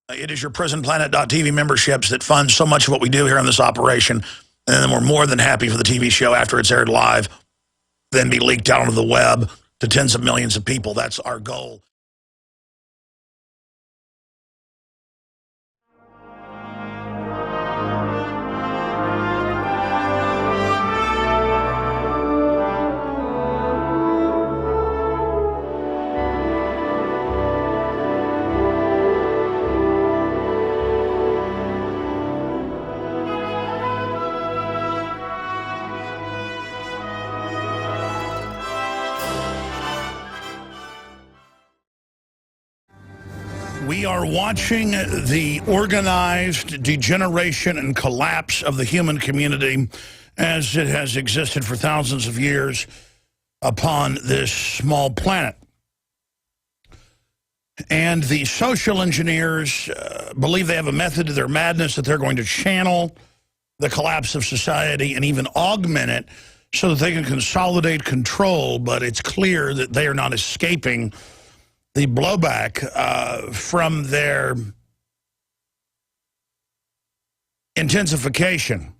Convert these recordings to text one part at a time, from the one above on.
It is your prisonplanet.tv memberships that fund so much of what we do here on this operation. And then we're more than happy for the TV show after it's aired live, then be leaked out onto the web to tens of millions of people. That's our goal. We are watching the organized degeneration and collapse of the human community as it has existed for thousands of years upon this small planet. And the social engineers believe they have a method to their madness that they're going to channel the collapse of society and even augment it so that they can consolidate control, but it's clear that they are not escaping the blowback from their intensification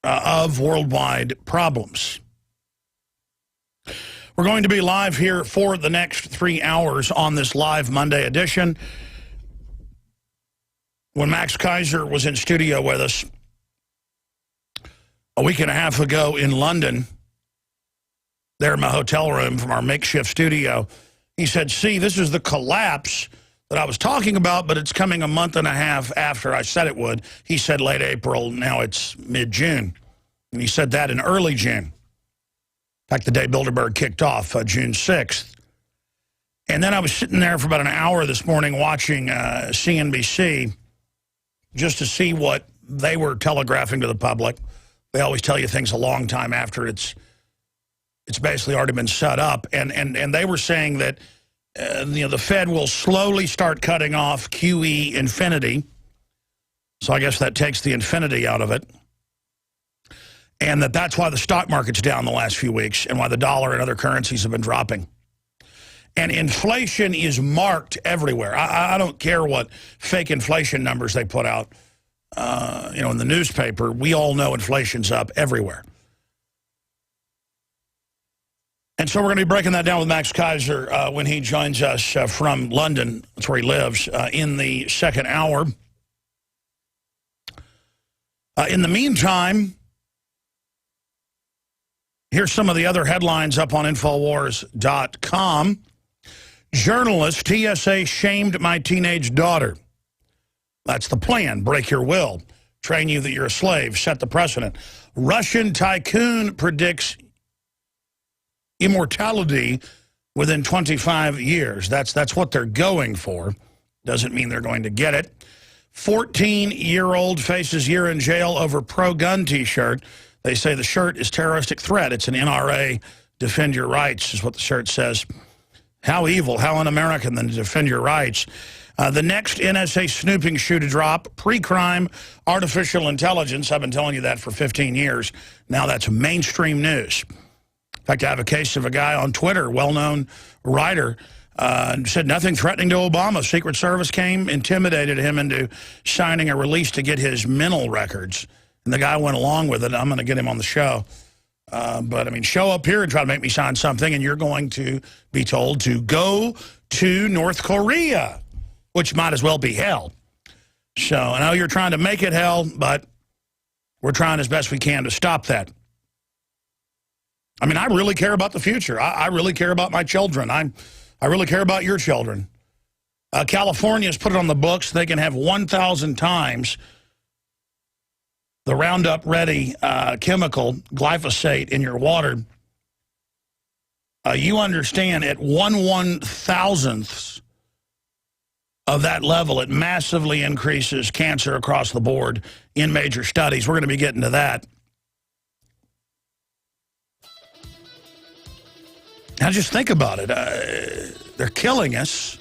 of worldwide problems. We're going to be live here for the next 3 hours on this live Monday edition. When Max Keiser was in studio with us a week and a half ago in London, there in my hotel room from our makeshift studio, he said, see, this is the collapse that I was talking about, but it's coming a month and a half after I said it would. He said late April, now it's mid-June. And he said that in early June. In fact, the day Bilderberg kicked off, June 6th. And then I was sitting there for about an hour this morning watching CNBC just to see what they were telegraphing to the public. They always tell you things a long time after it's basically already been set up. And they were saying that the Fed will slowly start cutting off QE infinity. So I guess that takes the infinity out of it. And that's why the stock market's down the last few weeks and why the dollar and other currencies have been dropping. And inflation is marked everywhere. I don't care what fake inflation numbers they put out in the newspaper. We all know inflation's up everywhere. And so we're going to be breaking that down with Max Keiser when he joins us from London. That's where he lives, in the second hour. In the meantime, here's some of the other headlines up on Infowars.com. Journalist, TSA shamed my teenage daughter. That's the plan. Break your will. Train you that you're a slave. Set the precedent. Russian tycoon predicts immortality within 25 years. That's what they're going for. Doesn't mean they're going to get it. 14-year-old faces year in jail over pro-gun T-shirt. They say the shirt is terroristic threat. It's an NRA defend your rights is what the shirt says. How evil, how un-American than to defend your rights. The next NSA snooping shoe to drop, pre-crime artificial intelligence. I've been telling you that for 15 years. Now that's mainstream news. In fact, I have a case of a guy on Twitter, well-known writer, said nothing threatening to Obama. Secret Service came, intimidated him into signing a release to get his mental records. And the guy went along with it. I'm going to get him on the show. But, I mean, show up here and try to make me sign something, and you're going to be told to go to North Korea, which might as well be hell. So I know you're trying to make it hell, but we're trying as best we can to stop that. I mean, I really care about the future. I really care about my children. I really care about your children. California's put it on the books. They can have 1,000 times the Roundup Ready chemical, glyphosate, in your water. You understand at 1/1000th of that level, it massively increases cancer across the board in major studies. We're going to be getting to that. Now just think about it. They're killing us.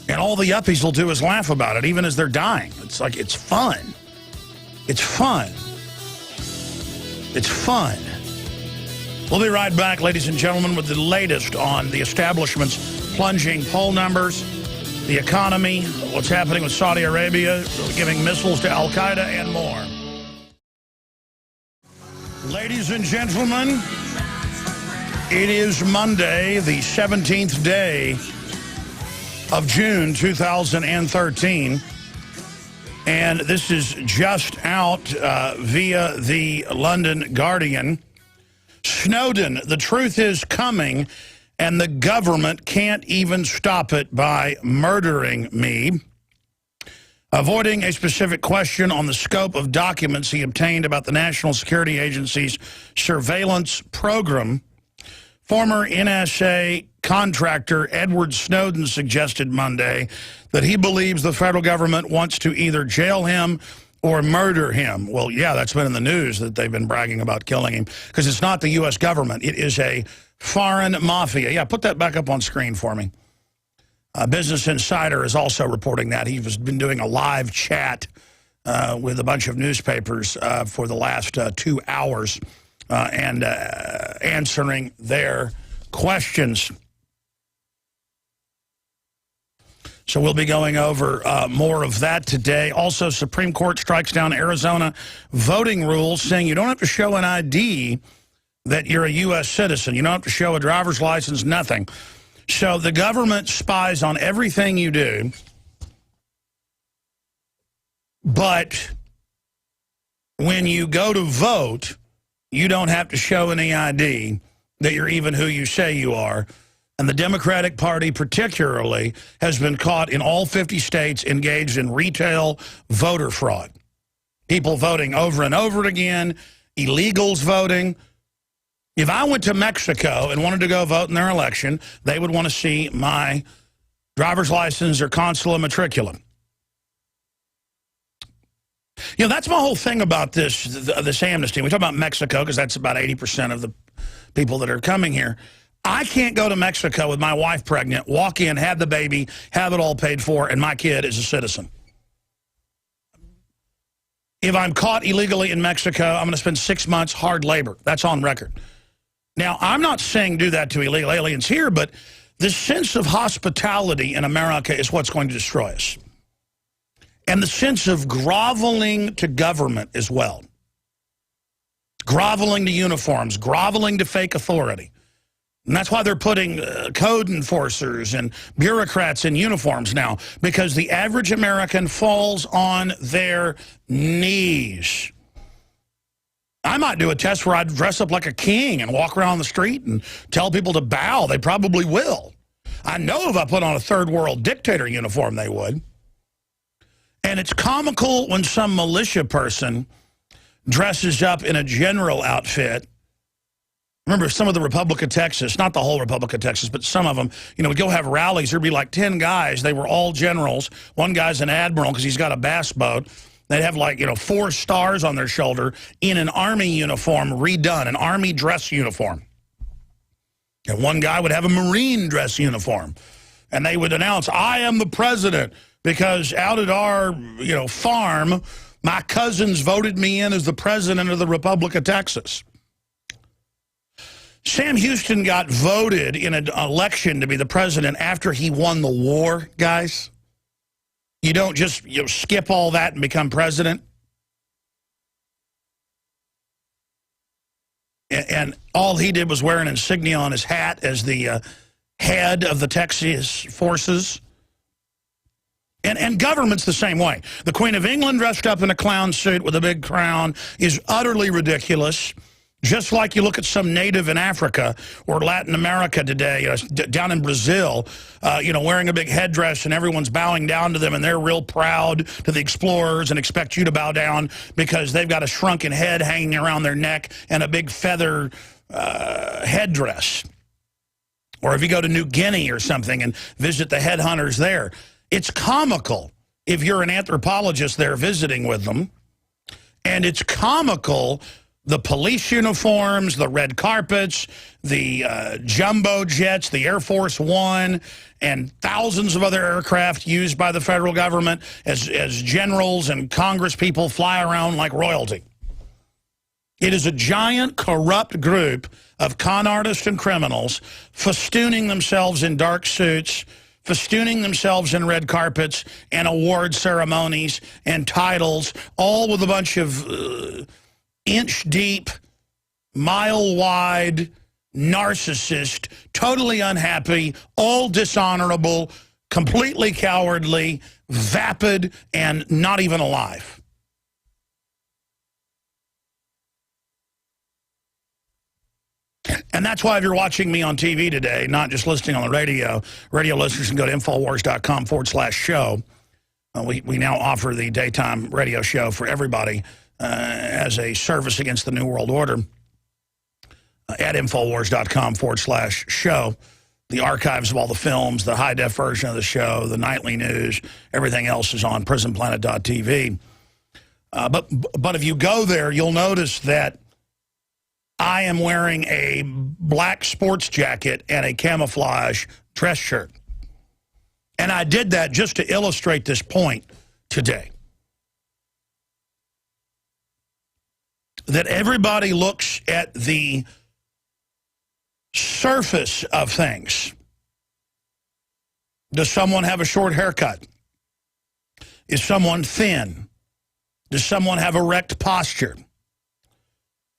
And all the yuppies will do is laugh about it, even as they're dying. It's like, it's fun. It's fun. It's fun. We'll be right back, ladies and gentlemen, with the latest on the establishment's plunging poll numbers, the economy, what's happening with Saudi Arabia, giving missiles to Al-Qaeda, and more. Ladies and gentlemen, it is Monday, the 17th day of June 2013, and this is just out via the London Guardian. Snowden, the truth is coming, and the government can't even stop it by murdering me. Avoiding a specific question on the scope of documents he obtained about the National Security Agency's surveillance program, former NSA contractor Edward Snowden suggested Monday that he believes the federal government wants to either jail him or murder him. Well, yeah, that's been in the news that they've been bragging about killing him, because it's not the U.S. government. It is a foreign mafia. Yeah, put that back up on screen for me. Business Insider is also reporting that. He's been doing a live chat with a bunch of newspapers for the last 2 hours and answering their questions. So we'll be going over more of that today. Also, Supreme Court strikes down Arizona voting rules, saying you don't have to show an ID that you're a U.S. citizen. You don't have to show a driver's license, nothing. So the government spies on everything you do, but when you go to vote, you don't have to show any ID that you're even who you say you are. And the Democratic Party particularly has been caught in all 50 states engaged in retail voter fraud. People voting over and over again, illegals voting. If I went to Mexico and wanted to go vote in their election, they would want to see my driver's license or consular matriculum. You know, that's my whole thing about this amnesty. We talk about Mexico because that's about 80% of the people that are coming here. I can't go to Mexico with my wife pregnant, walk in, have the baby, have it all paid for, and my kid is a citizen. If I'm caught illegally in Mexico, I'm going to spend 6 months hard labor. That's on record. Now, I'm not saying do that to illegal aliens here, but this sense of hospitality in America is what's going to destroy us. And the sense of groveling to government as well. Groveling to uniforms, groveling to fake authority. And that's why they're putting code enforcers and bureaucrats in uniforms now, because the average American falls on their knees. I might do a test where I'd dress up like a king and walk around the street and tell people to bow. They probably will. I know if I put on a third world dictator uniform, they would. And it's comical when some militia person dresses up in a general outfit. Remember, some of the Republic of Texas, not the whole Republic of Texas, but some of them, you know, would go have rallies. There'd be like 10 guys. They were all generals. One guy's an admiral because he's got a bass boat. They'd have like, 4 stars on their shoulder in an army uniform redone, an army dress uniform. And one guy would have a Marine dress uniform. And they would announce, I am the president, because out at our, farm, my cousins voted me in as the president of the Republic of Texas. Sam Houston got voted in an election to be the president after he won the war, guys. You don't just skip all that and become president. And all he did was wear an insignia on his hat as the head of the Texas forces. And government's the same way. The Queen of England dressed up in a clown suit with a big crown is utterly ridiculous. Just like you look at some native in Africa or Latin America today, down in Brazil, wearing a big headdress and everyone's bowing down to them and they're real proud to the explorers and expect you to bow down because they've got a shrunken head hanging around their neck and a big feather headdress. Or if you go to New Guinea or something and visit the headhunters there, it's comical if you're an anthropologist there visiting with them. And it's comical, the police uniforms, the red carpets, the jumbo jets, the Air Force One, and thousands of other aircraft used by the federal government as generals and Congress people fly around like royalty. It is a giant, corrupt group of con artists and criminals festooning themselves in dark suits, festooning themselves in red carpets and award ceremonies and titles, all with a bunch of inch-deep, mile-wide narcissist, totally unhappy, all dishonorable, completely cowardly, vapid, and not even alive. And that's why if you're watching me on TV today, not just listening on the radio listeners can go to Infowars.com/show. We now offer the daytime radio show for everybody as a service against the New World Order at Infowars.com/show. The archives of all the films, the high-def version of the show, the nightly news, everything else is on prisonplanet.tv. But if you go there, you'll notice that I am wearing a black sports jacket and a camouflage dress shirt. And I did that just to illustrate this point today. That everybody looks at the surface of things. Does someone have a short haircut? Is someone thin? Does someone have erect posture?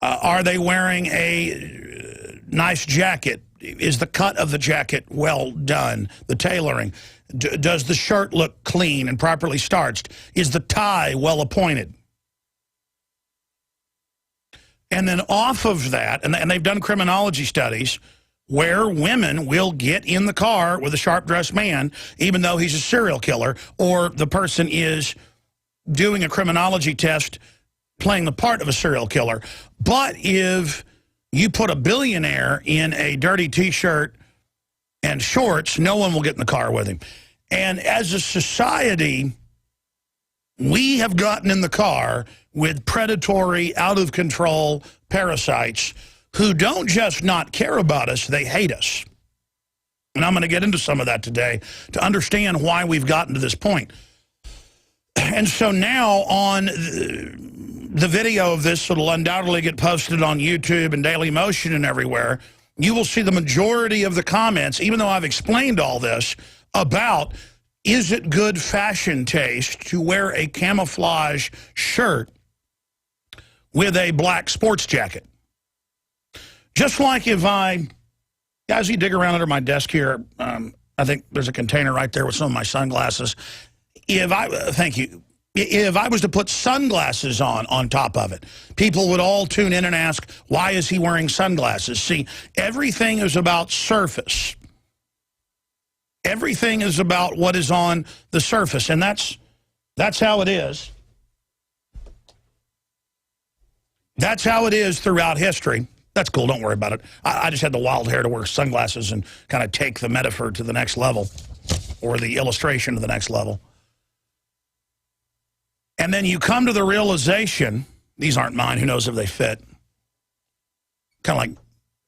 Are they wearing a nice jacket? Is the cut of the jacket well done? The tailoring? Does the shirt look clean and properly starched? Is the tie well appointed? And then off of that, and they've done criminology studies where women will get in the car with a sharp-dressed man, even though he's a serial killer, or the person is doing a criminology test playing the part of a serial killer. But if you put a billionaire in a dirty T-shirt and shorts, no one will get in the car with him. And as a society, we have gotten in the car with predatory, out-of-control parasites who don't just not care about us, they hate us. And I'm going to get into some of that today to understand why we've gotten to this point. And so now on the video of this, it'll undoubtedly get posted on YouTube and Daily Motion and everywhere, you will see the majority of the comments, even though I've explained all this, about is it good fashion taste to wear a camouflage shirt with a black sports jacket. Just like if guys, you dig around under my desk here, I think there's a container right there with some of my sunglasses. Thank you. If I was to put sunglasses on top of it, people would all tune in and ask, why is he wearing sunglasses? See, everything is about surface. Everything is about what is on the surface, and that's how it is. That's how it is throughout history. That's cool, don't worry about it. I just had the wild hair to wear sunglasses and kind of take the metaphor to the next level, or the illustration to the next level. And then you come to the realization, these aren't mine, who knows if they fit. Kind of like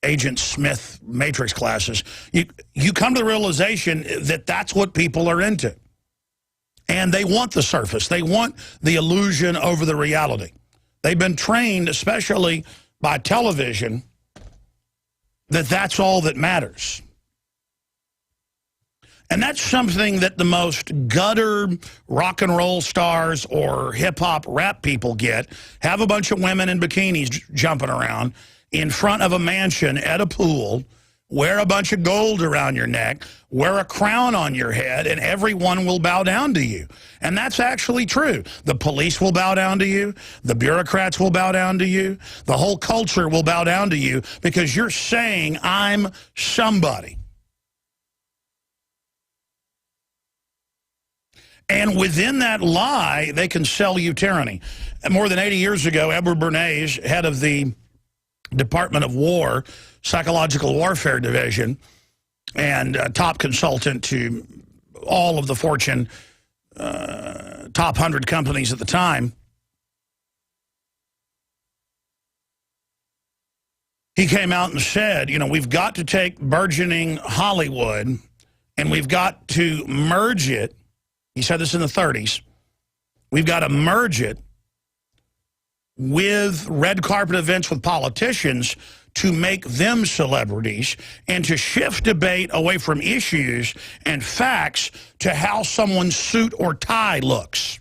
Agent Smith Matrix classes. You come to the realization that that's what people are into. And they want the surface. They want the illusion over the reality. They've been trained, especially by television, that that's all that matters. And that's something that the most gutter rock and roll stars or hip-hop rap people get. Have a bunch of women in bikinis jumping around in front of a mansion at a pool, wear a bunch of gold around your neck, wear a crown on your head, and everyone will bow down to you. And that's actually true. The police will bow down to you. The bureaucrats will bow down to you. The whole culture will bow down to you because you're saying, I'm somebody. And within that lie, they can sell you tyranny. More than 80 years ago, Edward Bernays, head of the Department of War, Psychological Warfare Division, and top consultant to all of the Fortune top 100 companies at the time, he came out and said, you know, we've got to take burgeoning Hollywood and we've got to merge it. He said this in the 30s. We've got to merge it with red carpet events with politicians to make them celebrities and to shift debate away from issues and facts to how someone's suit or tie looks.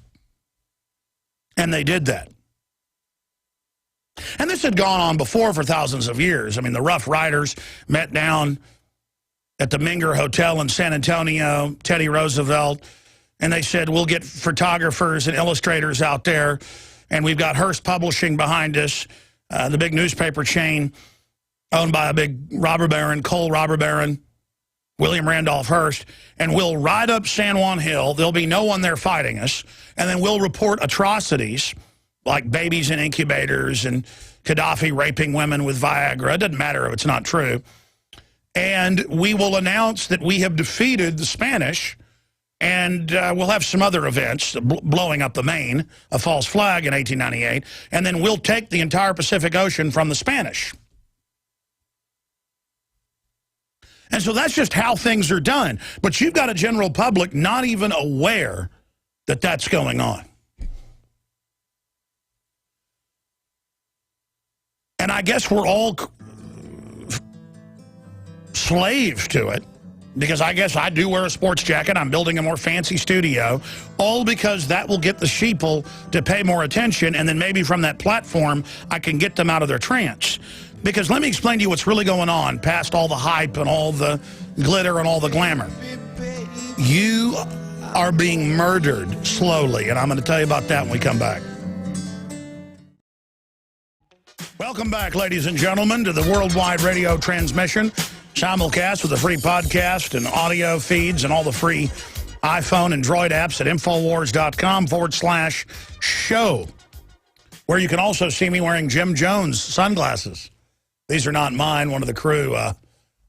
And they did that. And this had gone on before for thousands of years. I mean, the Rough Riders met down at the Minger Hotel in San Antonio, Teddy Roosevelt, and they said, we'll get photographers and illustrators out there, and we've got Hearst Publishing behind us, the big newspaper chain owned by a big robber baron, coal robber baron, William Randolph Hearst, and we'll ride up San Juan Hill. There'll be no one there fighting us, and then we'll report atrocities like babies in incubators and Gaddafi raping women with Viagra. It doesn't matter if it's not true. And we will announce that we have defeated the Spanish, and we'll have some other events, blowing up the Maine, a false flag in 1898, and then we'll take the entire Pacific Ocean from the Spanish. And so that's just how things are done. But you've got a general public not even aware that that's going on. And I guess we're all slaves to it, because I guess I do wear a sports jacket. I'm building a more fancy studio, all because that will get the sheeple to pay more attention, and then maybe from that platform, I can get them out of their trance. Because let me explain to you what's really going on past all the hype and all the glitter and all the glamour. You are being murdered slowly, and I'm going to tell you about that when we come back. Welcome back, ladies and gentlemen, to the worldwide radio transmission, simulcast with the free podcast and audio feeds and all the free iPhone and Droid apps at Infowars.com/show, where you can also see me wearing Jim Jones sunglasses. These are not mine. One of the crew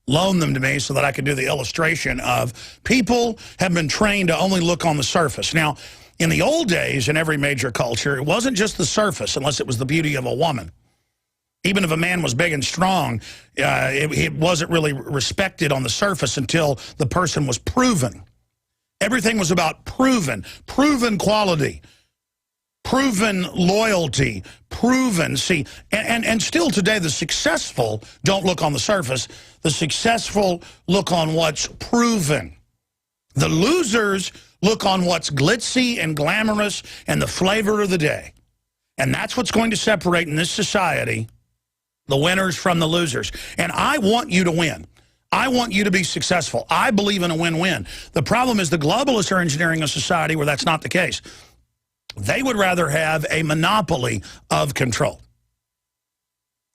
loaned them to me so that I could do the illustration of people have been trained to only look on the surface. Now, in the old days, in every major culture, it wasn't just the surface unless it was the beauty of a woman. Even if a man was big and strong, it wasn't really respected on the surface until the person was proven. Everything was about proven quality, proven loyalty, proven. See, and still today, the successful don't look on the surface. The successful look on what's proven. The losers look on what's glitzy and glamorous and the flavor of the day. And that's what's going to separate in this society the winners from the losers. And I want you to win. I want you to be successful. I believe in a win-win. The problem is the globalists are engineering a society where that's not the case. They would rather have a monopoly of control.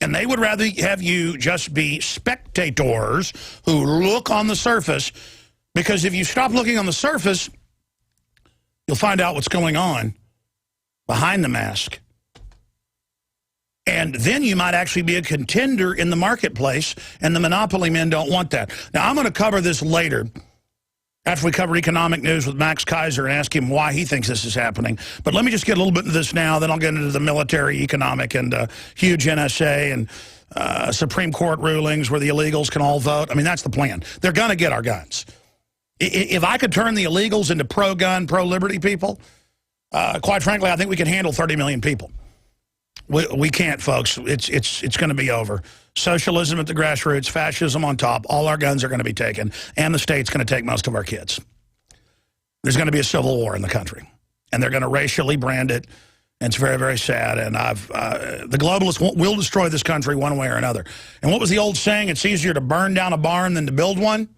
And they would rather have you just be spectators who look on the surface, because if you stop looking on the surface, you'll find out what's going on behind the mask. And then you might actually be a contender in the marketplace, and the monopoly men don't want that. Now, I'm going to cover this later after we cover economic news with Max Keiser and ask him why he thinks this is happening. But let me just get a little bit into this now, then I'll get into the military, economic, and huge NSA and Supreme Court rulings where the illegals can all vote. I mean, that's the plan. They're going to get our guns. If I could turn the illegals into pro-gun, pro-liberty people, quite frankly, I think we can handle 30 million people. We can't, folks. It's going to be over. Socialism at the grassroots, fascism on top, all our guns are going to be taken, and the state's going to take most of our kids. There's going to be a civil war in the country, and they're going to racially brand it, and it's very, very sad, and the globalists will destroy this country one way or another. And what was the old saying? It's easier to burn down a barn than to build one.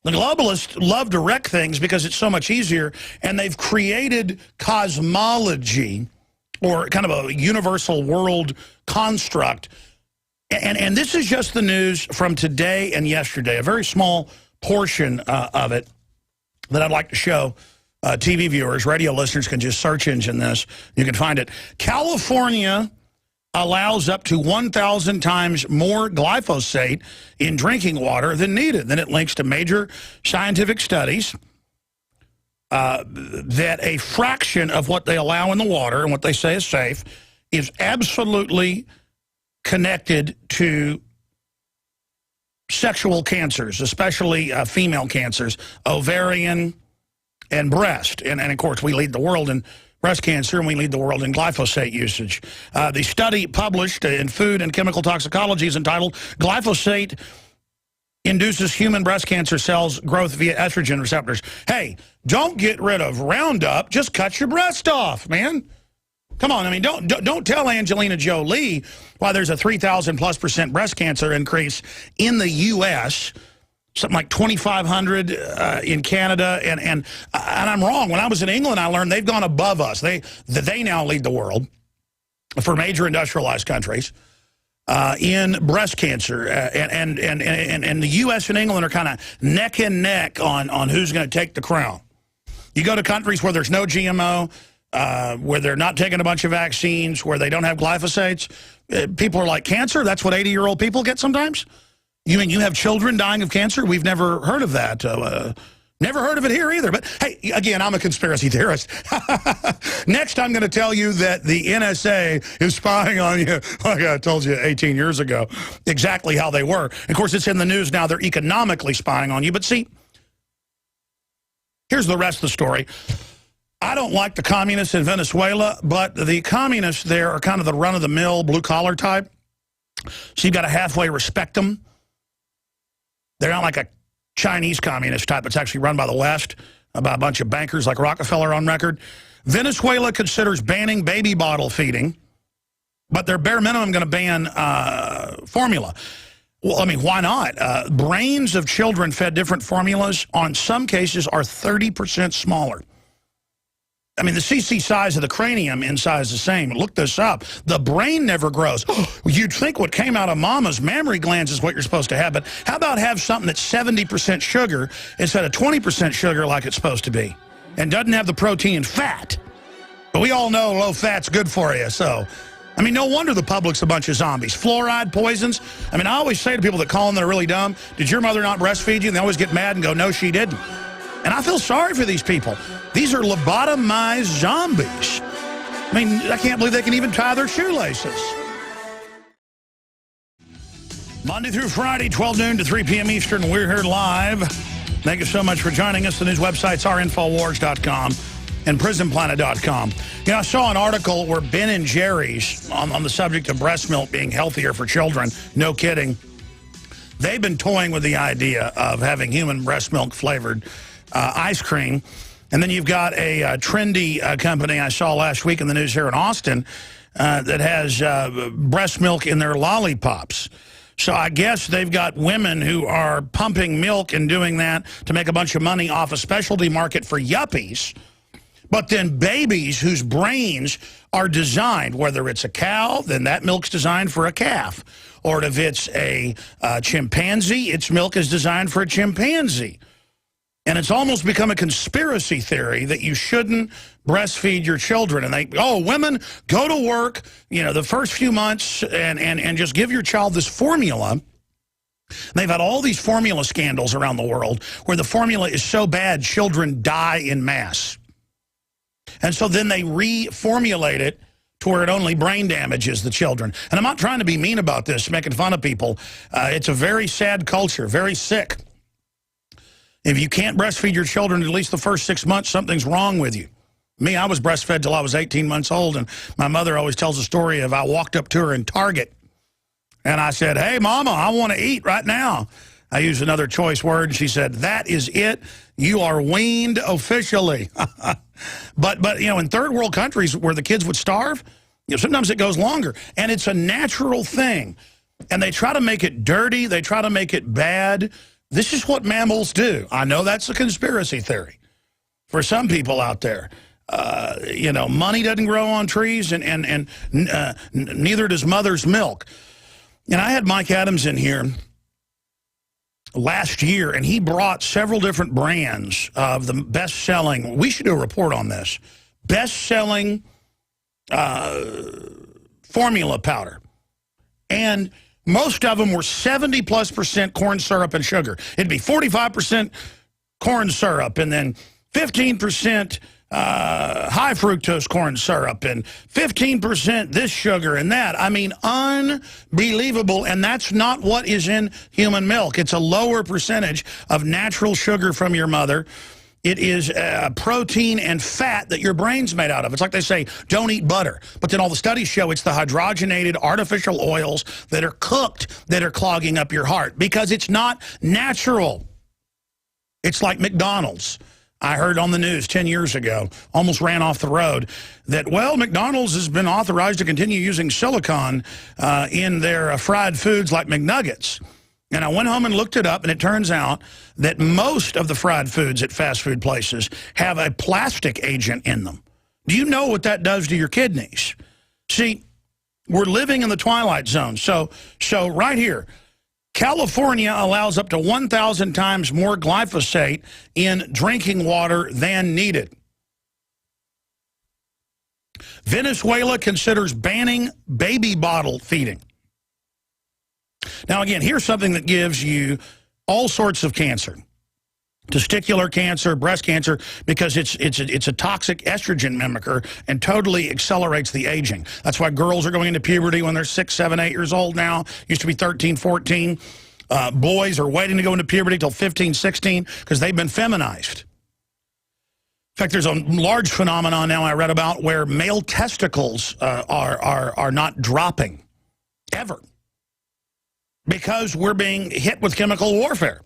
The globalists love to wreck things because it's so much easier, and they've created cosmology, or kind of a universal world construct. And this is just the news from today and yesterday, a very small portion of it that I'd like to show TV viewers. Radio listeners can just search engine this. You can find it. California allows up to 1,000 times more glyphosate in drinking water than needed. Then it links to major scientific studies that a fraction of what they allow in the water and what they say is safe is absolutely connected to sexual cancers, especially female cancers, ovarian and breast. And of course, we lead the world in breast cancer, and we lead the world in glyphosate usage. The study published in Food and Chemical Toxicology is entitled Glyphosate Induces Human Breast Cancer Cells Growth via Estrogen Receptors. Hey, don't get rid of Roundup, just cut your breast off, man. Come on, I mean, don't tell Angelina Jolie why there's a 3,000+% breast cancer increase in the U.S., something like 2,500 in Canada, and I'm wrong. When I was in England, I learned they've gone above us. They now lead the world for major industrialized countries in breast cancer, and the U.S. and England are kind of neck and neck on who's going to take the crown. You go to countries where there's no GMO, where they're not taking a bunch of vaccines, where they don't have glyphosates, people are like, cancer? That's what 80-year-old people get sometimes? You mean you have children dying of cancer? We've never heard of that. Never heard of it here either. But, hey, again, I'm a conspiracy theorist. Next, I'm going to tell you that the NSA is spying on you, like I told you 18 years ago, exactly how they were. Of course, it's in the news now. They're economically spying on you. But, see, here's the rest of the story. I don't like the communists in Venezuela, but the communists there are kind of the run-of-the-mill, blue-collar type. So you've got to halfway respect them. They're not like a Chinese communist type that's actually run by the West, by a bunch of bankers like Rockefeller on record. Venezuela considers banning baby bottle feeding, but they're bare minimum going to ban formula. Well, I mean, why not? Brains of children fed different formulas, on some cases, are 30% smaller. I mean, the CC size of the cranium inside is the same. Look this up. The brain never grows. You'd think what came out of mama's mammary glands is what you're supposed to have, but how about have something that's 70% sugar instead of 20% sugar like it's supposed to be, and doesn't have the protein and fat? But we all know low fat's good for you, so... I mean, no wonder the public's a bunch of zombies. Fluoride poisons. I mean, I always say to people that call in that are really dumb, did your mother not breastfeed you? And they always get mad and go, no, she didn't. And I feel sorry for these people. These are lobotomized zombies. I mean, I can't believe they can even tie their shoelaces. Monday through Friday, 12 noon to 3 p.m. Eastern, we're here live. Thank you so much for joining us. The news websites are Infowars.com and PrisonPlanet.com. You know, I saw an article where Ben and Jerry's, on the subject of breast milk being healthier for children, no kidding, they've been toying with the idea of having human breast milk flavored ice cream. And then you've got a trendy company I saw last week in the news here in Austin that has breast milk in their lollipops. So I guess they've got women who are pumping milk and doing that to make a bunch of money off a specialty market for yuppies. But then babies whose brains are designed, whether it's a cow, then that milk's designed for a calf. Or if it's a chimpanzee, its milk is designed for a chimpanzee. And it's almost become a conspiracy theory that you shouldn't breastfeed your children. And they, oh, women, go to work, you know, the first few months and just give your child this formula. They've had all these formula scandals around the world where the formula is so bad children die in mass. And so then they reformulate it to where it only brain damages the children. And I'm not trying to be mean about this, making fun of people. It's a very sad culture, very sick. If you can't breastfeed your children at least the first 6 months, something's wrong with you. Me, I was breastfed till I was 18 months old, and my mother always tells a story of I walked up to her in Target, and I said, hey, Mama, I want to eat right now. I used another choice word, and she said, that is it. You are weaned officially. But you know, in third world countries where the kids would starve, you know, sometimes it goes longer. And it's a natural thing. And they try to make it dirty. They try to make it bad. This is what mammals do. I know that's a conspiracy theory for some people out there. You know, money doesn't grow on trees, and neither does mother's milk. And I had Mike Adams in here last year, and he brought several different brands of the best-selling, we should do a report on this, best-selling formula powder. And most of them were 70+% corn syrup and sugar. It'd be 45% corn syrup, and then 15% high fructose corn syrup, and 15% this sugar and that. I mean, unbelievable. And that's not what is in human milk. It's a lower percentage of natural sugar from your mother. It is protein and fat that your brain's made out of. It's like they say, don't eat butter. But then all the studies show it's the hydrogenated artificial oils that are cooked that are clogging up your heart because it's not natural. It's like McDonald's. I heard on the news 10 years ago, almost ran off the road, that, well, McDonald's has been authorized to continue using silicone in their fried foods like McNuggets. And I went home and looked it up, and it turns out that most of the fried foods at fast food places have a plastic agent in them. Do you know what that does to your kidneys? See, we're living in the twilight zone. So right here, California allows up to 1,000 times more glyphosate in drinking water than needed. Venezuela considers banning baby bottle feeding. Now, again, here's something that gives you all sorts of cancer. Testicular cancer, breast cancer, because it's a toxic estrogen mimicker and totally accelerates the aging. That's why girls are going into puberty when they're 6, 7, 8 years old now. Used to be 13, 14. Boys are waiting to go into puberty till 15, 16 because they've been feminized. In fact, there's a large phenomenon now I read about where male testicles are not dropping ever because we're being hit with chemical warfare.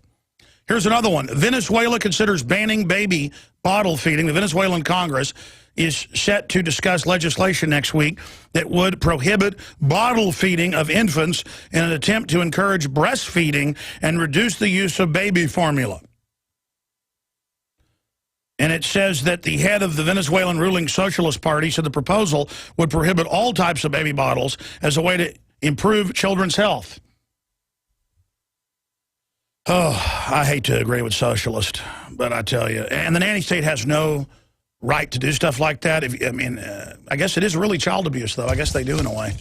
Here's another one. Venezuela considers banning baby bottle feeding. The Venezuelan Congress is set to discuss legislation next week that would prohibit bottle feeding of infants in an attempt to encourage breastfeeding and reduce the use of baby formula. And it says that the head of the Venezuelan ruling Socialist Party said the proposal would prohibit all types of baby bottles as a way to improve children's health. Oh, I hate to agree with socialists, but I tell you. And the nanny state has no right to do stuff like that. I guess it is really child abuse, though. I guess they do in a way.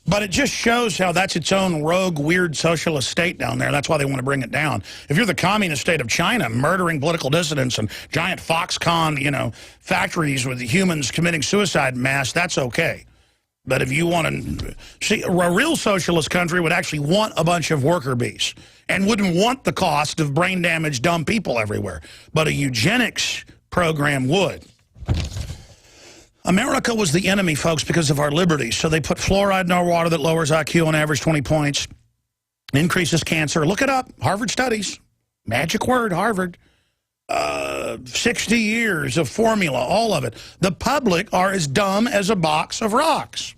But it just shows how that's its own rogue, weird socialist state down there. That's why they want to bring it down. If you're the communist state of China, murdering political dissidents and giant Foxconn, factories with humans committing suicide mass, that's okay. But if you want to see, a real socialist country would actually want a bunch of worker bees and wouldn't want the cost of brain damaged, dumb people everywhere. But a eugenics program would. America was the enemy, folks, because of our liberties. So they put fluoride in our water that lowers IQ on average 20 points, increases cancer. Look it up. Harvard studies. Magic word, Harvard. 60 years of formula, all of it. The public are as dumb as a box of rocks.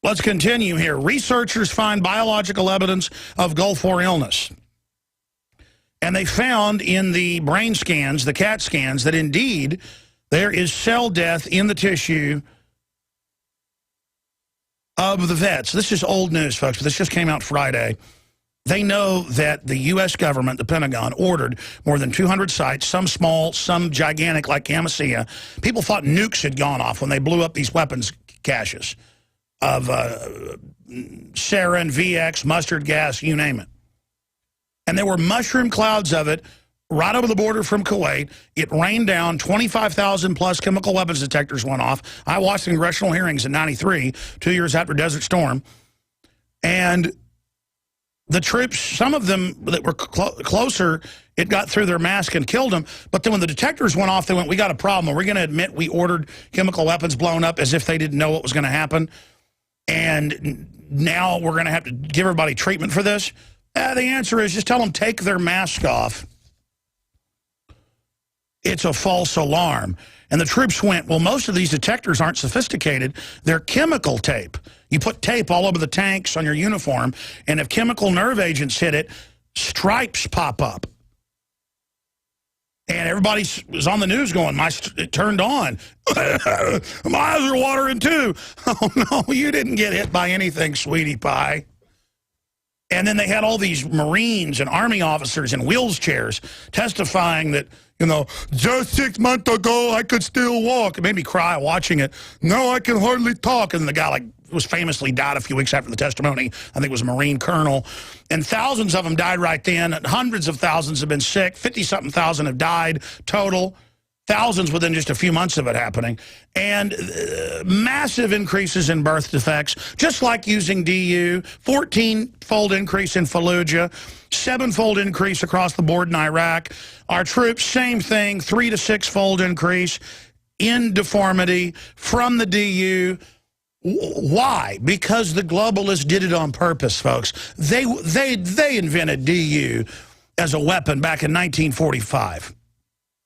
Let's continue here. Researchers find biological evidence of Gulf War illness. And they found in the brain scans, the CAT scans, that indeed there is cell death in the tissue of the vets. This is old news, folks, but this just came out Friday. They know that the U.S. government, the Pentagon, ordered more than 200 sites, some small, some gigantic like Camisea. People thought nukes had gone off when they blew up these weapons caches of sarin, VX, mustard gas, you name it. And there were mushroom clouds of it right over the border from Kuwait. It rained down. 25,000 plus chemical weapons detectors went off. I watched the congressional hearings in '93, 2 years after Desert Storm. And the troops, some of them that were closer, it got through their mask and killed them. But then when the detectors went off, they went, we got a problem. Are we going to admit we ordered chemical weapons blown up as if they didn't know what was going to happen? And now we're going to have to give everybody treatment for this? The answer is just tell them take their mask off. It's a false alarm. And the troops went, well, most of these detectors aren't sophisticated. They're chemical tape. You put tape all over the tanks on your uniform, and if chemical nerve agents hit it, stripes pop up. And everybody was on the news going, it turned on. My eyes are watering too. Oh, no, you didn't get hit by anything, sweetie pie. And then they had all these Marines and Army officers in wheelchairs testifying that, just 6 months ago, I could still walk. It made me cry watching it. No, I can hardly talk. And the guy, was famously died a few weeks after the testimony. I think it was a Marine colonel. And thousands of them died right then. Hundreds of thousands have been sick. 50-something thousand have died total. thousands within just a few months of it happening, and massive increases in birth defects, just like using DU, 14-fold increase in Fallujah, 7-fold increase across the board in Iraq. Our troops, same thing, 3 to 6-fold increase in deformity from the DU. Why? Because the globalists did it on purpose, folks. They invented DU as a weapon back in 1945.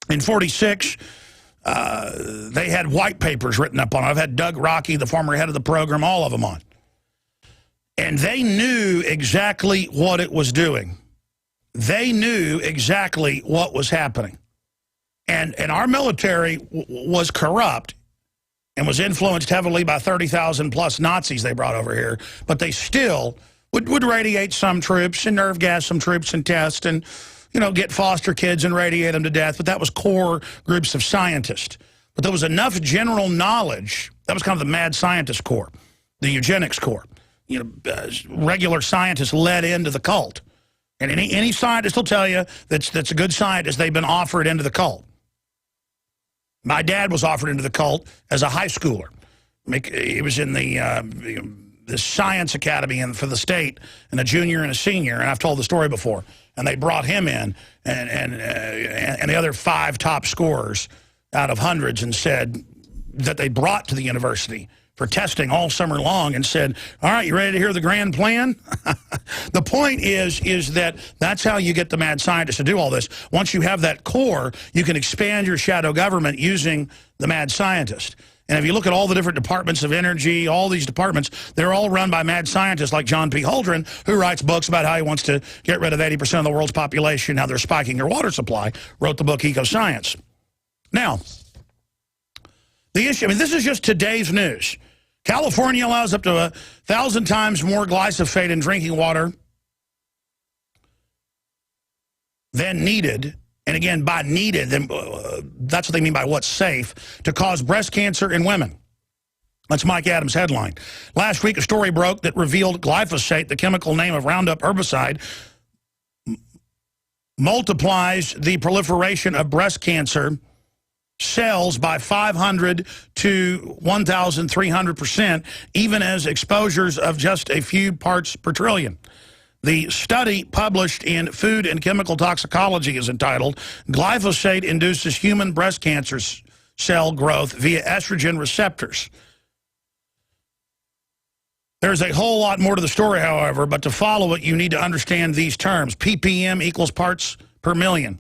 In 46, they had white papers written up on it. I've had Doug Rockey, the former head of the program, all of them on. And they knew exactly what it was doing. They knew exactly what was happening. And our military was corrupt and was influenced heavily by 30,000 plus Nazis they brought over here. But they still would radiate some troops and nerve gas some troops and test and, you know, get foster kids and radiate them to death. But that was core groups of scientists. But there was enough general knowledge. That was kind of the mad scientist corps, the eugenics corps. You know, regular scientists led into the cult. And any scientist will tell you that's a good scientist, they've been offered into the cult. My dad was offered into the cult as a high schooler. He was in the science academy for the state, and a junior and a senior, and I've told the story before. And they brought him in, and the other 5 top scorers out of hundreds, and said that they brought to the university for testing all summer long, and said, all right, you ready to hear the grand plan? The point is that that's how you get the mad scientists to do all this. Once you have that core, you can expand your shadow government using the mad scientist. And if you look at all the different departments of energy, all these departments, they're all run by mad scientists like John P. Holdren, who writes books about how he wants to get rid of 80% of the world's population, how they're spiking their water supply, wrote the book Eco-Science. Now, the issue, I mean, this is just today's news. California allows up to 1,000 times more glyphosate in drinking water than needed. And again, by needed, that's what they mean by what's safe, to cause breast cancer in women. That's Mike Adams' headline. Last week, a story broke that revealed glyphosate, the chemical name of Roundup herbicide, multiplies the proliferation of breast cancer cells by 500 to 1,300%, even as exposures of just a few parts per trillion. The study published in Food and Chemical Toxicology is entitled, Glyphosate Induces Human Breast Cancer Cell Growth via Estrogen Receptors. There's a whole lot more to the story, however, but to follow it, you need to understand these terms. ppm equals parts per million.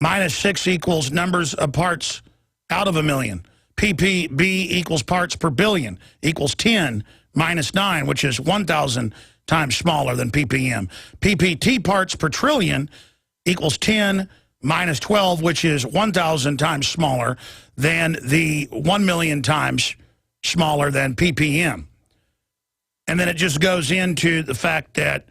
-6 equals numbers of parts out of a million. ppb equals parts per billion, equals 10 minus 9, which is 1,000 times smaller than ppm. ppt parts per trillion equals 10 minus 12, which is 1,000 times smaller than the 1 million times smaller than ppm. And then it just goes into the fact that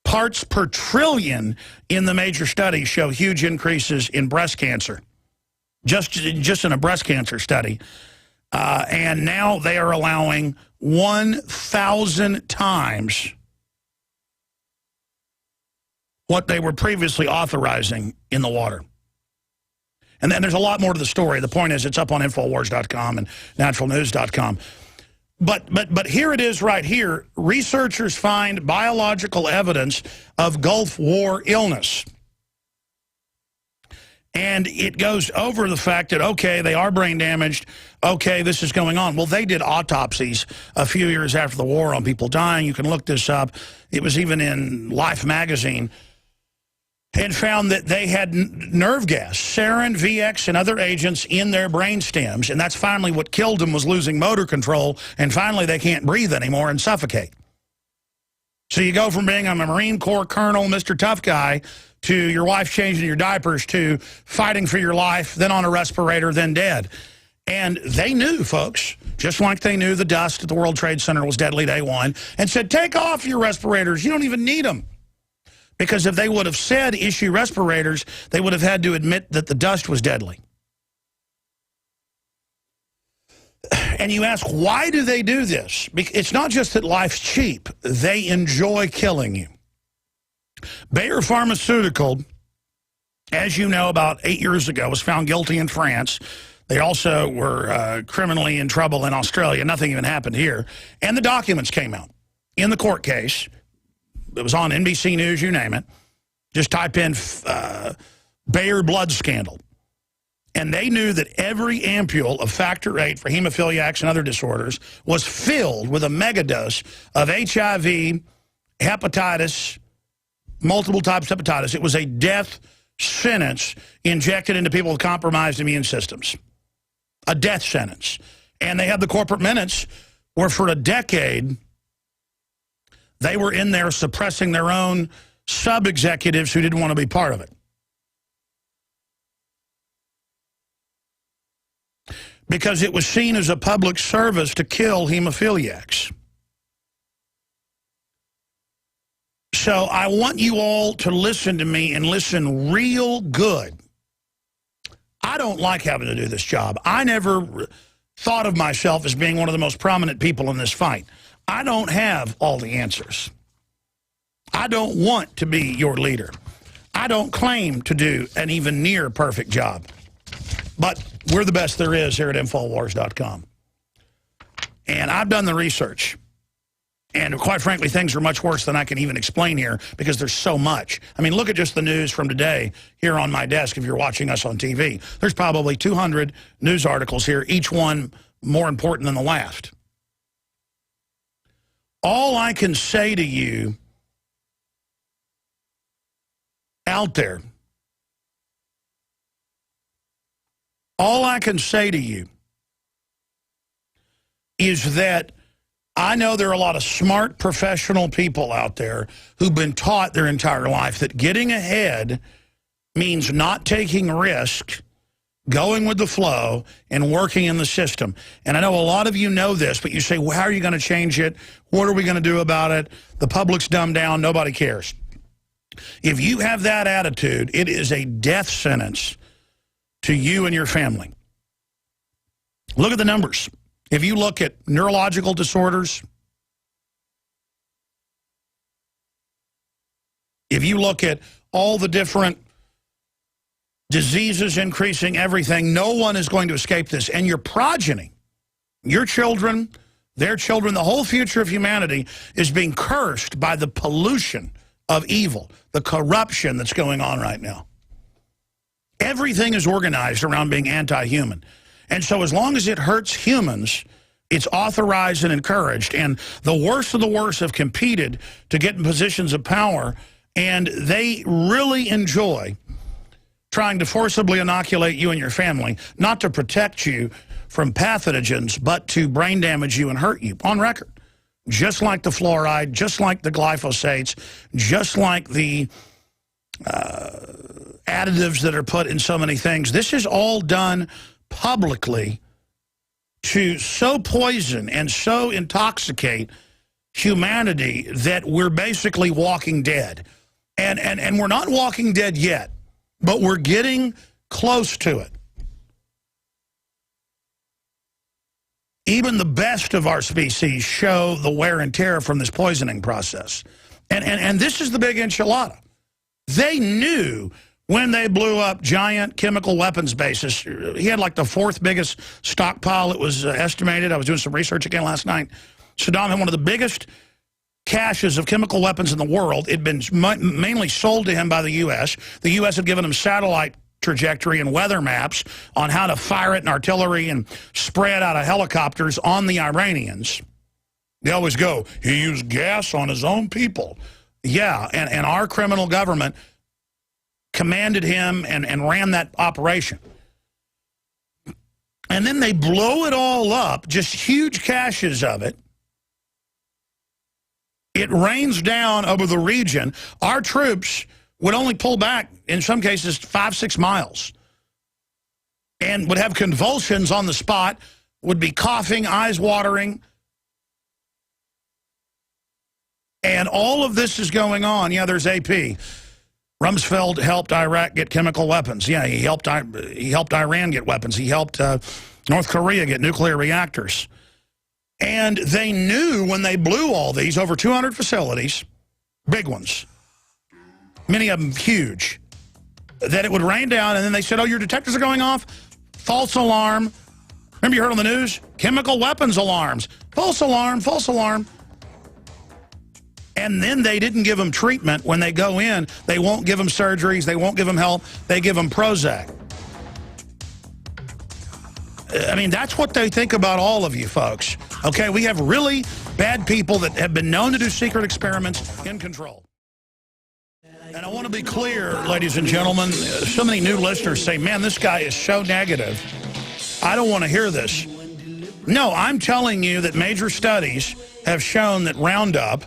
parts per trillion in the major studies show huge increases in breast cancer, just in a breast cancer study. And now they are allowing 1,000 times what they were previously authorizing in the water. And then there's a lot more to the story. The point is it's up on Infowars.com and naturalnews.com. But here it is right here. Researchers find biological evidence of Gulf War illness. And it goes over the fact that, okay, they are brain damaged. Okay, this is going on. Well, they did autopsies a few years after the war on people dying. You can look this up. It was even in Life magazine. And found that they had nerve gas, sarin, VX, and other agents in their brain stems. And that's finally what killed them, was losing motor control. And finally, they can't breathe anymore and suffocate. So you go from being a Marine Corps colonel, Mr. Tough Guy, to your wife changing your diapers, to fighting for your life, then on a respirator, then dead. And they knew, folks, just like they knew the dust at the World Trade Center was deadly day one, and said, take off your respirators. You don't even need them. Because if they would have said issue respirators, they would have had to admit that the dust was deadly. And you ask, why do they do this? It's not just that life's cheap. They enjoy killing you. Bayer Pharmaceutical as you know, about 8 years ago, was found guilty in France. They also were criminally in trouble in Australia. Nothing even happened here. And the documents came out in the court case. It was on NBC News, you name it. Just type in Bayer blood scandal. And they knew that every ampule of factor VIII for hemophiliacs and other disorders was filled with a megadose of HIV, hepatitis, multiple types of hepatitis. It was a death sentence injected into people with compromised immune systems. A death sentence. And they had the corporate minutes where for a decade they were in there suppressing their own sub-executives who didn't want to be part of it. Because it was seen as a public service to kill hemophiliacs. So I want you all to listen to me and listen real good. I don't like having to do this job. I never thought of myself as being one of the most prominent people in this fight. I don't have all the answers. I don't want to be your leader. I don't claim to do an even near perfect job. But we're the best there is here at Infowars.com. And I've done the research. And quite frankly, things are much worse than I can even explain here because there's so much. I mean, look at just the news from today here on my desk if you're watching us on TV. There's probably 200 news articles here, each one more important than the last. All I can say to you out there, all I can say to you is that I know there are a lot of smart professional people out there who've been taught their entire life that getting ahead means not taking risk, going with the flow, and working in the system. And I know a lot of you know this, but you say, well, how are you going to change it? What are we going to do about it? The public's dumbed down. Nobody cares. If you have that attitude, it is a death sentence to you and your family. Look at the numbers. If you look at neurological disorders, if you look at all the different diseases increasing, everything, no one is going to escape this. And your progeny, your children, their children, the whole future of humanity is being cursed by the pollution of evil, the corruption that's going on right now. Everything is organized around being anti-human. And so as long as it hurts humans, it's authorized and encouraged. And the worst of the worst have competed to get in positions of power, and they really enjoy trying to forcibly inoculate you and your family, not to protect you from pathogens, but to brain damage you and hurt you, on record. Just like the fluoride, just like the glyphosates, just like the additives that are put in so many things. This is all done publicly to so poison and so intoxicate humanity that we're basically walking dead. And we're not walking dead yet, but we're getting close to it. Even the best of our species show the wear and tear from this poisoning process. And this is the big enchilada. They knew when they blew up giant chemical weapons bases. He had like the 4th biggest stockpile, it was estimated. I was doing some research again last night. Saddam had one of the biggest caches of chemical weapons in the world. It'd been mainly sold to him by the U.S. The U.S. had given him satellite trajectory and weather maps on how to fire it in artillery and spread out of helicopters on the Iranians. They always go, he used gas on his own people. Yeah, and our criminal government commanded him and ran that operation. And then they blow it all up, just huge caches of it. It rains down over the region. Our troops would only pull back, in some cases, 5-6 miles. And would have convulsions on the spot, would be coughing, eyes watering. And all of this is going on. Yeah, there's AP. Rumsfeld helped Iraq get chemical weapons. Yeah, he helped Iran get weapons. He helped North Korea get nuclear reactors. And they knew when they blew all these, over 200 facilities, big ones, many of them huge, that it would rain down, and then they said, oh, your detectors are going off? False alarm. Remember you heard on the news? Chemical weapons alarms. False alarm, false alarm. And then they didn't give them treatment when they go in. They won't give them surgeries. They won't give them help. They give them Prozac. I mean, that's what they think about all of you folks. Okay, we have really bad people that have been known to do secret experiments in control. And I want to be clear, ladies and gentlemen, so many new listeners say, man, this guy is so negative. I don't want to hear this. No, I'm telling you that major studies have shown that Roundup,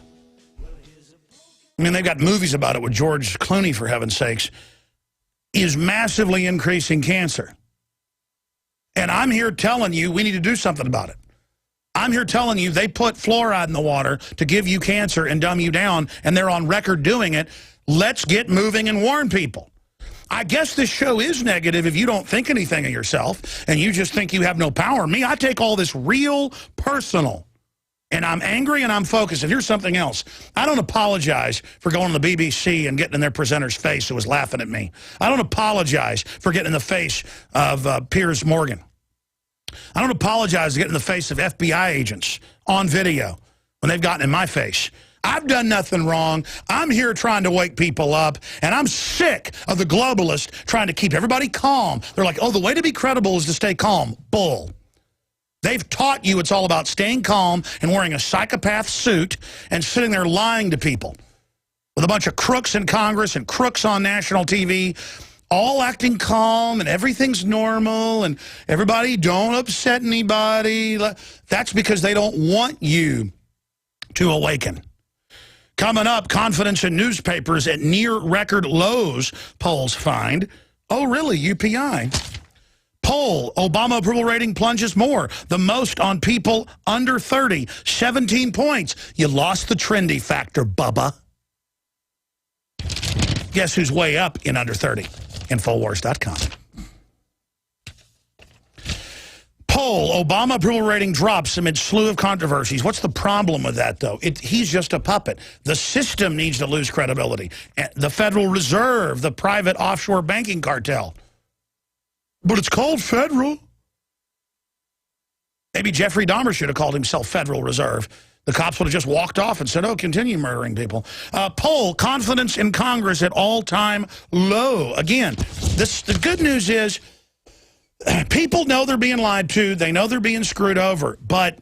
I mean, they've got movies about it with George Clooney, for heaven's sakes, is massively increasing cancer. And I'm here telling you we need to do something about it. I'm here telling you they put fluoride in the water to give you cancer and dumb you down, and they're on record doing it. Let's get moving and warn people. I guess this show is negative if you don't think anything of yourself and you just think you have no power. Me, I take all this real personal. And I'm angry and I'm focused. And here's something else. I don't apologize for going to the BBC and getting in their presenter's face who was laughing at me. I don't apologize for getting in the face of Piers Morgan. I don't apologize to get in the face of FBI agents on video when they've gotten in my face. I've done nothing wrong. I'm here trying to wake people up, and I'm sick of the globalists trying to keep everybody calm. They're like, oh, the way to be credible is to stay calm. Bull. They've taught you it's all about staying calm and wearing a psychopath suit and sitting there lying to people with a bunch of crooks in Congress and crooks on national TV, all acting calm and everything's normal and everybody don't upset anybody. That's because they don't want you to awaken. Coming up, confidence in newspapers at near record lows, polls find. Oh, really? UPI. Poll, Obama approval rating plunges more. The most on people under 30. 17 points. You lost the trendy factor, Bubba. Guess who's way up in under 30? Infowars.com. Poll, Obama approval rating drops amid slew of controversies. What's the problem with that, though? He's just a puppet. The system needs to lose credibility. The Federal Reserve, the private offshore banking cartel. But it's called federal. Maybe Jeffrey Dahmer should have called himself Federal Reserve. The cops would have just walked off and said, oh, continue murdering people. Poll, confidence in Congress at all-time low. Again, the good news is people know they're being lied to. They know they're being screwed over. But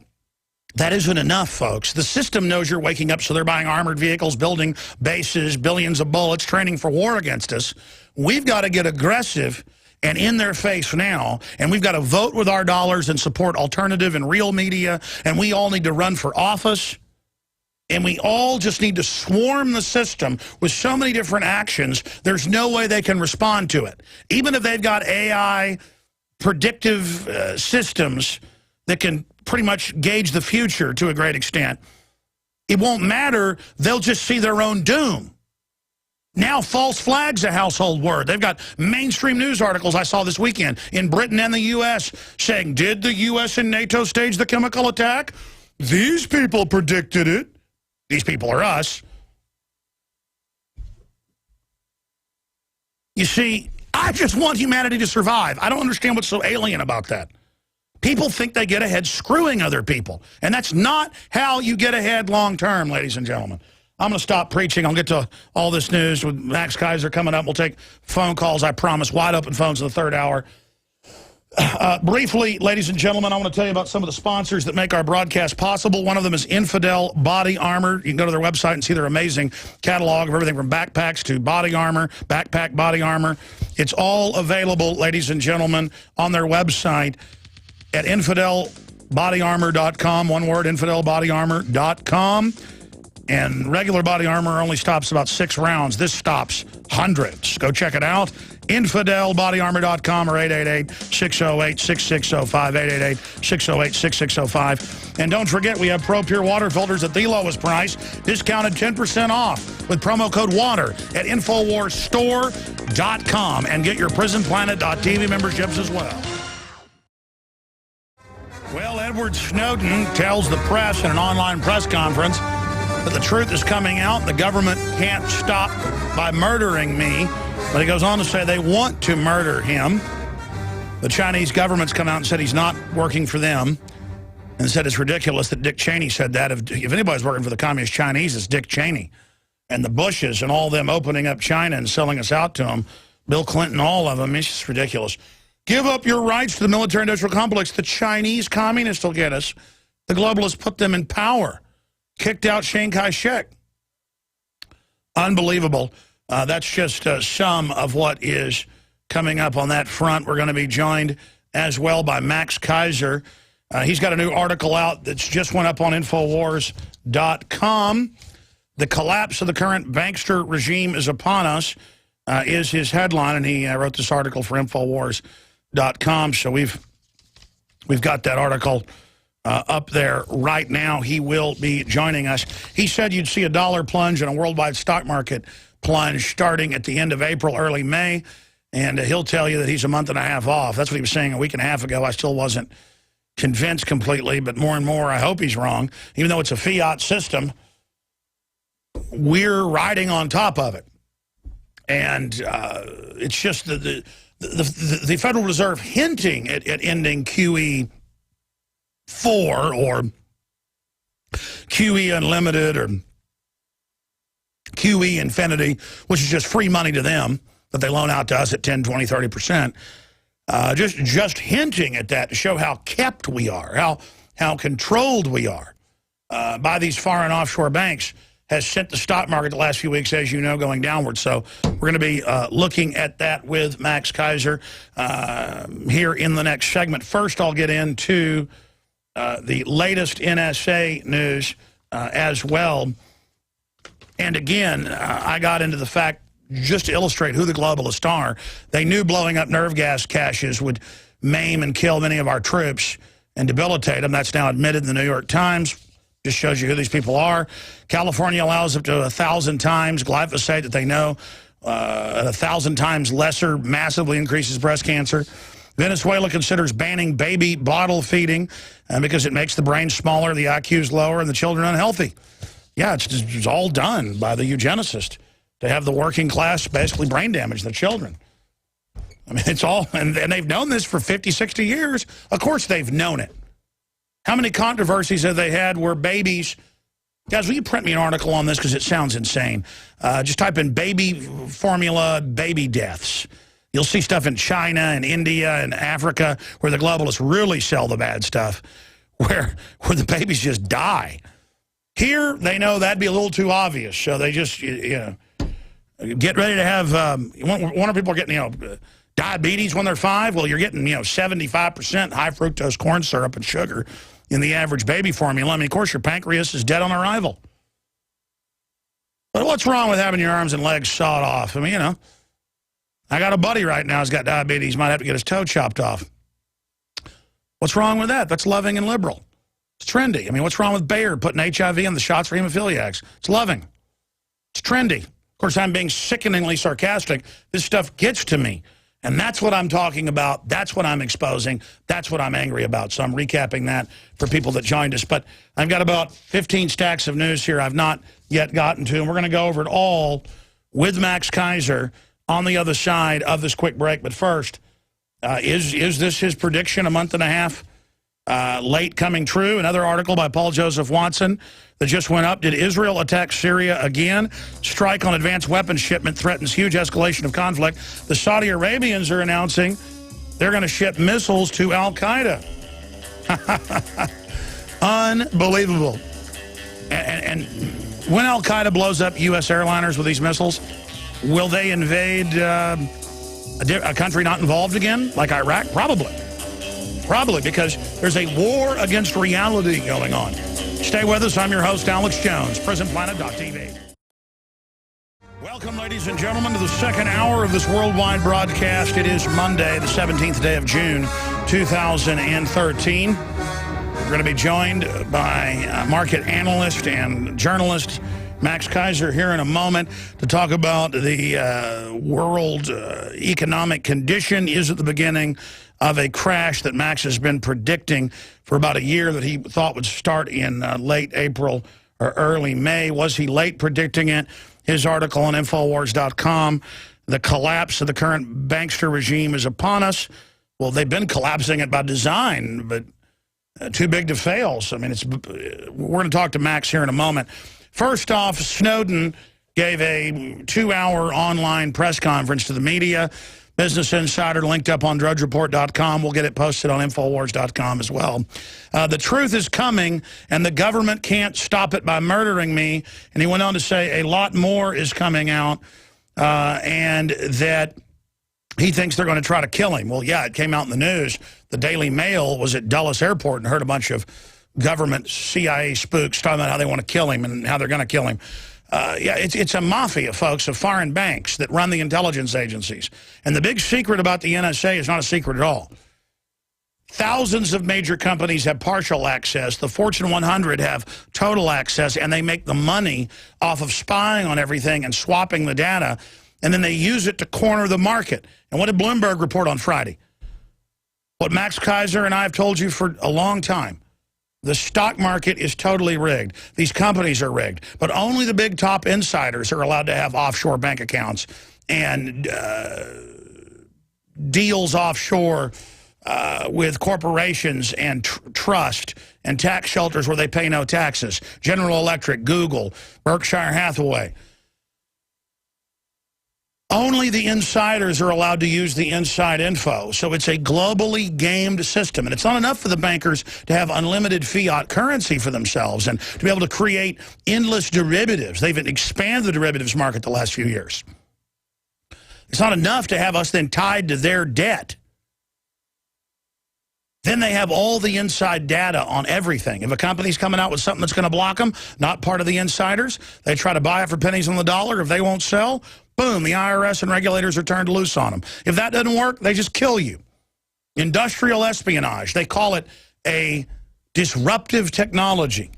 that isn't enough, folks. The system knows you're waking up, so they're buying armored vehicles, building bases, billions of bullets, training for war against us. We've got to get aggressive and in their face now, and we've got to vote with our dollars and support alternative and real media, and we all need to run for office, and we all just need to swarm the system with so many different actions, there's no way they can respond to it. Even if they've got AI predictive systems that can pretty much gauge the future to a great extent, it won't matter. They'll just see their own doom. Now false flag's a household word. They've got mainstream news articles I saw this weekend in Britain and the U.S. saying, did the U.S. and NATO stage the chemical attack? These people predicted it. These people are us. You see, I just want humanity to survive. I don't understand what's so alien about that. People think they get ahead screwing other people. And that's not how you get ahead long term, ladies and gentlemen. I'm going to stop preaching. I'll get to all this news with Max Keiser coming up. We'll take phone calls, I promise. Wide open phones in the third hour. Briefly, ladies and gentlemen, I want to tell you about some of the sponsors that make our broadcast possible. One of them is Infidel Body Armor. You can go to their website and see their amazing catalog of everything from backpacks to body armor, backpack body armor. It's all available, ladies and gentlemen, on their website at infidelbodyarmor.com. One word, infidelbodyarmor.com. And regular body armor only stops about 6 rounds. This stops hundreds. Go check it out. InfidelBodyArmor.com or 888-608-6605, 888-608-6605. And don't forget, we have Pro Pure water filters at the lowest price, discounted 10% off with promo code WATER at InfoWarsStore.com. And get your PrisonPlanet.tv memberships as well. Well, Edward Snowden tells the press in an online press conference that the truth is coming out. The government can't stop by murdering me. But he goes on to say they want to murder him. The Chinese government's come out and said he's not working for them, and said it's ridiculous that Dick Cheney said that. If anybody's working for the Communist Chinese, it's Dick Cheney. And the Bushes and all them opening up China and selling us out to them, Bill Clinton, all of them, it's just ridiculous. Give up your rights to the military-industrial complex. The Chinese communists will get us. The globalists put them in power. Kicked out Chiang Kai-shek. Unbelievable. That's just some of what is coming up on that front. We're going to be joined as well by Max Keiser. He's got a new article out that's just went up on Infowars.com. The collapse of the current bankster regime is upon us, is his headline, and he wrote this article for Infowars.com. So we've got that article up there right now. He will be joining us. He said you'd see a dollar plunge and a worldwide stock market plunge starting at the end of April, early May, and he'll tell you that he's a month and a half off. That's what he was saying a week and a half ago. I still wasn't convinced completely, but more and more I hope he's wrong. Even though it's a fiat system, we're riding on top of it. And it's just the Federal Reserve hinting at ending QE4 or QE Unlimited or QE Infinity, which is just free money to them that they loan out to us at 10, 20, 30%. Just hinting at that to show how kept we are, how controlled we are by these foreign offshore banks has sent the stock market the last few weeks, as you know, going downward. So we're going to be looking at that with Max Keiser here in the next segment. First, I'll get into the latest NSA news as well. And again, I got into the fact, just to illustrate who the globalists are, they knew blowing up nerve gas caches would maim and kill many of our troops and debilitate them. That's now admitted in the New York Times. Just shows you who these people are. California allows up to 1,000 times glyphosate that they know 1,000 times lesser massively increases breast cancer. Venezuela considers banning baby bottle feeding because it makes the brain smaller, the IQ's lower, and the children unhealthy. Yeah, it's all done by the eugenicist to have the working class basically brain damage the children. I mean, it's all, and they've known this for 50, 60 years. Of course they've known it. How many controversies have they had where babies... Guys, will you print me an article on this because it sounds insane? Just type in baby formula, baby deaths. You'll see stuff in China and India and Africa where the globalists really sell the bad stuff, where the babies just die. Here, they know that'd be a little too obvious, so they just, you know, get ready to have... one of people are getting, diabetes when they're 5. Well, you're getting, 75% high fructose corn syrup and sugar in the average baby formula. I mean, of course, your pancreas is dead on arrival. But what's wrong with having your arms and legs sawed off? I mean, I got a buddy right now who's got diabetes, might have to get his toe chopped off. What's wrong with that? That's loving and liberal. It's trendy. I mean, what's wrong with Bayer putting HIV in the shots for hemophiliacs? It's loving. It's trendy. Of course, I'm being sickeningly sarcastic. This stuff gets to me. And that's what I'm talking about. That's what I'm exposing. That's what I'm angry about. So I'm recapping that for people that joined us. But I've got about 15 stacks of news here I've not yet gotten to. And we're going to go over it all with Max Keiser on the other side of this quick break. But first, is this his prediction a month and a half late coming true? Another article by Paul Joseph Watson that just went up. Did Israel attack Syria again? Strike on advanced weapons shipment threatens huge escalation of conflict. The Saudi Arabians are announcing they're going to ship missiles to Al-Qaeda. Unbelievable. And when Al-Qaeda blows up U.S. airliners with these missiles, will they invade a country not involved again, like Iraq? Probably. Probably, because there's a war against reality going on. Stay with us. I'm your host, Alex Jones, PrisonPlanet.tv. Welcome, ladies and gentlemen, to the second hour of this worldwide broadcast. It is Monday, the 17th day of June, 2013. We're going to be joined by market analyst and journalist Max Keiser here in a moment to talk about the world economic condition. Is it the beginning of a crash that Max has been predicting for about a year that he thought would start in late April or early May? Was he late predicting it? His article on Infowars.com The collapse of the current bankster regime is upon us. Well, they've been collapsing it by design, but too big to fail. So, I mean, we're going to talk to Max here in a moment. First off, Snowden gave a 2-hour online press conference to the media. Business Insider linked up on drudgereport.com. We'll get it posted on Infowars.com as well. The truth is coming, and the government can't stop it by murdering me. And he went on to say a lot more is coming out, and that he thinks they're going to try to kill him. Well, yeah, it came out in the news. The Daily Mail was at Dulles Airport and heard a bunch of government CIA spooks talking about how they want to kill him and how they're going to kill him. Yeah, it's a mafia, folks, of foreign banks that run the intelligence agencies. And the big secret about the NSA is not a secret at all. Thousands of major companies have partial access. The Fortune 100 have total access, and they make the money off of spying on everything and swapping the data, and then they use it to corner the market. And what did Bloomberg report on Friday? What Max Keiser and I have told you for a long time. The stock market is totally rigged. These companies are rigged. But only the big top insiders are allowed to have offshore bank accounts and deals offshore with corporations and trust and tax shelters where they pay no taxes. General Electric, Google, Berkshire Hathaway. Only the insiders are allowed to use the inside info. So it's a globally gamed system. And it's not enough for the bankers to have unlimited fiat currency for themselves and to be able to create endless derivatives. They've expanded the derivatives market the last few years. It's not enough to have us then tied to their debt. Then they have all the inside data on everything. If a company's coming out with something that's going to block them, not part of the insiders, they try to buy it for pennies on the dollar. If they won't sell, boom, the IRS and regulators are turned loose on them. If that doesn't work, they just kill you. Industrial espionage. They call it a disruptive technology.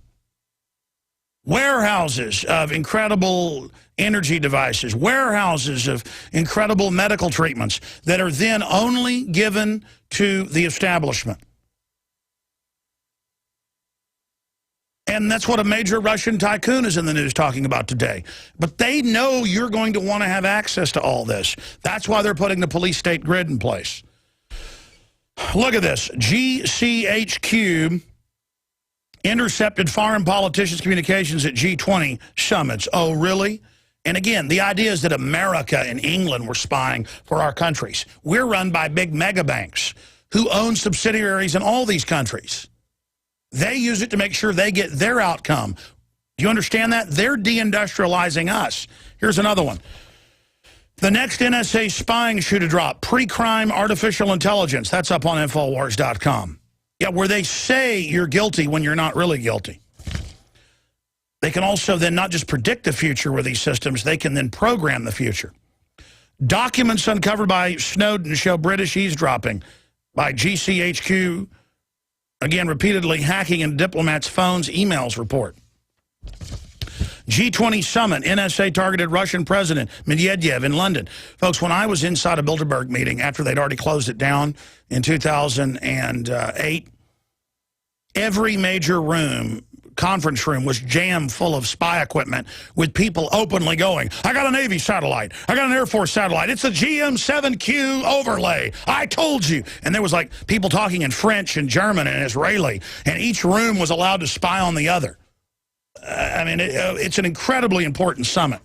Warehouses of incredible energy devices, warehouses of incredible medical treatments that are then only given to the establishment. And that's what a major Russian tycoon is in the news talking about today. But they know you're going to want to have access to all this. That's why they're putting the police state grid in place. Look at this. GCHQ intercepted foreign politicians' communications at G20 summits. Oh, really? And again, the idea is that America and England were spying for our countries. We're run by big mega banks who own subsidiaries in all these countries. They use it to make sure they get their outcome. Do you understand that? They're deindustrializing us. Here's another one. The next NSA spying shoe to drop, pre-crime artificial intelligence. That's up on Infowars.com. Yeah, where they say you're guilty when you're not really guilty. They can also then not just predict the future with these systems, they can then program the future. Documents uncovered by Snowden show British eavesdropping by GCHQ, again, repeatedly hacking into diplomats' phones, emails report. G20 summit, NSA targeted Russian President Medvedev in London. Folks, when I was inside a Bilderberg meeting after they'd already closed it down in 2008, every major room, conference room, was jammed full of spy equipment with people openly going, I got a Navy satellite, I got an Air Force satellite, it's a GM7Q overlay, I told you. And there was like people talking in French and German and Israeli, and each room was allowed to spy on the other. I mean, it's an incredibly important summit.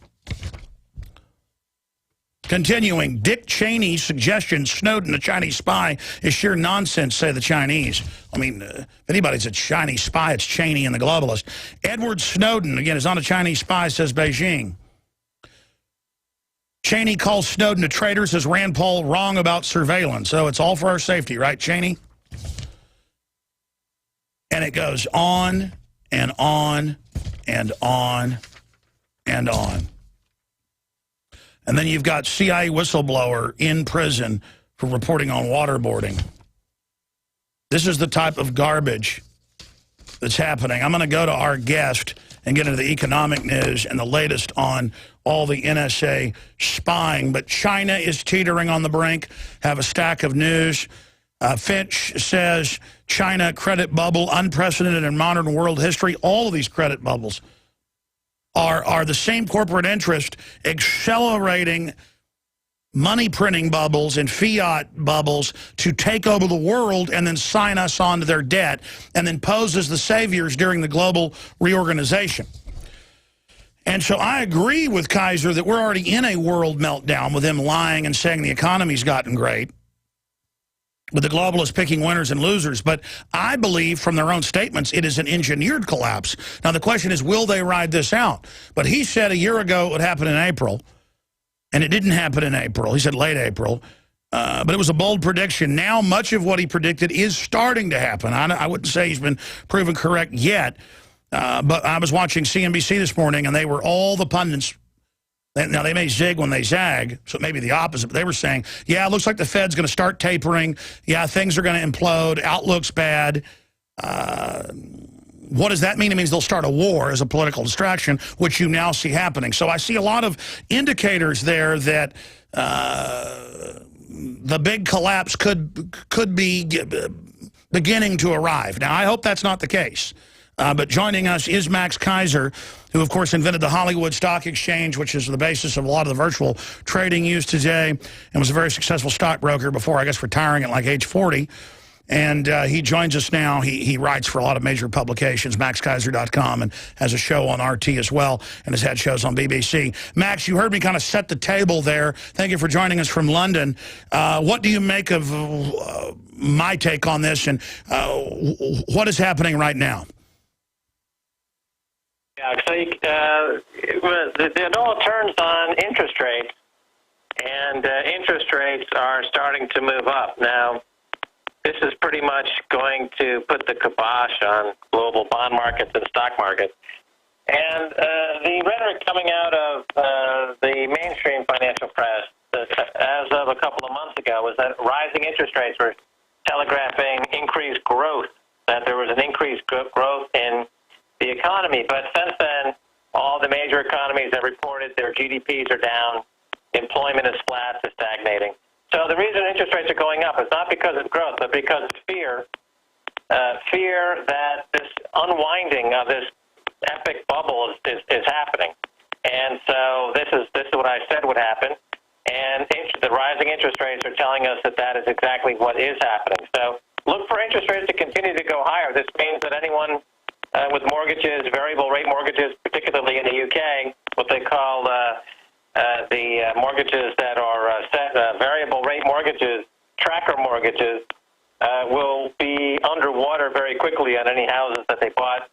Continuing, Dick Cheney's suggestion Snowden, a Chinese spy, is sheer nonsense, say the Chinese. I mean, if anybody's a Chinese spy, it's Cheney and the globalist. Edward Snowden, again, is not a Chinese spy, says Beijing. Cheney calls Snowden a traitor, says Rand Paul wrong about surveillance. So it's all for our safety, right, Cheney? And it goes on and on and on and on. And then you've got CIA whistleblower in prison for reporting on waterboarding. This is the type of garbage that's happening. I'm going to go to our guest and get into the economic news and the latest on all the NSA spying. But China is teetering on the brink. Have a stack of news. Finch says China credit bubble, unprecedented in modern world history. All of these credit bubbles are the same corporate interest accelerating money printing bubbles and fiat bubbles to take over the world and then sign us on to their debt and then pose as the saviors during the global reorganization. And so I agree with Keiser that we're already in a world meltdown with him lying and saying the economy's gotten great, with the globalists picking winners and losers. But I believe from their own statements it is an engineered collapse. Now the question is, will they ride this out? But he said a year ago it would happen in April, and it didn't happen in April. He said late April. But it was a bold prediction. Now much of what he predicted is starting to happen. I wouldn't say he's been proven correct yet. But I was watching CNBC this morning, and they were all the pundits. Now, they may zig when they zag, so maybe the opposite. But they were saying, yeah, it looks like the Fed's going to start tapering. Yeah, things are going to implode. Outlook's bad. What does that mean? It means they'll start a war as a political distraction, which you now see happening. So I see a lot of indicators there that the big collapse could be beginning to arrive. Now, I hope that's not the case. But joining us is Max Keiser, who, of course, invented the Hollywood Stock Exchange, which is the basis of a lot of the virtual trading used today, and was a very successful stockbroker before, I guess, retiring at like age 40. And he joins us now. He writes for a lot of major publications, maxkeiser.com, and has a show on RT as well, and has had shows on BBC. Max, you heard me kind of set the table there. Thank you for joining us from London. What do you make of my take on this, and what is happening right now? Yeah, so it all turns on interest rates, and interest rates are starting to move up. Now, this is pretty much going to put the kibosh on global bond markets and stock markets. And the rhetoric coming out of the mainstream financial press, as of a couple of months ago, was that rising interest rates were telegraphing increased growth, that there was an increased growth in the economy. But since then, all the major economies have reported their GDPs are down, employment is flat to stagnating. So the reason interest rates are going up is not because of growth, but because of fear that this unwinding of this epic bubble is happening. And so this is what I said would happen. And the rising interest rates are telling us that is exactly what is happening. So look for interest rates to continue to go higher. This means that anyone with mortgages, variable rate mortgages, particularly in the UK, what they call the mortgages that are variable rate mortgages, tracker mortgages, will be underwater very quickly on any houses that they bought.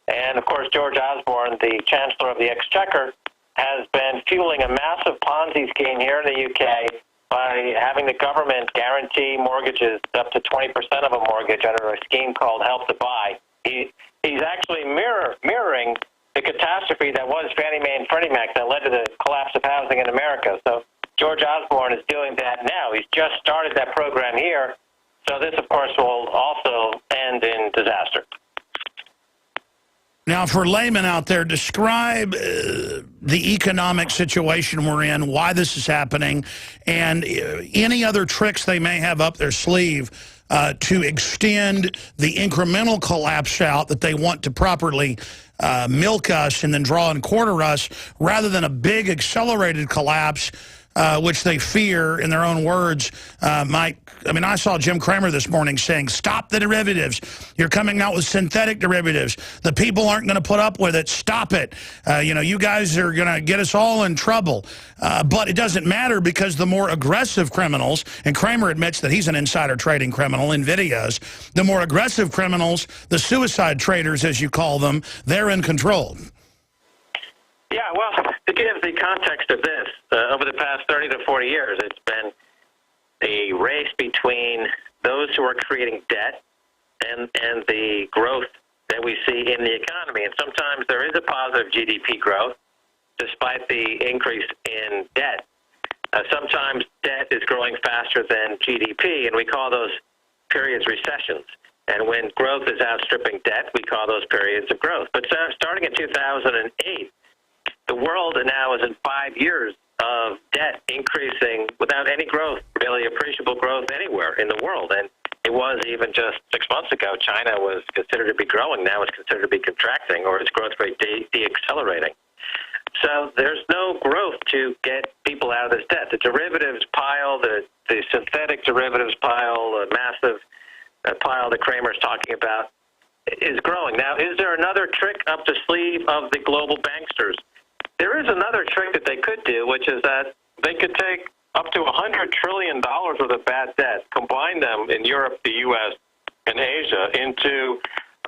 And, of course, George Osborne, the Chancellor of the Exchequer, has been fueling a massive Ponzi scheme here in the UK by having the government guarantee mortgages up to 20% of a mortgage under a scheme called Help to Buy. He's actually mirroring the catastrophe that was Fannie Mae and Freddie Mac that led to the collapse of housing in America. So George Osborne is doing that now. He's just started that program here. So this, of course, will also end in disaster. Now, for laymen out there, describe the economic situation we're in, why this is happening, and any other tricks they may have up their sleeve to extend the incremental collapse out that they want to properly milk us and then draw and quarter us, rather than a big accelerated collapse, which they fear, in their own words, might. I mean, I saw Jim Cramer this morning saying, stop the derivatives. You're coming out with synthetic derivatives. The people aren't going to put up with it. Stop it. You guys are going to get us all in trouble. But it doesn't matter, because the more aggressive criminals, and Cramer admits that he's an insider trading criminal in videos, the more aggressive criminals, the suicide traders, as you call them, they're in control. Yeah, well, to give the context of this, over the past 30 to 40 years, it's been a race between those who are creating debt and the growth that we see in the economy. And sometimes there is a positive GDP growth despite the increase in debt. Sometimes debt is growing faster than GDP, and we call those periods recessions. And when growth is outstripping debt, we call those periods of growth. But starting in 2008, the world now is in 5 years of debt increasing without any growth, really appreciable growth anywhere in the world. And it was even just 6 months ago, China was considered to be growing. Now it's considered to be contracting, or its growth rate de-accelerating. So there's no growth to get people out of this debt. The derivatives pile, the synthetic derivatives pile, a massive pile that Kramer's talking about, is growing. Now, is there another trick up the sleeve of the global banksters? There is another trick that they could do, which is that they could take up to $100 trillion worth of bad debt, combine them in Europe, the U.S., and Asia into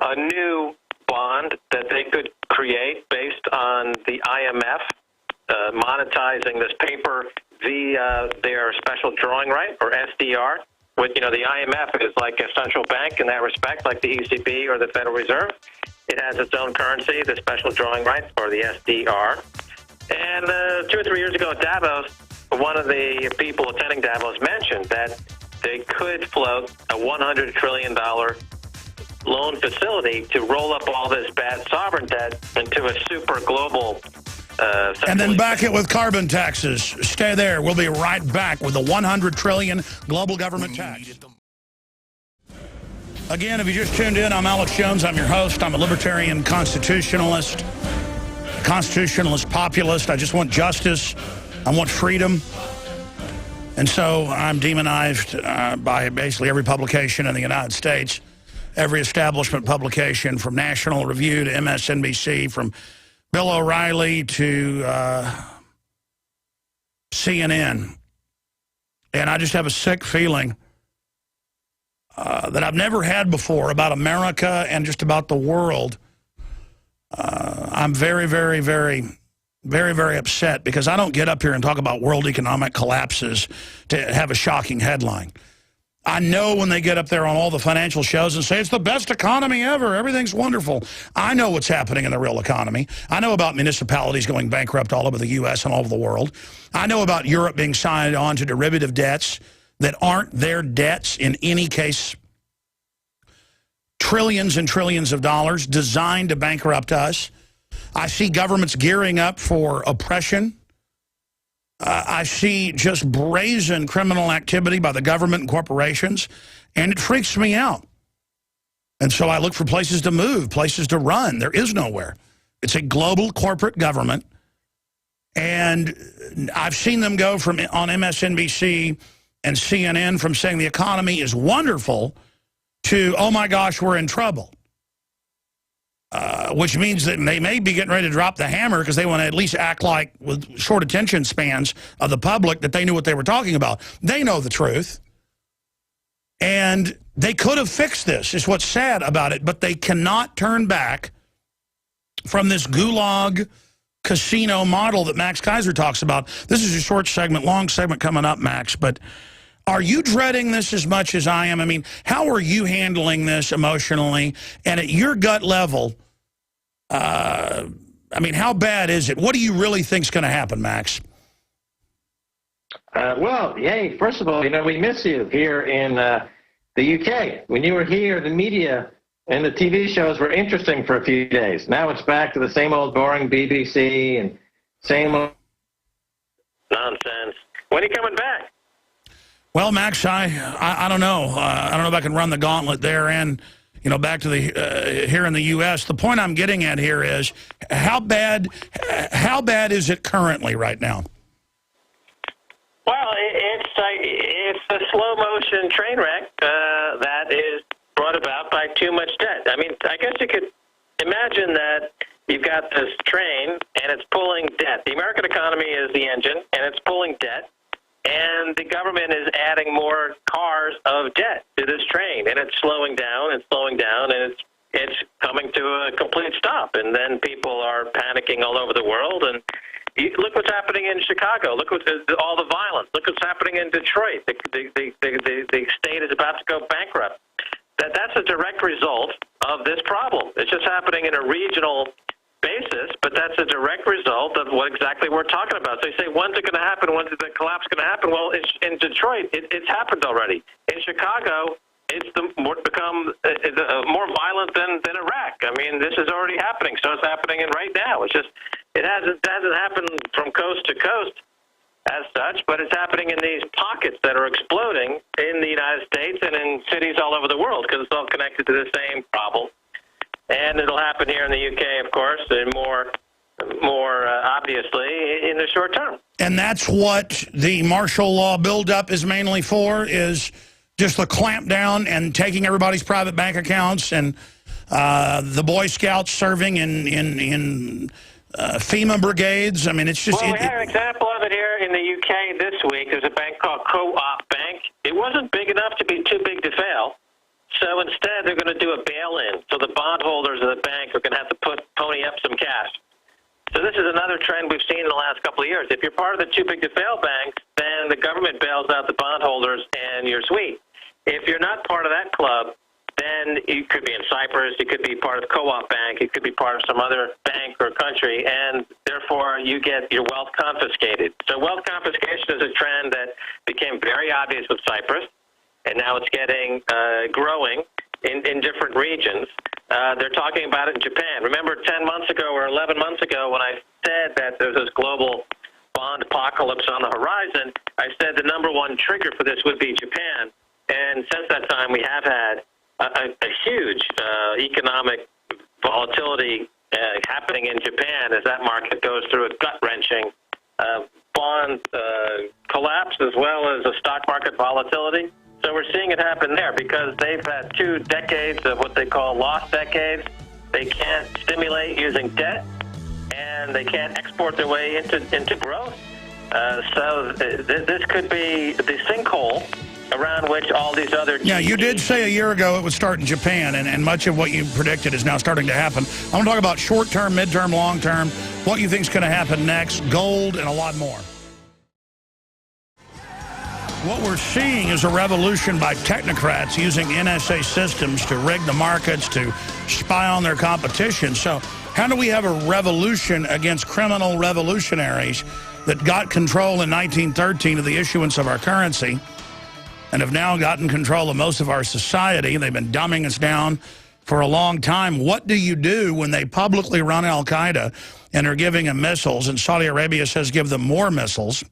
a new bond that they could create based on the IMF monetizing this paper via their special drawing right, or SDR. With, the IMF is like a central bank in that respect, like the ECB or the Federal Reserve. It has its own currency, the special drawing rights, or the SDR. And 2 or 3 years ago at Davos, one of the people attending Davos mentioned that they could float a $100 trillion loan facility to roll up all this bad sovereign debt into a super global and then back it with carbon taxes. Stay there. We'll be right back with the $100 trillion global government tax. Again, if you just tuned in, I'm Alex Jones. I'm your host. I'm a libertarian constitutionalist populist. I just want justice. I want freedom. And so I'm demonized by basically every publication in the United States, every establishment publication, from National Review to MSNBC, from Bill O'Reilly to CNN. And I just have a sick feeling that I've never had before about America and just about the world. I'm very, very, very, very, very upset because I don't get up here and talk about world economic collapses to have a shocking headline. I know when they get up there on all the financial shows and say it's the best economy ever, everything's wonderful. I know what's happening in the real economy. I know about municipalities going bankrupt all over the U.S. and all over the world. I know about Europe being signed on to derivative debts that aren't their debts in any case. Trillions and trillions of dollars designed to bankrupt us. I see governments gearing up for oppression. I see just brazen criminal activity by the government and corporations, and it freaks me out. And so I look for places to move, places to run. There is nowhere. It's a global corporate government, and I've seen them go from on MSNBC and CNN from saying the economy is wonderful to, oh my gosh, we're in trouble. Which means that they may be getting ready to drop the hammer because they want to at least act like, with short attention spans of the public, that they knew what they were talking about. They know the truth. And they could have fixed this, is what's sad about it, but they cannot turn back from this gulag casino model that Max Keiser talks about. This is a short segment, long segment coming up, Max, but are you dreading this as much as I am? I mean, how are you handling this emotionally? And at your gut level, I mean, how bad is it? What do you really think is going to happen, Max? Well, hey, first of all, we miss you here in the UK. When you were here, the media and the TV shows were interesting for a few days. Now it's back to the same old boring BBC and same old nonsense. When are you coming back? Well, Max, I don't know. I don't know if I can run the gauntlet there and, back to the here in the U.S. The point I'm getting at here is how bad is it currently right now? Well, it's a slow motion train wreck that is brought about by too much debt. I mean, I guess you could imagine that you've got this train and it's pulling debt. The American economy is the engine and it's pulling debt. And the government is adding more cars of debt to this train, and it's slowing down and slowing down, and it's coming to a complete stop. And then people are panicking all over the world. And look what's happening in Chicago. Look what's all the violence. Look what's happening in Detroit. The state is about to go bankrupt. That's a direct result of this problem. It's just happening in a regional basis, but that's a direct result of what exactly we're talking about. So you say, when's it going to happen? When's the collapse going to happen? Well, in Detroit, it's happened already. In Chicago, it's become more violent than Iraq. I mean, this is already happening. So it's happening right now. It's just it hasn't happened from coast to coast as such, but it's happening in these pockets that are exploding in the United States and in cities all over the world because it's all connected to the same problem. And it'll happen here in the UK, of course, in more more obviously in the short term. And that's what the martial law buildup is mainly for, is just the clampdown and taking everybody's private bank accounts, and the Boy Scouts serving in FEMA brigades. I mean, it's just... Well, we had an example of it here in the UK this week. There's a bank called Co-op Bank. It wasn't big enough to be too big to fail. So instead, they're going to do a bail-in. So the bondholders of the bank are going to have to pony up some cash. So this is another trend we've seen in the last couple of years. If you're part of the too-big-to-fail banks, then the government bails out the bondholders and you're sweet. If you're not part of that club, then you could be in Cyprus, you could be part of Co-op Bank, you could be part of some other bank or country, and therefore you get your wealth confiscated. So wealth confiscation is a trend that became very obvious with Cyprus, and now it's getting growing in different regions. They're talking about it in Japan. Remember 10 months ago or 11 months ago when I said that there's this global bond apocalypse on the horizon, I said the number one trigger for this would be Japan. And since that time, we have had a huge economic volatility happening in Japan as that market goes through a gut-wrenching bond collapse as well as a stock market volatility. So we're seeing it happen there because they've had 2 decades of what they call lost decades. They can't stimulate using debt, and they can't export their way into growth. So this could be the sinkhole around which all these other... Yeah, you did say a year ago it would start in Japan, and much of what you predicted is now starting to happen. I want to talk about short-term, mid-term, long-term, what you think is going to happen next, gold, and a lot more. What we're seeing is a revolution by technocrats using NSA systems to rig the markets, to spy on their competition. So how do we have a revolution against criminal revolutionaries that got control in 1913 of the issuance of our currency and have now gotten control of most of our society? They've been dumbing us down for a long time. What do you do when they publicly run al-Qaeda and are giving them missiles, and Saudi Arabia says give them more missiles,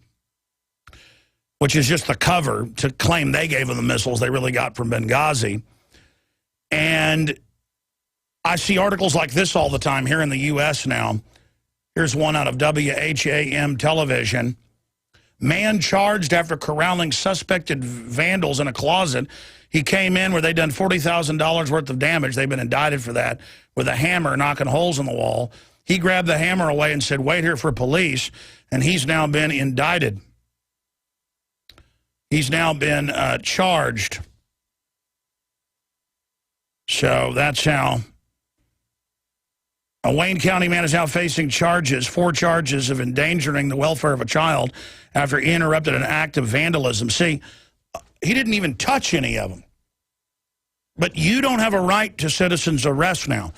which is just the cover to claim they gave them the missiles they really got from Benghazi? And I see articles like this all the time here in the U.S. now. Here's one out of WHAM television. Man charged after corralling suspected vandals in a closet. He came in where they'd done $40,000 worth of damage. They've been indicted for that, with a hammer knocking holes in the wall. He grabbed the hammer away and said, wait here for police, and he's now been indicted. He's now been charged. So that's how a Wayne County man is now facing charges, 4 charges of endangering the welfare of a child after he interrupted an act of vandalism. See, he didn't even touch any of them. But you don't have a right to citizen's arrest now.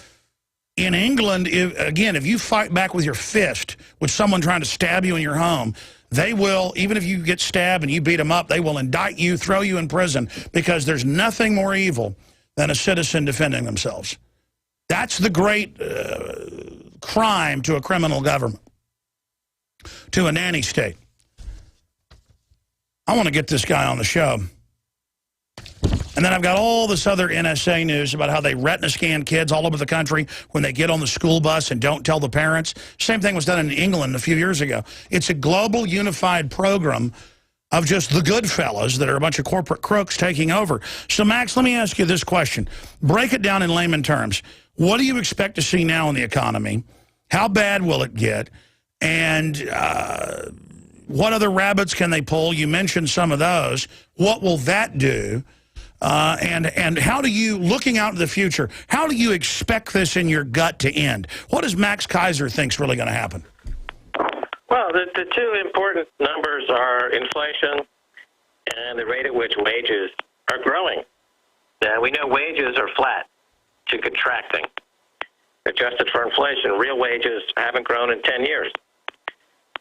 In England, if you fight back with your fist with someone trying to stab you in your home, they will, even if you get stabbed and you beat them up, they will indict you, throw you in prison, because there's nothing more evil than a citizen defending themselves. That's the great crime to a criminal government, to a nanny state. I want to get this guy on the show. And then I've got all this other NSA news about how they retina scan kids all over the country when they get on the school bus and don't tell the parents. Same thing was done in England a few years ago. It's a global unified program of just the good fellas that are a bunch of corporate crooks taking over. So, Max, let me ask you this question. Break it down in layman terms. What do you expect to see now in the economy? How bad will it get? And what other rabbits can they pull? You mentioned some of those. What will that do? And how do you, looking out to the future, how do you expect this in your gut to end? What does Max Keiser think's really going to happen? Well, the 2 important numbers are inflation and the rate at which wages are growing. Now, we know wages are flat to contracting. Adjusted for inflation, real wages haven't grown in 10 years.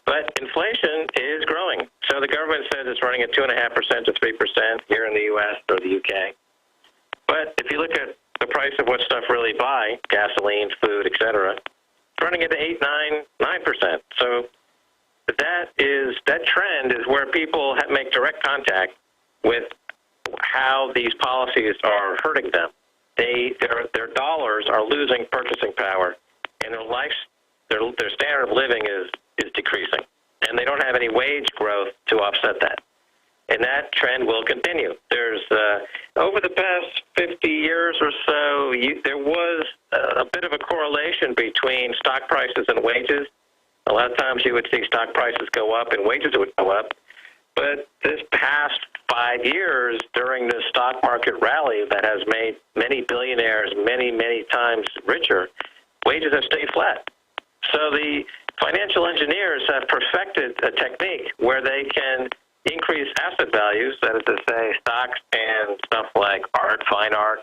But inflation is growing. So the government says it's running at 2.5% to 3% here in the U.S. or the U.K. But if you look at the price of what stuff really buy, gasoline, food, etc., it's running at 8, 9, 9%. So that trend is where people make direct contact with how these policies are hurting them. Their dollars are losing purchasing power, and their Their standard of living is decreasing, and they don't have any wage growth to offset that. And that trend will continue. There's over the past 50 years or so, there was a bit of a correlation between stock prices and wages. A lot of times you would see stock prices go up and wages would go up. But this past 5 years, during the stock market rally that has made many billionaires many, many times richer, wages have stayed flat. So the financial engineers have perfected a technique where they can increase asset values, that is to say stocks and stuff like art, fine art,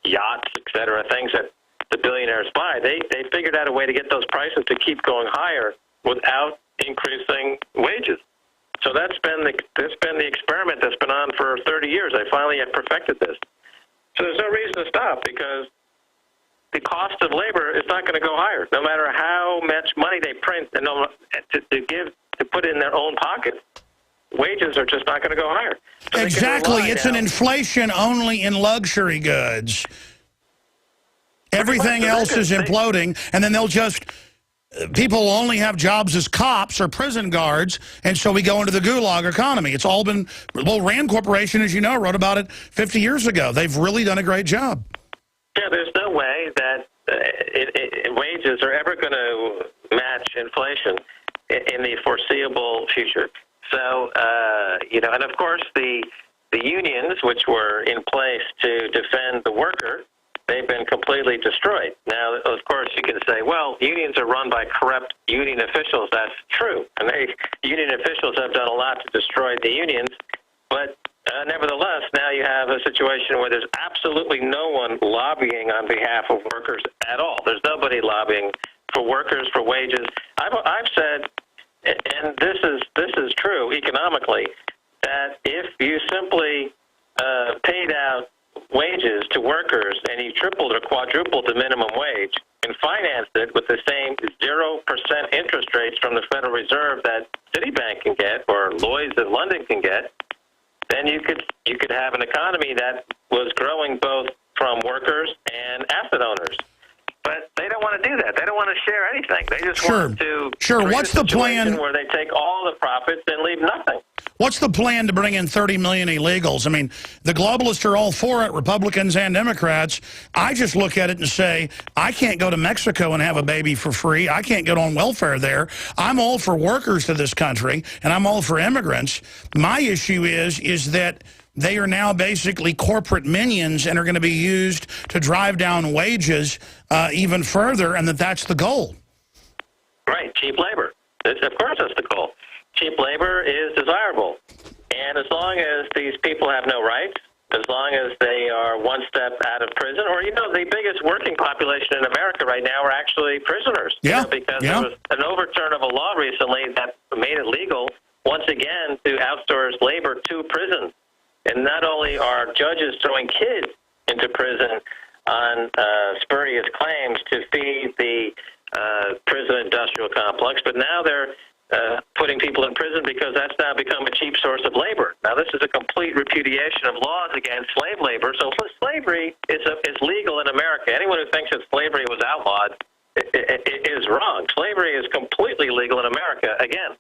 yachts, etc., things that the billionaires buy. They figured out a way to get those prices to keep going higher without increasing wages. So that's been the experiment that's been on for 30 years. They finally have perfected this. So there's no reason to stop, because the cost of labor is not going to go higher, no matter how much money they print and to put in their own pockets. Wages are just not going to go higher. So exactly. It's an inflation only in luxury goods. Everything else is imploding, and then they'll just... People will only have jobs as cops or prison guards, and so we go into the gulag economy. It's all been... Well, Rand Corporation, as you know, wrote about it 50 years ago. They've really done a great job. Yeah, there's no way that wages are ever going to match inflation in the foreseeable future. So, and of course the unions, which were in place to defend the worker, they've been completely destroyed. Now, of course, you can say, well, unions are run by corrupt union officials. That's true. And union officials have done a lot to destroy the unions. But nevertheless, now you have a situation where there's absolutely no one lobbying on behalf of workers at all. There's nobody lobbying for workers, for wages. I've said, and this is true economically, that if you simply paid out wages to workers and you tripled or quadrupled the minimum wage and financed it with the same 0% interest rates from the Federal Reserve that Citibank can get or Lloyd's in London can get, then you could have an economy that was growing both from workers and asset owners. But they don't want to do that. They don't want to share anything. They just want to create What's the plan where they take all the profits and leave nothing? What's the plan to bring in 30 million illegals? I mean, the globalists are all for it, Republicans and Democrats. I just look at it and say, I can't go to Mexico and have a baby for free. I can't get on welfare there. I'm all for workers to this country, and I'm all for immigrants. My issue is that they are now basically corporate minions and are going to be used to drive down wages even further, and that's the goal. Right, cheap labor. Of course that's the goal. Cheap labor is desirable. And as long as these people have no rights, as long as they are one step out of prison, or, the biggest working population in America right now are actually prisoners. Yeah. Because there was an overturn of a law recently that made it legal, once again, to outsource labor to prisons. And not only are judges throwing kids into prison on spurious claims to feed the prison industrial complex, but now they're putting people in prison because that's now become a cheap source of labor. Now, this is a complete repudiation of laws against slave labor. So slavery is legal in America. Anyone who thinks that slavery was outlawed is wrong. Slavery is completely legal in America, again.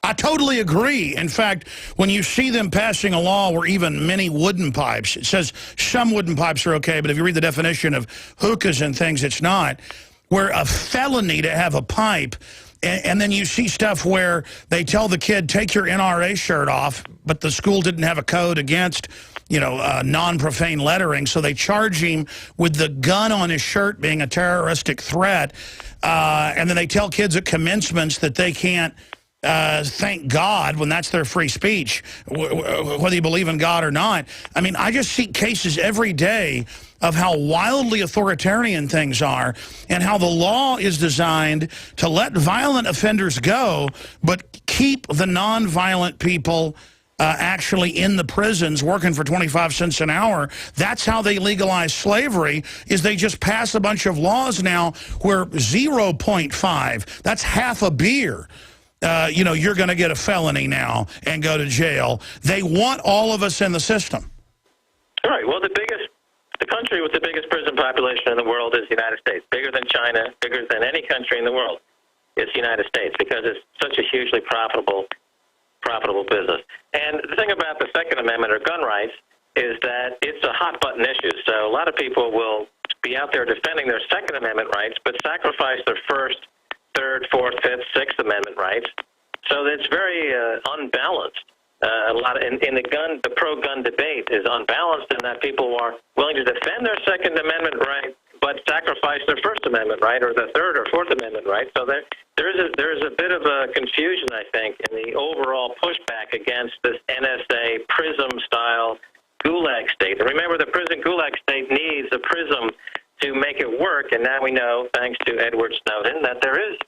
I totally agree. In fact, when you see them passing a law where even many wooden pipes, it says some wooden pipes are okay, but if you read the definition of hookahs and things, it's not, where a felony to have a pipe. And then you see stuff where they tell the kid, take your NRA shirt off, but the school didn't have a code against, non-profane lettering, so they charge him with the gun on his shirt being a terroristic threat. And then they tell kids at commencements that they can't thank God when that's their free speech, whether you believe in God or not. I mean, I just see cases every day of how wildly authoritarian things are and how the law is designed to let violent offenders go, but keep the nonviolent people actually in the prisons working for 25 cents an hour. That's how they legalize slavery, is they just pass a bunch of laws now where 0.5, that's half a beer. You're going to get a felony now and go to jail. They want all of us in the system. All right. Well, the The country with the biggest prison population in the world is the United States. Bigger than China, bigger than any country in the world is the United States, because it's such a hugely profitable business. And the thing about the Second Amendment or gun rights is that it's a hot-button issue. So a lot of people will be out there defending their Second Amendment rights, but sacrifice their First, Third, Fourth, Fifth, Sixth Amendment rights. So it's very unbalanced. A lot in the pro-gun debate is unbalanced in that people are willing to defend their Second Amendment right, but sacrifice their First Amendment right or the Third or Fourth Amendment right. So there is a bit of a confusion, I think, in the overall pushback against this NSA PRISM-style gulag state. And remember, the prison gulag state needs a PRISM to make it work, and now we know, thanks to Edward Snowden, that there is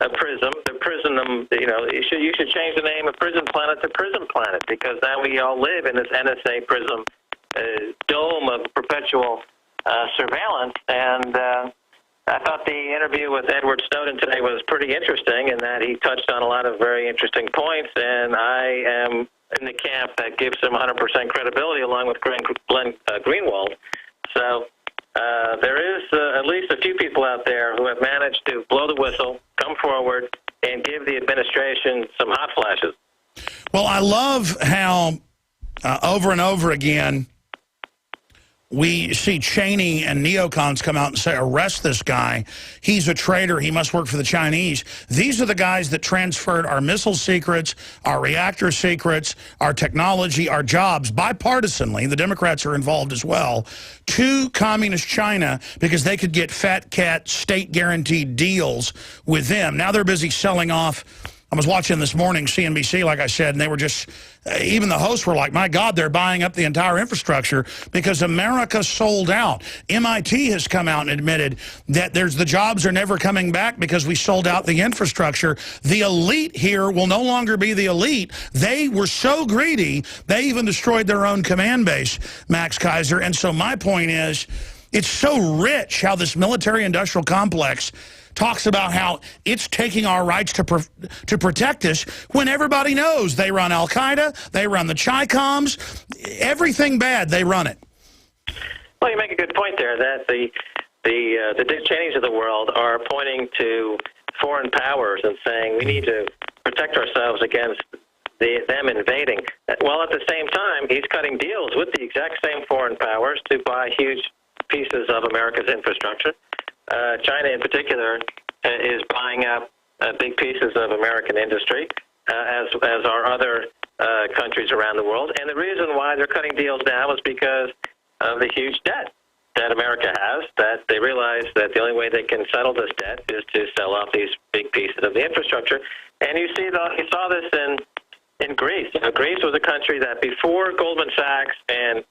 a PRISM. The PRISM, you should change the name of Prison Planet to Prison Planet, because now we all live in this NSA PRISM dome of perpetual surveillance. And I thought the interview with Edward Snowden today was pretty interesting in that he touched on a lot of very interesting points, and I am in the camp that gives him 100% credibility, along with Glenn Greenwald. So there is at least a few people out there who have managed to blow the whistle, come forward, and give the administration some hot flashes. Well, I love how over and over again we see Cheney and neocons come out and say, arrest this guy. He's a traitor. He must work for the Chinese. These are the guys that transferred our missile secrets, our reactor secrets, our technology, our jobs, bipartisanly, the Democrats are involved as well, to communist China because they could get fat cat state-guaranteed deals with them. Now they're busy selling off. I was watching this morning CNBC, like I said, and they were just, even the hosts were like, my God, they're buying up the entire infrastructure because America sold out. MIT has come out and admitted that the jobs are never coming back because we sold out the infrastructure. The elite here will no longer be the elite. They were so greedy, they even destroyed their own command base, Max Keiser. And so my point is, it's so rich how this military-industrial complex talks about how it's taking our rights to protect us when everybody knows they run Al-Qaeda, they run the Chi-Coms, everything bad, they run it. Well, you make a good point there that the Dick Cheneys of the world are pointing to foreign powers and saying we need to protect ourselves against them invading. While at the same time, he's cutting deals with the exact same foreign powers to buy huge pieces of America's infrastructure. China, in particular, is buying up big pieces of American industry, as are other countries around the world. And the reason why they're cutting deals now is because of the huge debt that America has, that they realize that the only way they can settle this debt is to sell off these big pieces of the infrastructure. And you saw this in Greece. Greece was a country that before Goldman Sachs and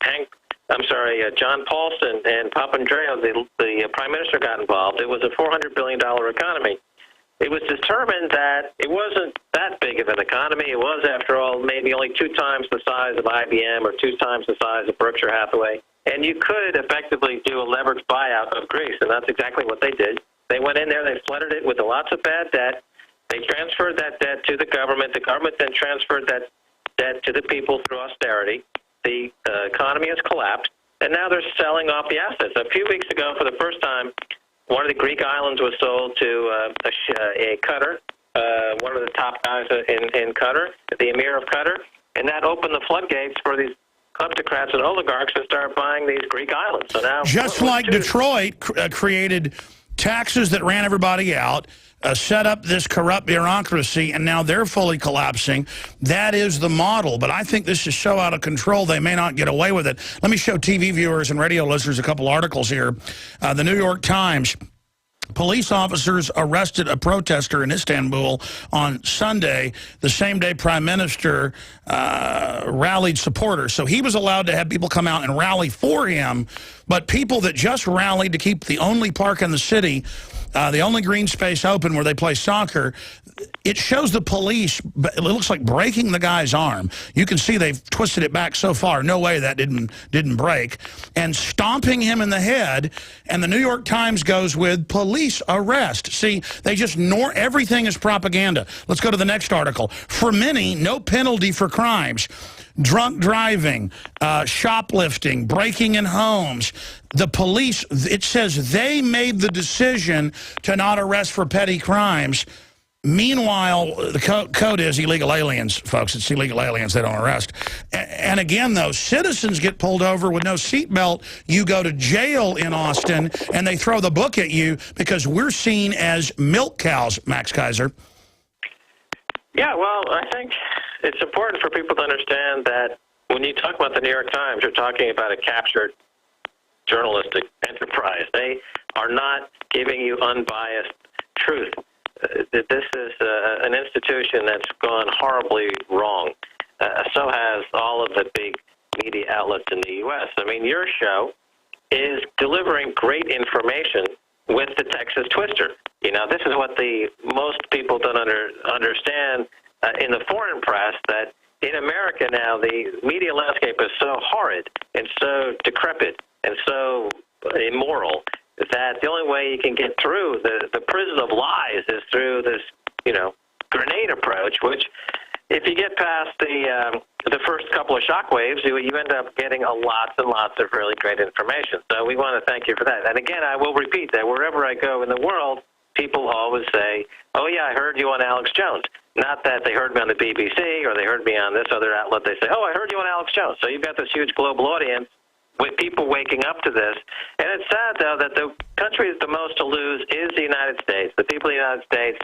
John Paulson and Papandreou, the prime minister, got involved, it was a $400 billion economy. It was determined that it wasn't that big of an economy. It was, after all, maybe only 2 times the size of IBM or 2 times the size of Berkshire Hathaway. And you could effectively do a leveraged buyout of Greece, and that's exactly what they did. They went in there, they flooded it with lots of bad debt. They transferred that debt to the government. The government then transferred that debt to the people through austerity. The economy has collapsed, and now they're selling off the assets. A few weeks ago, for the first time, one of the Greek islands was sold to a Qatar, one of the top guys in Qatar, the Emir of Qatar, and that opened the floodgates for these kleptocrats and oligarchs to start buying these Greek islands. So now, just like Detroit created taxes that ran everybody out, set up this corrupt bureaucracy, and now they're fully collapsing. That is the model. But I think this is so out of control, they may not get away with it. Let me show TV viewers and radio listeners a couple articles here. The New York Times. Police officers arrested a protester in Istanbul on Sunday, the same day Prime Minister rallied supporters. So he was allowed to have people come out and rally for him, but people that just rallied to keep the only park in the city, the only green space open where they play soccer, it shows the police, it looks like breaking the guy's arm. You can see they've twisted it back so far. No way that didn't break. And stomping him in the head, and the New York Times goes with police arrest. See, they just ignore everything is propaganda. Let's go to the next article. For many, no penalty for crimes. drunk driving, shoplifting, breaking in homes. The police, it says they made the decision to not arrest for petty crimes. Meanwhile, the code is illegal aliens, folks. It's illegal aliens. They don't arrest. And again, though, citizens get pulled over with no seatbelt. You go to jail in Austin, and they throw the book at you because we're seen as milk cows, Max Keiser. Yeah, well, I think it's important for people to understand that when you talk about the New York Times, you're talking about a captured journalistic enterprise. They are not giving you unbiased truth. This is an institution that's gone horribly wrong. So has all of the big media outlets in the U.S. I mean, your show is delivering great information with the Texas twister. You know, this is what most people don't understand in the foreign press, that in America now the media landscape is so horrid and so decrepit and so immoral that the only way you can get through the prison of lies is through this, grenade approach, which if you get past the first couple of shockwaves, you end up getting lots and lots of really great information. So we want to thank you for that. And again, I will repeat that wherever I go in the world, people always say, oh, yeah, I heard you on Alex Jones. Not that they heard me on the BBC or they heard me on this other outlet. They say, oh, I heard you on Alex Jones. So you've got this huge global audience with people waking up to this. And it's sad, though, that the country the most to lose is the United States. The people of the United States,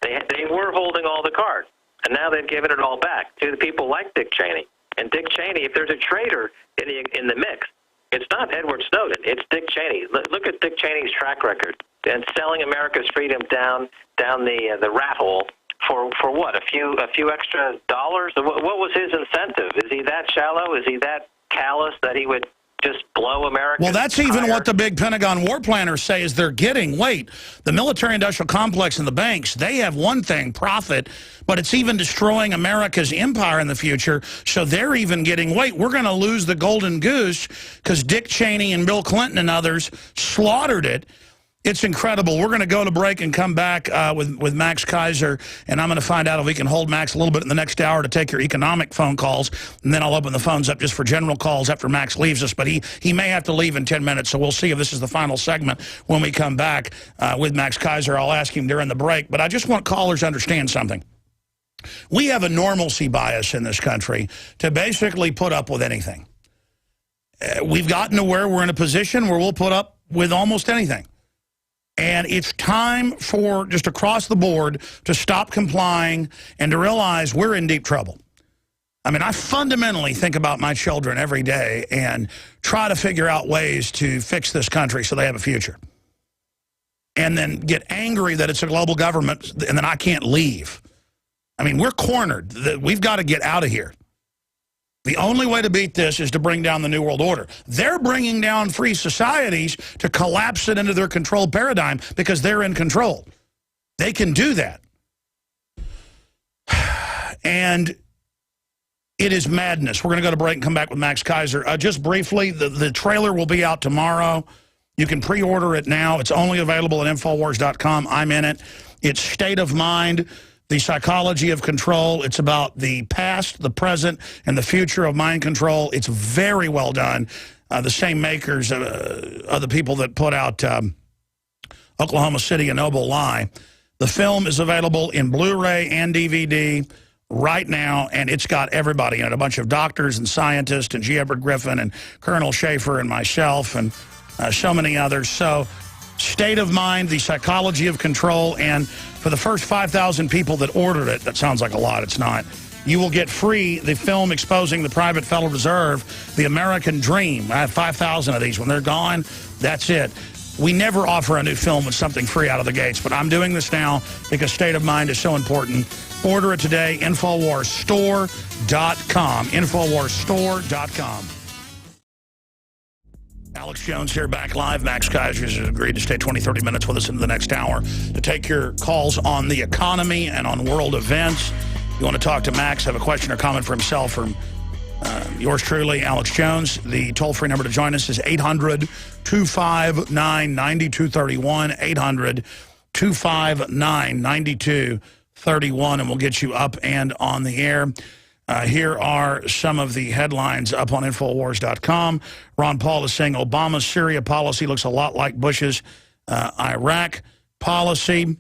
they were holding all the cards, and now they've given it all back to the people like Dick Cheney. And Dick Cheney, if there's a traitor in the mix, it's not Edward Snowden, it's Dick Cheney. Look at Dick Cheney's track record and selling America's freedom down the rat hole for what? A few extra dollars? What was his incentive? Is he that shallow? Is he that callous that he would just blow America? Well, that's even what the big Pentagon war planners say is they're getting. Wait, the military-industrial complex and the banks, they have one thing, profit, but it's even destroying America's empire in the future, so they're even getting, wait, we're going to lose the golden goose because Dick Cheney and Bill Clinton and others slaughtered it. It's incredible. We're going to go to break and come back with Max Keiser, and I'm going to find out if we can hold Max a little bit in the next hour to take your economic phone calls, and then I'll open the phones up just for general calls after Max leaves us. But he may have to leave in 10 minutes, so we'll see if this is the final segment when we come back with Max Keiser. I'll ask him during the break, but I just want callers to understand something. We have a normalcy bias in this country to basically put up with anything. We've gotten to where we're in a position where we'll put up with almost anything. And it's time for just across the board to stop complying and to realize we're in deep trouble. I mean, I fundamentally think about my children every day and try to figure out ways to fix this country so they have a future. And then get angry that it's a global government and then I can't leave. I mean, we're cornered. We've got to get out of here. The only way to beat this is to bring down the New World Order. They're bringing down free societies to collapse it into their controlled paradigm because they're in control. They can do that. And it is madness. We're going to go to break and come back with Max Keiser. Just briefly, the trailer will be out tomorrow. You can pre-order it now. It's only available at Infowars.com. I'm in it. It's State of Mind, the Psychology of Control. It's about the past, the present, and the future of mind control. It's very well done. The same makers are the people that put out Oklahoma City, A Noble Lie. The film is available in Blu-ray and DVD right now, and it's got everybody in it, a bunch of doctors and scientists and G. Edward Griffin and Colonel Schaefer and myself and so many others. So State of Mind, the Psychology of Control, and for the first 5,000 people that ordered it, that sounds like a lot, it's not, you will get free the film exposing the private Federal Reserve, the American Dream. I have 5,000 of these. When they're gone, that's it. We never offer a new film with something free out of the gates, but I'm doing this now because State of Mind is so important. Order it today, InfoWarsStore.com, InfoWarsStore.com. Alex Jones here, back live. Max Keiser has agreed to stay 20, 30 minutes with us into the next hour to take your calls on the economy and on world events. You want to talk to Max, have a question or comment for himself from yours truly, Alex Jones. The toll-free number to join us is 800-259-9231, 800-259-9231, and we'll get you up and on the air. Here are some of the headlines up on Infowars.com. Ron Paul is saying Obama's Syria policy looks a lot like Bush's Iraq policy.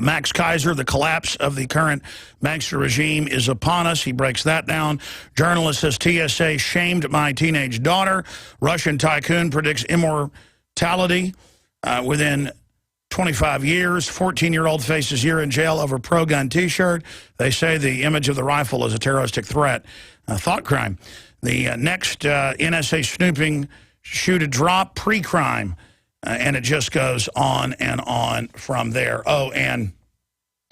Max Keiser, the collapse of the current bankster regime is upon us. He breaks that down. Journalist says TSA shamed my teenage daughter. Russian tycoon predicts immortality within 25 years. 14-year-old faces year in jail over pro-gun T-shirt. They say the image of the rifle is a terroristic threat. Thought crime. The next NSA snooping shoot a drop pre-crime. And it just goes on and on from there. Oh, and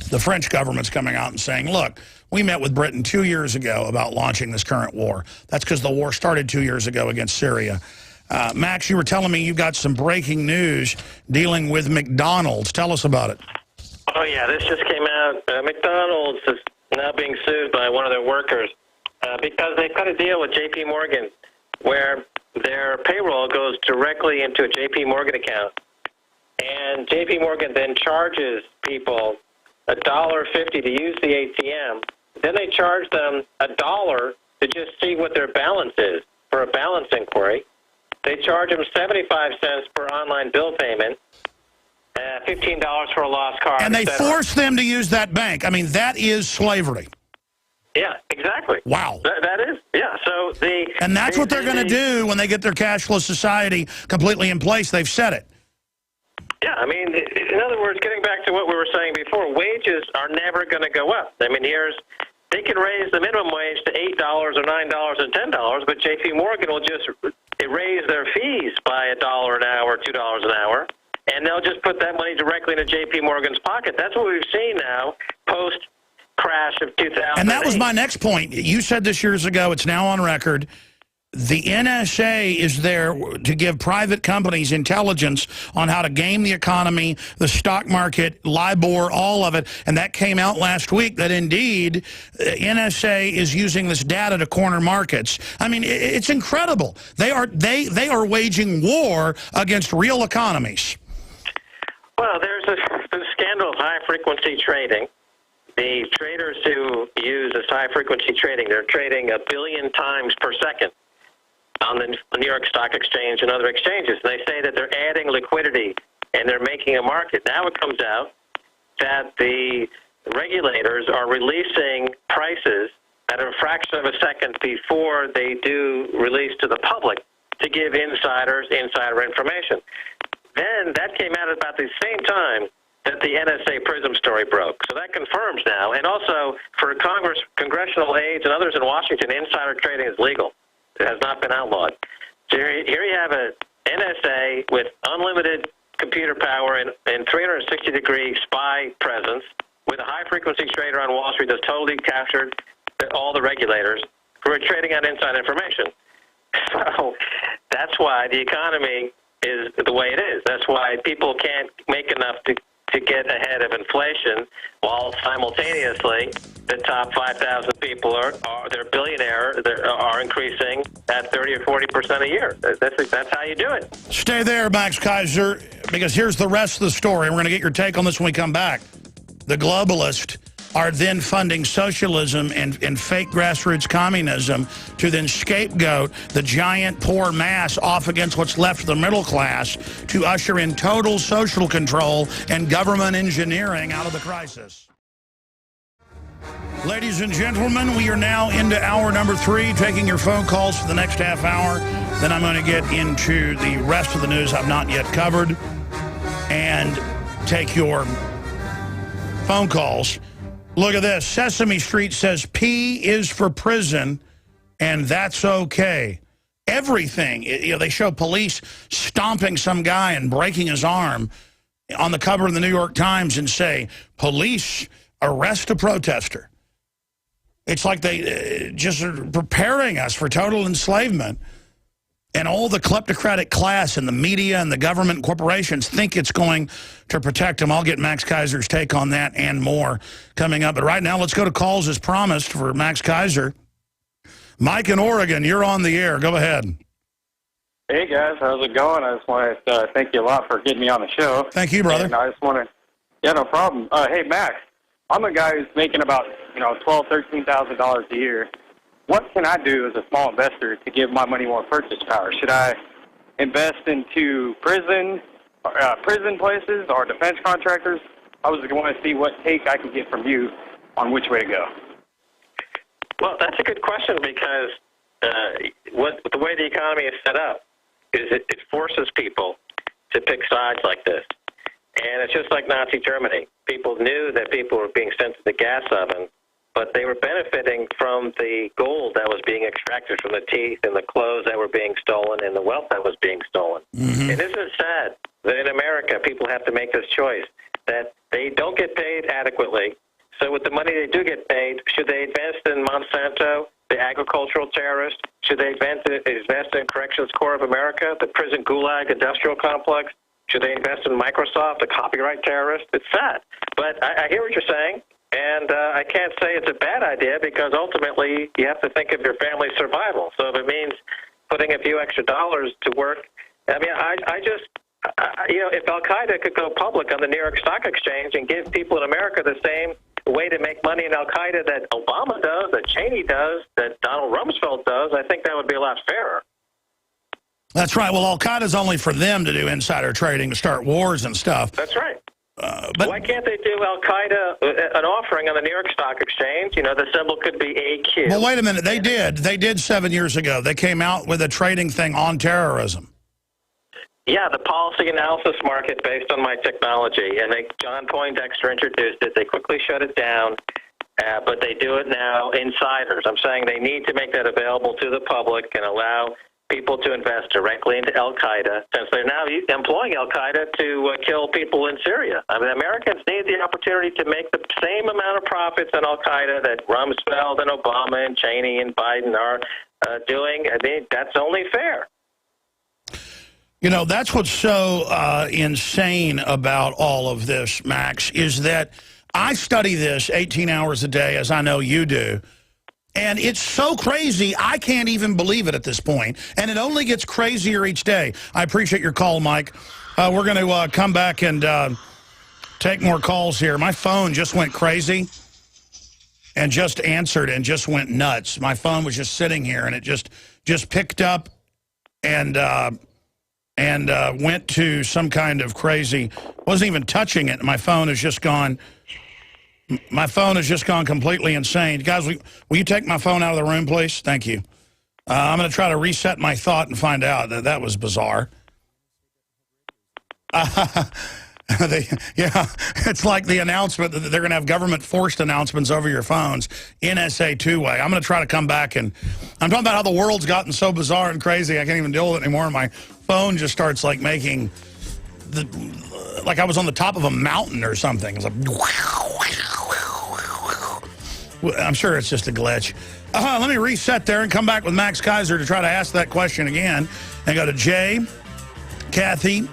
the French government's coming out and saying, look, we met with Britain 2 years ago about launching this current war. That's because the war started 2 years ago against Syria. Max, you were telling me you've got some breaking news dealing with McDonald's. Tell us about it. Oh, yeah, this just came out. McDonald's is now being sued by one of their workers because they've cut a deal with J.P. Morgan where their payroll goes directly into a J.P. Morgan account. And J.P. Morgan then charges people $1.50 to use the ATM. Then they charge them $1 to just see what their balance is for a balance inquiry. They charge them 75 cents per online bill payment, $15 for a lost car. And they force them to use that bank. I mean, that is slavery. Yeah, exactly. Wow. That is, yeah. So and that's what they're going to do when they get their cashless society completely in place. They've said it. Yeah, I mean, in other words, getting back to what we were saying before, wages are never going to go up. I mean, they can raise the minimum wage to $8 or $9 and $10, but J.P. Morgan will just raise their fees by $1 an hour, $2 an hour, and they'll just put that money directly into J.P. Morgan's pocket. That's what we've seen now post-crash of 2008. And that was my next point. You said this years ago. It's now on record. The NSA is there to give private companies intelligence on how to game the economy, the stock market, LIBOR, all of it. And that came out last week that indeed NSA is using this data to corner markets. I mean, it's incredible. They are waging war against real economies. Well, there's a scandal of high-frequency trading. The traders who use this high-frequency trading, they're trading 1 billion times per second on the New York Stock Exchange and other exchanges. And they say that they're adding liquidity and they're making a market. Now it comes out that the regulators are releasing prices at a fraction of a second before they do release to the public to give insiders insider information. Then that came out at about the same time that the NSA PRISM story broke. So that confirms now. And also, for congressional aides and others in Washington, insider trading is legal. It has not been outlawed. So here you have an NSA with unlimited computer power and 360-degree spy presence with a high-frequency trader on Wall Street that's totally captured all the regulators who are trading on inside information. So that's why the economy is the way it is. That's why people can't make enough to get ahead of inflation, while simultaneously the top 5,000 people they're billionaire, are increasing at 30 or 40% a year. That's how you do it. Stay there, Max Keiser, because here's the rest of the story. We're going to get your take on this when we come back. The globalists are then funding socialism and fake grassroots communism to then scapegoat the giant poor mass off against what's left of the middle class to usher in total social control and government engineering out of the crisis. Ladies and gentlemen, we are now into hour number 3, taking your phone calls for the next half hour. Then I'm going to get into the rest of the news I've not yet covered and take your phone calls. Look at this. Sesame Street says P is for prison, and that's okay. Everything. They show police stomping some guy and breaking his arm on the cover of the New York Times and say, police arrest a protester. It's like they just are preparing us for total enslavement. And all the kleptocratic class and the media and the government and corporations think it's going to protect them. I'll get Max Keiser's take on that and more coming up. But right now, let's go to calls as promised for Max Keiser. Mike in Oregon, you're on the air. Go ahead. Hey, guys. How's it going? I just want to thank you a lot for getting me on the show. Thank you, brother. And I just want to, yeah, no problem. Hey, Max, I'm a guy who's making about, $12,000-$13,000 a year. What can I do as a small investor to give my money more purchase power? Should I invest into prison places or defense contractors? I was going to see what take I could get from you on which way to go. Well, that's a good question because the way the economy is set up is it forces people to pick sides like this. And it's just like Nazi Germany. People knew that people were being sent to the gas oven, but they were benefiting from the gold that was being extracted from the teeth and the clothes that were being stolen and the wealth that was being stolen. Mm-hmm. And isn't it sad that in America people have to make this choice, that they don't get paid adequately? So with the money they do get paid, should they invest in Monsanto, the agricultural terrorist? Should they invest in Corrections Corps of America, the prison gulag industrial complex? Should they invest in Microsoft, the copyright terrorist? It's sad. But I hear what you're saying, and I can't say it's a bad idea because ultimately you have to think of your family's survival. So if it means putting a few extra dollars to work, I mean, if Al-Qaeda could go public on the New York Stock Exchange and give people in America the same way to make money in Al-Qaeda that Obama does, that Cheney does, that Donald Rumsfeld does, I think that would be a lot fairer. That's right. Well, Al-Qaeda's only for them to do insider trading, to start wars and stuff. That's right. But why can't they do Al-Qaeda an offering on the New York Stock Exchange? The symbol could be AQ. Well, wait a minute. They did. They did 7 years ago. They came out with a trading thing on terrorism. Yeah, the policy analysis market based on my technology. And John Poindexter introduced it. They quickly shut it down, but they do it now, insiders. I'm saying they need to make that available to the public and allow people to invest directly into Al-Qaeda, since they're now employing Al-Qaeda to kill people in Syria. I mean, Americans need the opportunity to make the same amount of profits on Al-Qaeda that Rumsfeld and Obama and Cheney and Biden are doing. I think that's only fair. That's what's so insane about all of this, Max, is that I study this 18 hours a day, as I know you do. And it's so crazy, I can't even believe it at this point. And it only gets crazier each day. I appreciate your call, Mike. We're going to come back and take more calls here. My phone just went crazy and just answered and just went nuts. My phone was just sitting here, and it just picked up and went to some kind of crazy, wasn't even touching it. My phone has just gone... My phone has just gone completely insane. Guys, will you take my phone out of the room, please? Thank you. I'm going to try to reset my thought and find out that was bizarre. Yeah, it's like the announcement that they're going to have government-forced announcements over your phones, NSA two-way. I'm going to try to come back, and I'm talking about how the world's gotten so bizarre and crazy I can't even deal with it anymore, and my phone just starts, like, making... like I was on the top of a mountain or something. It's like... I'm sure it's just a glitch. Let me reset there and come back with Max Keiser to try to ask that question again. And go to Jay, Kathy,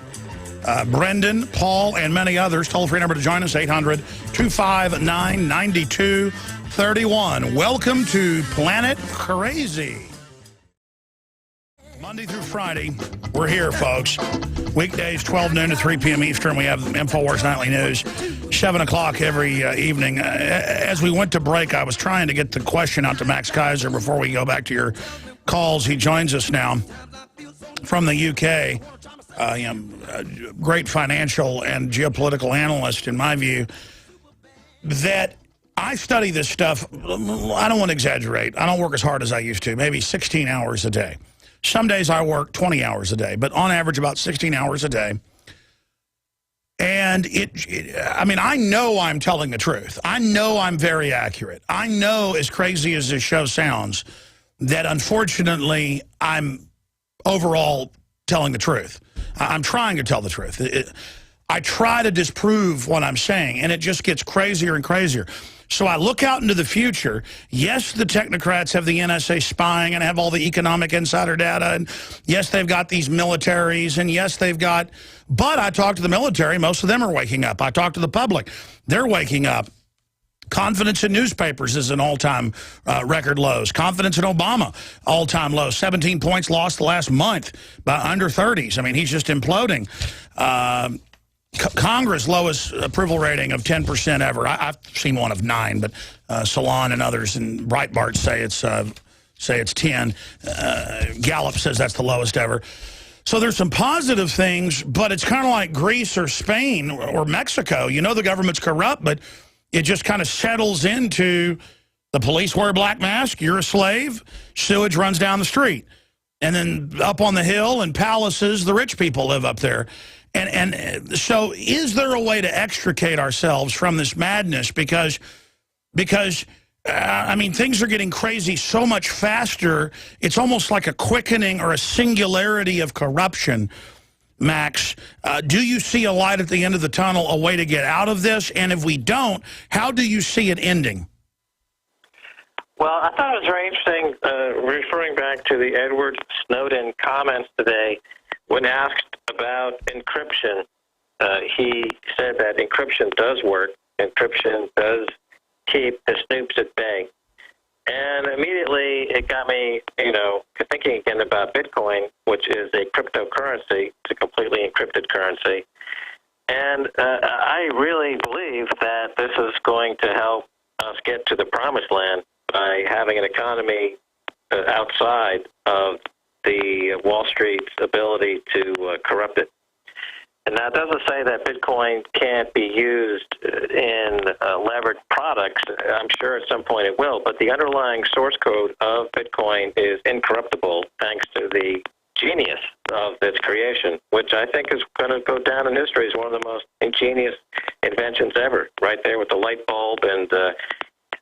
Brendan, Paul, and many others. Toll-free number to join us, 800-259-9231. Welcome to Planet Crazy. Monday through Friday, we're here, folks. Weekdays, 12 noon to 3 p.m. Eastern. We have InfoWars Nightly News, 7 o'clock every evening. As we went to break, I was trying to get the question out to Max Keiser before we go back to your calls. He joins us now from the UK. A great financial and geopolitical analyst, in my view, that I study this stuff. I don't want to exaggerate. I don't work as hard as I used to, maybe 16 hours a day. Some days I work 20 hours a day, but on average about 16 hours a day. And I mean, I know I'm telling the truth. I know I'm very accurate. I know, as crazy as this show sounds, that unfortunately I'm overall telling the truth. I'm trying to tell the truth. I try to disprove what I'm saying, and it just gets crazier and crazier. So I look out into the future. Yes, the technocrats have the NSA spying and have all the economic insider data. And yes, they've got these militaries. And yes, they've got... But I talk to the military. Most of them are waking up. I talk to the public. They're waking up. Confidence in newspapers is an all-time record lows. Confidence in Obama, all-time low. 17 points lost the last month by under 30s. I mean, he's just imploding. Congress lowest approval rating of 10% ever. I've seen one of 9, but Salon and others and Breitbart say it's 10. Gallup says that's the lowest ever. So there's some positive things, but it's kind of like Greece or Spain or Mexico. You know the government's corrupt, but it just kind of settles into the police wear a black mask, you're a slave, sewage runs down the street. And then up on the hill and palaces, the rich people live up there. And so is there a way to extricate ourselves from this madness? Because I mean, things are getting crazy so much faster. It's almost like a quickening or a singularity of corruption. Max, do you see a light at the end of the tunnel, a way to get out of this? And if we don't, how do you see it ending? Well, I thought it was very interesting, referring back to the Edward Snowden comments today, when asked about encryption, he said that encryption does work. Encryption does keep the snoops at bay. And immediately it got me, thinking again about Bitcoin, which is a cryptocurrency. It's a completely encrypted currency. And I really believe that this is going to help us get to the promised land by having an economy outside of the Wall Street's ability to corrupt it. And that doesn't say that Bitcoin can't be used in levered products. I'm sure at some point it will, but the underlying source code of Bitcoin is incorruptible thanks to the genius of its creation, which I think is going to go down in history as one of the most ingenious inventions ever, right there with the light bulb and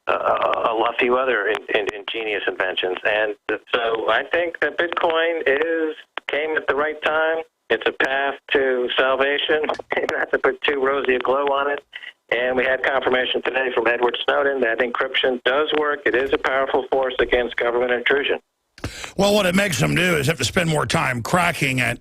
a few other ingenious inventions. And so I think that Bitcoin came at the right time. It's a path to salvation. Not to put too rosy a glow on it. And we had confirmation today from Edward Snowden that encryption does work. It is a powerful force against government intrusion. Well, what it makes them do is have to spend more time cracking it.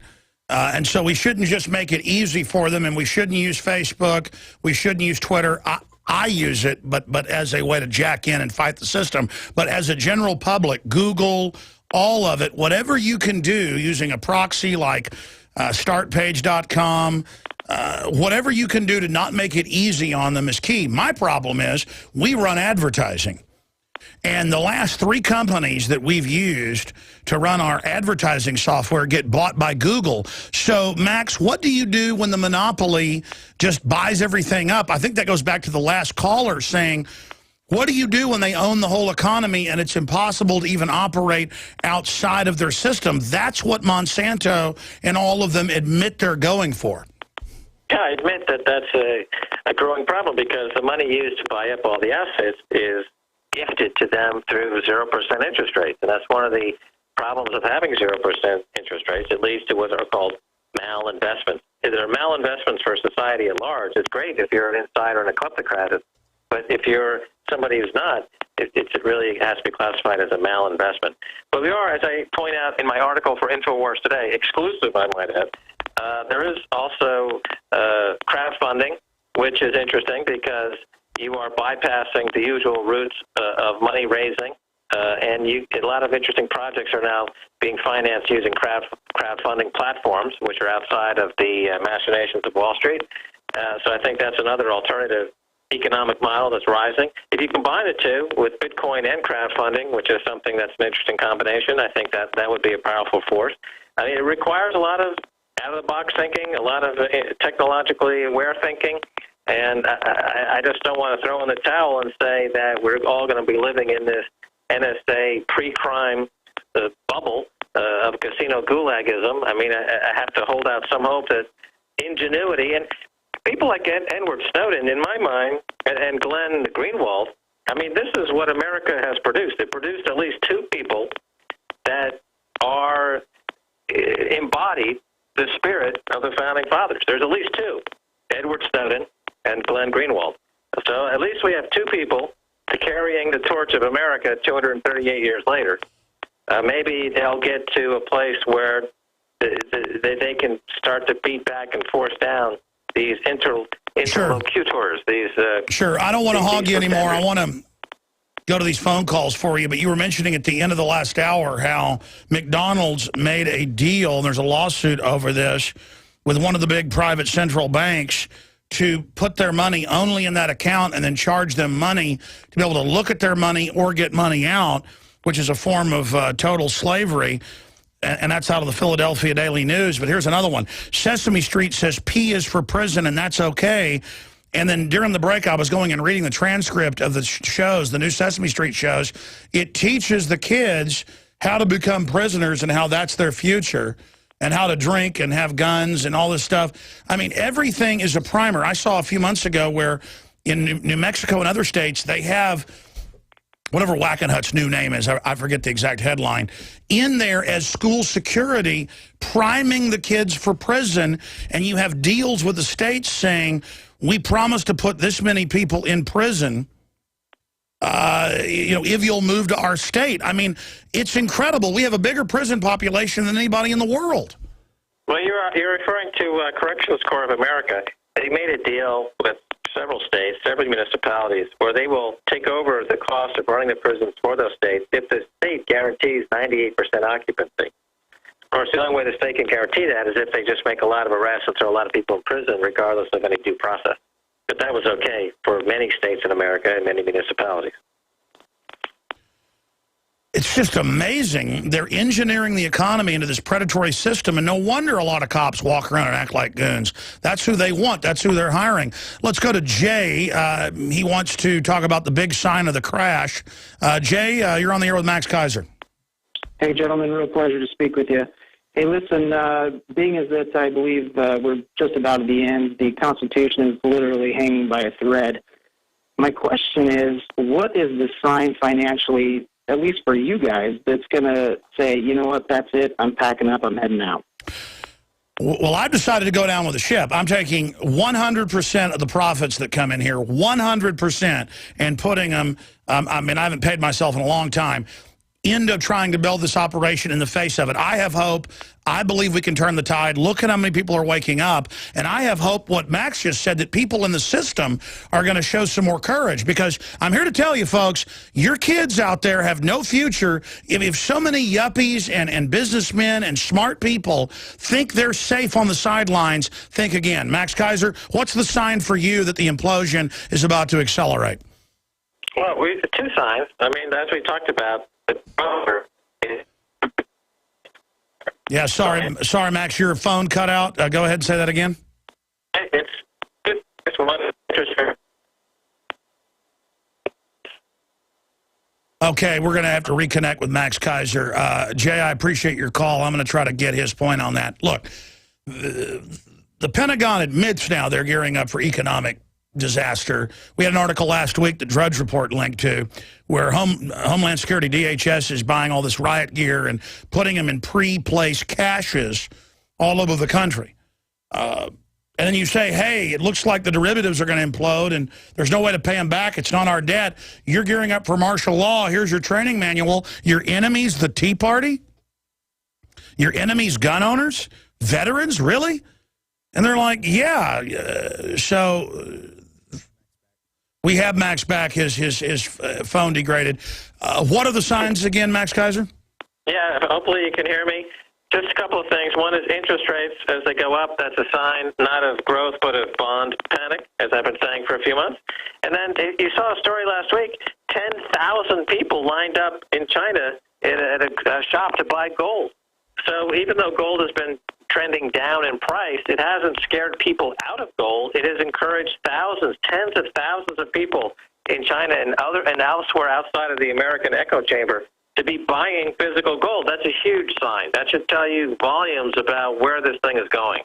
And so we shouldn't just make it easy for them, and we shouldn't use Facebook. We shouldn't use Twitter. I use it, but as a way to jack in and fight the system. But as a general public, Google, all of it, whatever you can do using a proxy like startpage.com, whatever you can do to not make it easy on them is key. My problem is we run advertising. And the last 3 companies that we've used to run our advertising software get bought by Google. So, Max, what do you do when the monopoly just buys everything up? I think that goes back to the last caller saying, what do you do when they own the whole economy and it's impossible to even operate outside of their system? That's what Monsanto and all of them admit they're going for. Yeah, I admit that that's a growing problem because the money used to buy up all the assets is gifted to them through 0% interest rates. And that's one of the problems of having 0% interest rates. It leads to what are called malinvestments. There are malinvestments for society at large. It's great if you're an insider and a kleptocrat, but if you're somebody who's not, it really has to be classified as a malinvestment. But we are, as I point out in my article for InfoWars today, exclusive, I might add, there is also crowdfunding, which is interesting because you are bypassing the usual routes of money raising, and a lot of interesting projects are now being financed using crowdfunding platforms, which are outside of the machinations of Wall Street. So I think that's another alternative economic model that's rising. If you combine the two with Bitcoin and crowdfunding, which is something that's an interesting combination, I think that would be a powerful force. I mean, it requires a lot of out-of-the-box thinking, a lot of technologically aware thinking. And I just don't want to throw in the towel and say that we're all going to be living in this NSA pre-crime bubble of casino gulagism. I mean, I have to hold out some hope that ingenuity and people like Edward Snowden, in my mind, and Glenn Greenwald, I mean, this is what America has produced. It produced at least 2 people that are embodied the spirit of the Founding Fathers. There's at least 2, Edward Snowden and Glenn Greenwald. So at least we have 2 people carrying the torch of America 238 years later. Maybe they'll get to a place where they can start to beat back and force down these interlocutors. Sure. I don't want to hog you anymore. I want to go to these phone calls for you, but you were mentioning at the end of the last hour how McDonald's made a deal, and there's a lawsuit over this, with one of the big private central banks to put their money only in that account and then charge them money to be able to look at their money or get money out, which is a form of total slavery. And that's out of the Philadelphia Daily News. But here's another one. Sesame Street says P is for prison, and that's okay. And then during the break, I was going and reading the transcript of the shows, the new Sesame Street shows. It teaches the kids how to become prisoners and how that's their future, and how to drink and have guns and all this stuff. I mean, everything is a primer. I saw a few months ago where in New Mexico and other states, they have whatever Wackenhut's new name is, I forget the exact headline, in there as school security, priming the kids for prison, and you have deals with the states saying, we promise to put this many people in prison, you know, if you'll move to our state. I mean, it's incredible. We have a bigger prison population than anybody in the world. Well, you're referring to Corrections Corps of America. They made a deal with several states, several municipalities, where they will take over the cost of running the prisons for those states if the state guarantees 98% occupancy. Of course, the only way the state can guarantee that is if they just make a lot of arrests and throw a lot of people in prison, regardless of any due process. But that was okay for many states in America and many municipalities. It's just amazing. They're engineering the economy into this predatory system, and no wonder a lot of cops walk around and act like goons. That's who they want. That's who they're hiring. Let's go to Jay. He wants to talk about the big sign of the crash. Jay, you're on the air with Max Keiser. Hey, gentlemen, real pleasure to speak with you. Hey, listen, being as that I believe we're just about at the end, the Constitution is literally hanging by a thread. My question is, what is the sign financially, at least for you guys, that's going to say, you know what, that's it, I'm packing up, I'm heading out? Well, I've decided to go down with the ship. I'm taking 100% of the profits that come in here, 100%, and putting them, I mean, I haven't paid myself in a long time, into trying to build this operation in the face of it. I have hope. I believe we can turn the tide. Look at how many people are waking up. And I have hope, what Max just said, that people in the system are going to show some more courage. Because I'm here to tell you, folks, your kids out there have no future if so many yuppies and businessmen and smart people think they're safe on the sidelines. Think again. Max Keiser, what's the sign for you that the implosion is about to accelerate? Well, two signs. I mean, as we talked about, yeah, sorry, Max, your phone cut out. Go ahead and say that again. It's one interest. Okay, we're going to have to reconnect with Max Keiser. Jay, I appreciate your call. I'm going to try to get his point on that. Look, the Pentagon admits now they're gearing up for economic disaster. We had an article last week that Drudge Report linked to where Homeland Security, DHS, is buying all this riot gear and putting them in pre-placed caches all over the country. And then you say, hey, it looks like the derivatives are going to implode and there's no way to pay them back. It's not our debt. You're gearing up for martial law. Here's your training manual. Your enemies, the Tea Party? Your enemies, gun owners? Veterans? Really? And they're like, yeah. So we have Max back. His phone degraded. What are the signs again, Max Keiser? Yeah, hopefully you can hear me. Just a couple of things. One is interest rates. As they go up, that's a sign not of growth but of bond panic, as I've been saying for a few months. And then you saw a story last week, 10,000 people lined up in China at a shop to buy gold. So even though gold has been trending down in price, it hasn't scared people out of gold. It has encouraged thousands, tens of thousands of people in China and elsewhere outside of the American echo chamber to be buying physical gold. That's a huge sign. That should tell you volumes about where this thing is going.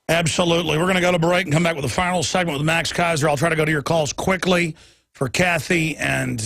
Absolutely. We're going to go to break and come back with the final segment with Max Keiser. I'll try to go to your calls quickly for Kathy and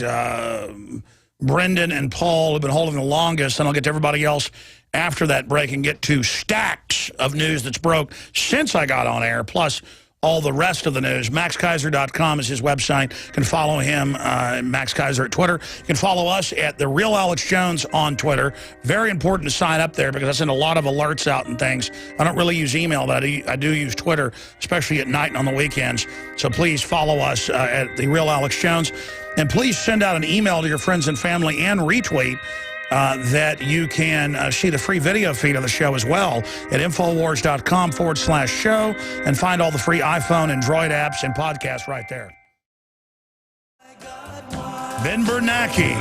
Brendan and Paul have been holding the longest, and I'll get to everybody else after that break and get to stacks of news that's broke since I got on air, plus all the rest of the news. MaxKeiser.com is his website. You can follow him, Max Keiser, at Twitter. You can follow us at The Real Alex Jones on Twitter. Very important to sign up there because I send a lot of alerts out and things. I don't really use email, but I do use Twitter, especially at night and on the weekends. So please follow us at The Real Alex Jones. And please send out an email to your friends and family and retweet that you can see the free video feed of the show as well at Infowars.com/show and find all the free iPhone and Droid apps and podcasts right there. Ben Bernanke.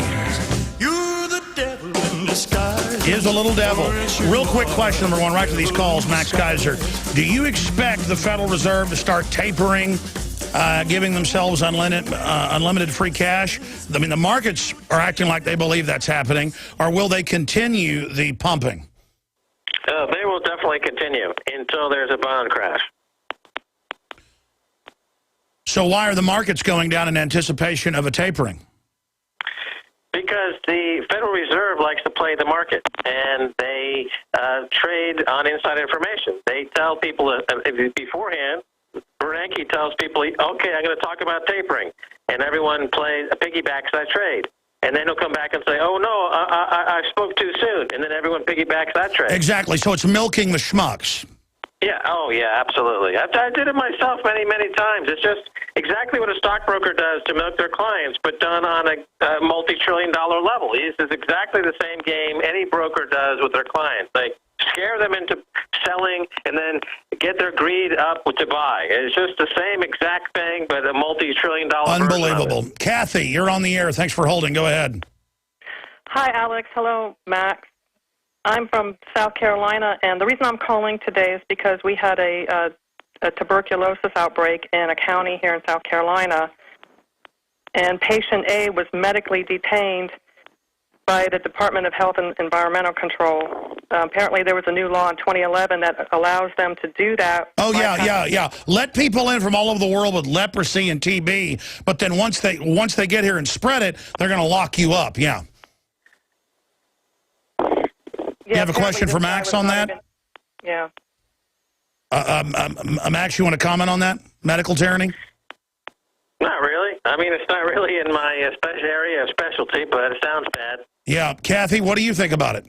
You're the devil in disguise. Is a little devil. Real quick question, number one, right to these calls, Max Keiser. Do you expect the Federal Reserve to start tapering, giving themselves unlimited free cash? I mean, the markets are acting like they believe that's happening, or will they continue the pumping? They will definitely continue until there's a bond crash. So why are the markets going down in anticipation of a tapering? Because the Federal Reserve likes to play the market, and they trade on inside information. They tell people beforehand. Bernanke tells people, okay, I'm going to talk about tapering, and everyone piggybacks that trade. And then he'll come back and say, oh, no, I spoke too soon, and then everyone piggybacks that trade. Exactly. So it's milking the schmucks. Yeah. Oh, yeah, absolutely. I did it myself many, many times. It's just exactly what a stockbroker does to milk their clients, but done on a multi-trillion-dollar level. This is exactly the same game any broker does with their clients. They scare them into selling and then get their greed up to buy. It's just the same exact thing, but a multi-trillion-dollar Unbelievable. Kathy, you're on the air. Thanks for holding. Go ahead. Hi, Alex. Hello, Max. I'm from South Carolina, and the reason I'm calling today is because we had a tuberculosis outbreak in a county here in South Carolina, and patient A was medically detained by the Department of Health and Environmental Control. Apparently there was a new law in 2011 that allows them to do that. Oh, yeah. Let people in from all over the world with leprosy and TB, but then once they get here and spread it, they're going to lock you up, yeah. You have a question for Max on that? Yeah. Max, you want to comment on that? Medical tyranny? Not really. I mean, it's not really in my area of specialty, but it sounds bad. Yeah. Kathy, what do you think about it?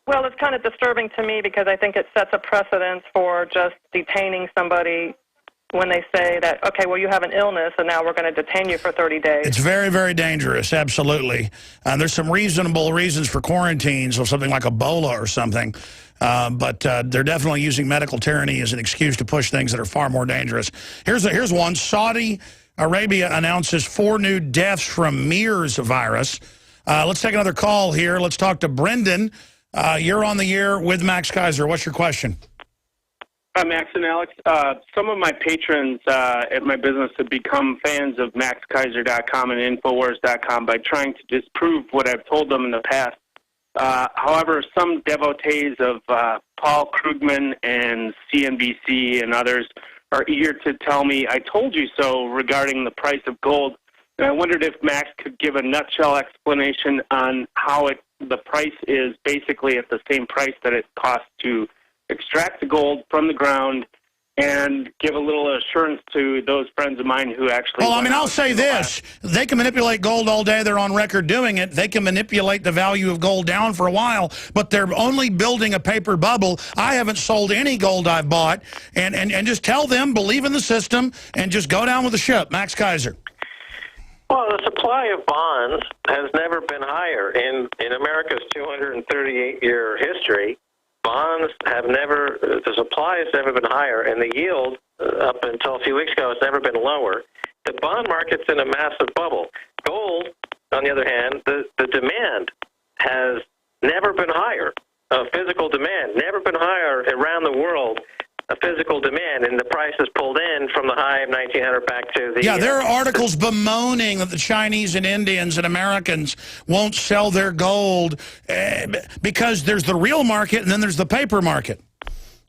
Well, it's kind of disturbing to me because I think it sets a precedence for just detaining somebody when they say that, okay, well, you have an illness, and now we're going to detain you for 30 days. It's very, very dangerous, absolutely. There's some reasonable reasons for quarantines or something like Ebola or something, but they're definitely using medical tyranny as an excuse to push things that are far more dangerous. Here's one. Saudi Arabia announces 4 new deaths from MERS virus. Let's take another call here. Let's talk to Brendan. You're on the air with Max Keiser. What's your question? Hi, Max and Alex. Some of my patrons at my business have become fans of MaxKeiser.com and Infowars.com by trying to disprove what I've told them in the past. However, some devotees of Paul Krugman and CNBC and others are eager to tell me I told you so regarding the price of gold. And I wondered if Max could give a nutshell explanation on how the price is basically at the same price that it costs to extract the gold from the ground and give a little assurance to those friends of mine who actually... Well, I mean, I'll say this. They can manipulate gold all day. They're on record doing it. They can manipulate the value of gold down for a while, but they're only building a paper bubble. I haven't sold any gold I've bought. And just tell them, believe in the system, and just go down with the ship. Max Keiser. Well, the supply of bonds has never been higher. In America's 238-year history, bonds have never, the supply has never been higher, and the yield, up until a few weeks ago, has never been lower. The bond market's in a massive bubble. Gold, on the other hand, the demand has never been higher. Physical demand, never been higher around the world. A physical demand, and the price is pulled in from the high of 1900 back to the... Yeah, there are articles bemoaning that the Chinese and Indians and Americans won't sell their gold because there's the real market and then there's the paper market.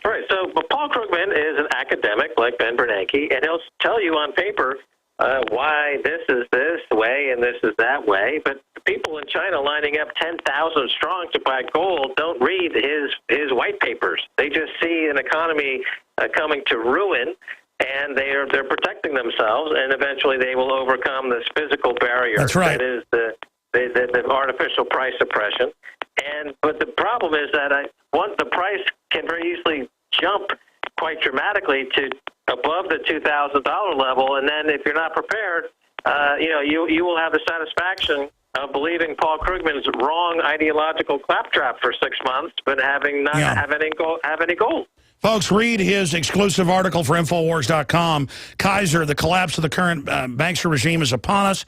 Right, so but Paul Krugman is an academic like Ben Bernanke, and he'll tell you on paper why this is this way and this is that way, but the people in China lining up 10,000 strong to buy gold don't read his white papers. They just see an economy coming to ruin, and they're protecting themselves, and eventually they will overcome this physical barrier. That's right. That is the artificial price suppression. But the problem is that the price can very easily jump quite dramatically to above the $2,000 level, and then if you're not prepared, you will have the satisfaction of believing Paul Krugman's wrong ideological claptrap for 6 months, but having not have any gold. Folks, read his exclusive article for Infowars.com. Keiser, the collapse of the current bankster regime is upon us.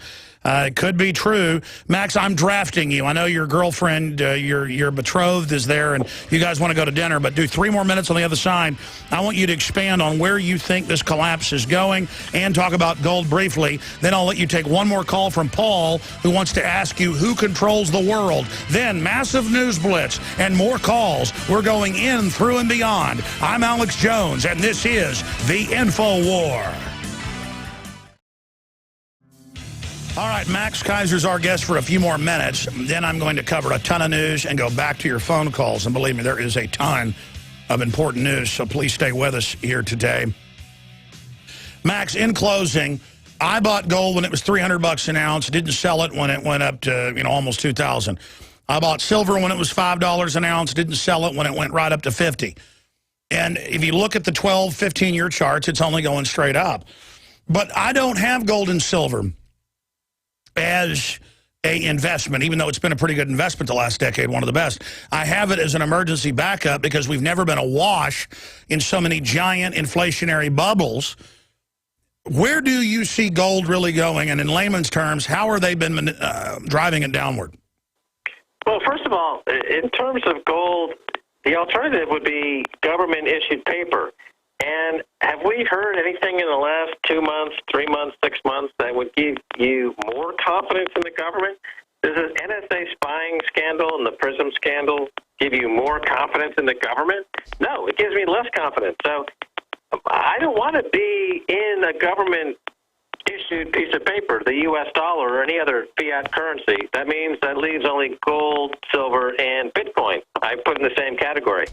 It could be true. Max, I'm drafting you. I know your girlfriend, your betrothed is there, and you guys want to go to dinner, but do 3 more minutes on the other side. I want you to expand on where you think this collapse is going and talk about gold briefly. Then I'll let you take 1 more call from Paul, who wants to ask you who controls the world. Then massive news blitz and more calls. We're going in, through, and beyond. I'm Alex Jones, and this is The Info War. All right, Max Keiser's our guest for a few more minutes. Then I'm going to cover a ton of news and go back to your phone calls. And believe me, there is a ton of important news, so please stay with us here today. Max, in closing, I bought gold when it was $300 an ounce. Didn't sell it when it went up to almost $2,000. I bought silver when it was $5 an ounce. Didn't sell it when it went right up to $50. And if you look at the 12, 15-year charts, it's only going straight up. But I don't have gold and silver as a investment, even though it's been a pretty good investment the last decade, one of the best. I have it as an emergency backup because we've never been awash in so many giant inflationary bubbles. Where do you see gold really going? And in layman's terms, how are they been driving it downward? Well, first of all, in terms of gold, the alternative would be government-issued paper. And have we heard anything in the last 2 months, 3 months, 6 months that would give you more confidence in the government? Does this NSA spying scandal and the PRISM scandal give you more confidence in the government? No, it gives me less confidence. So I don't want to be in a government-issued piece of paper, the U.S. dollar or any other fiat currency. That means that leaves only gold, silver, and Bitcoin. I put in the same category.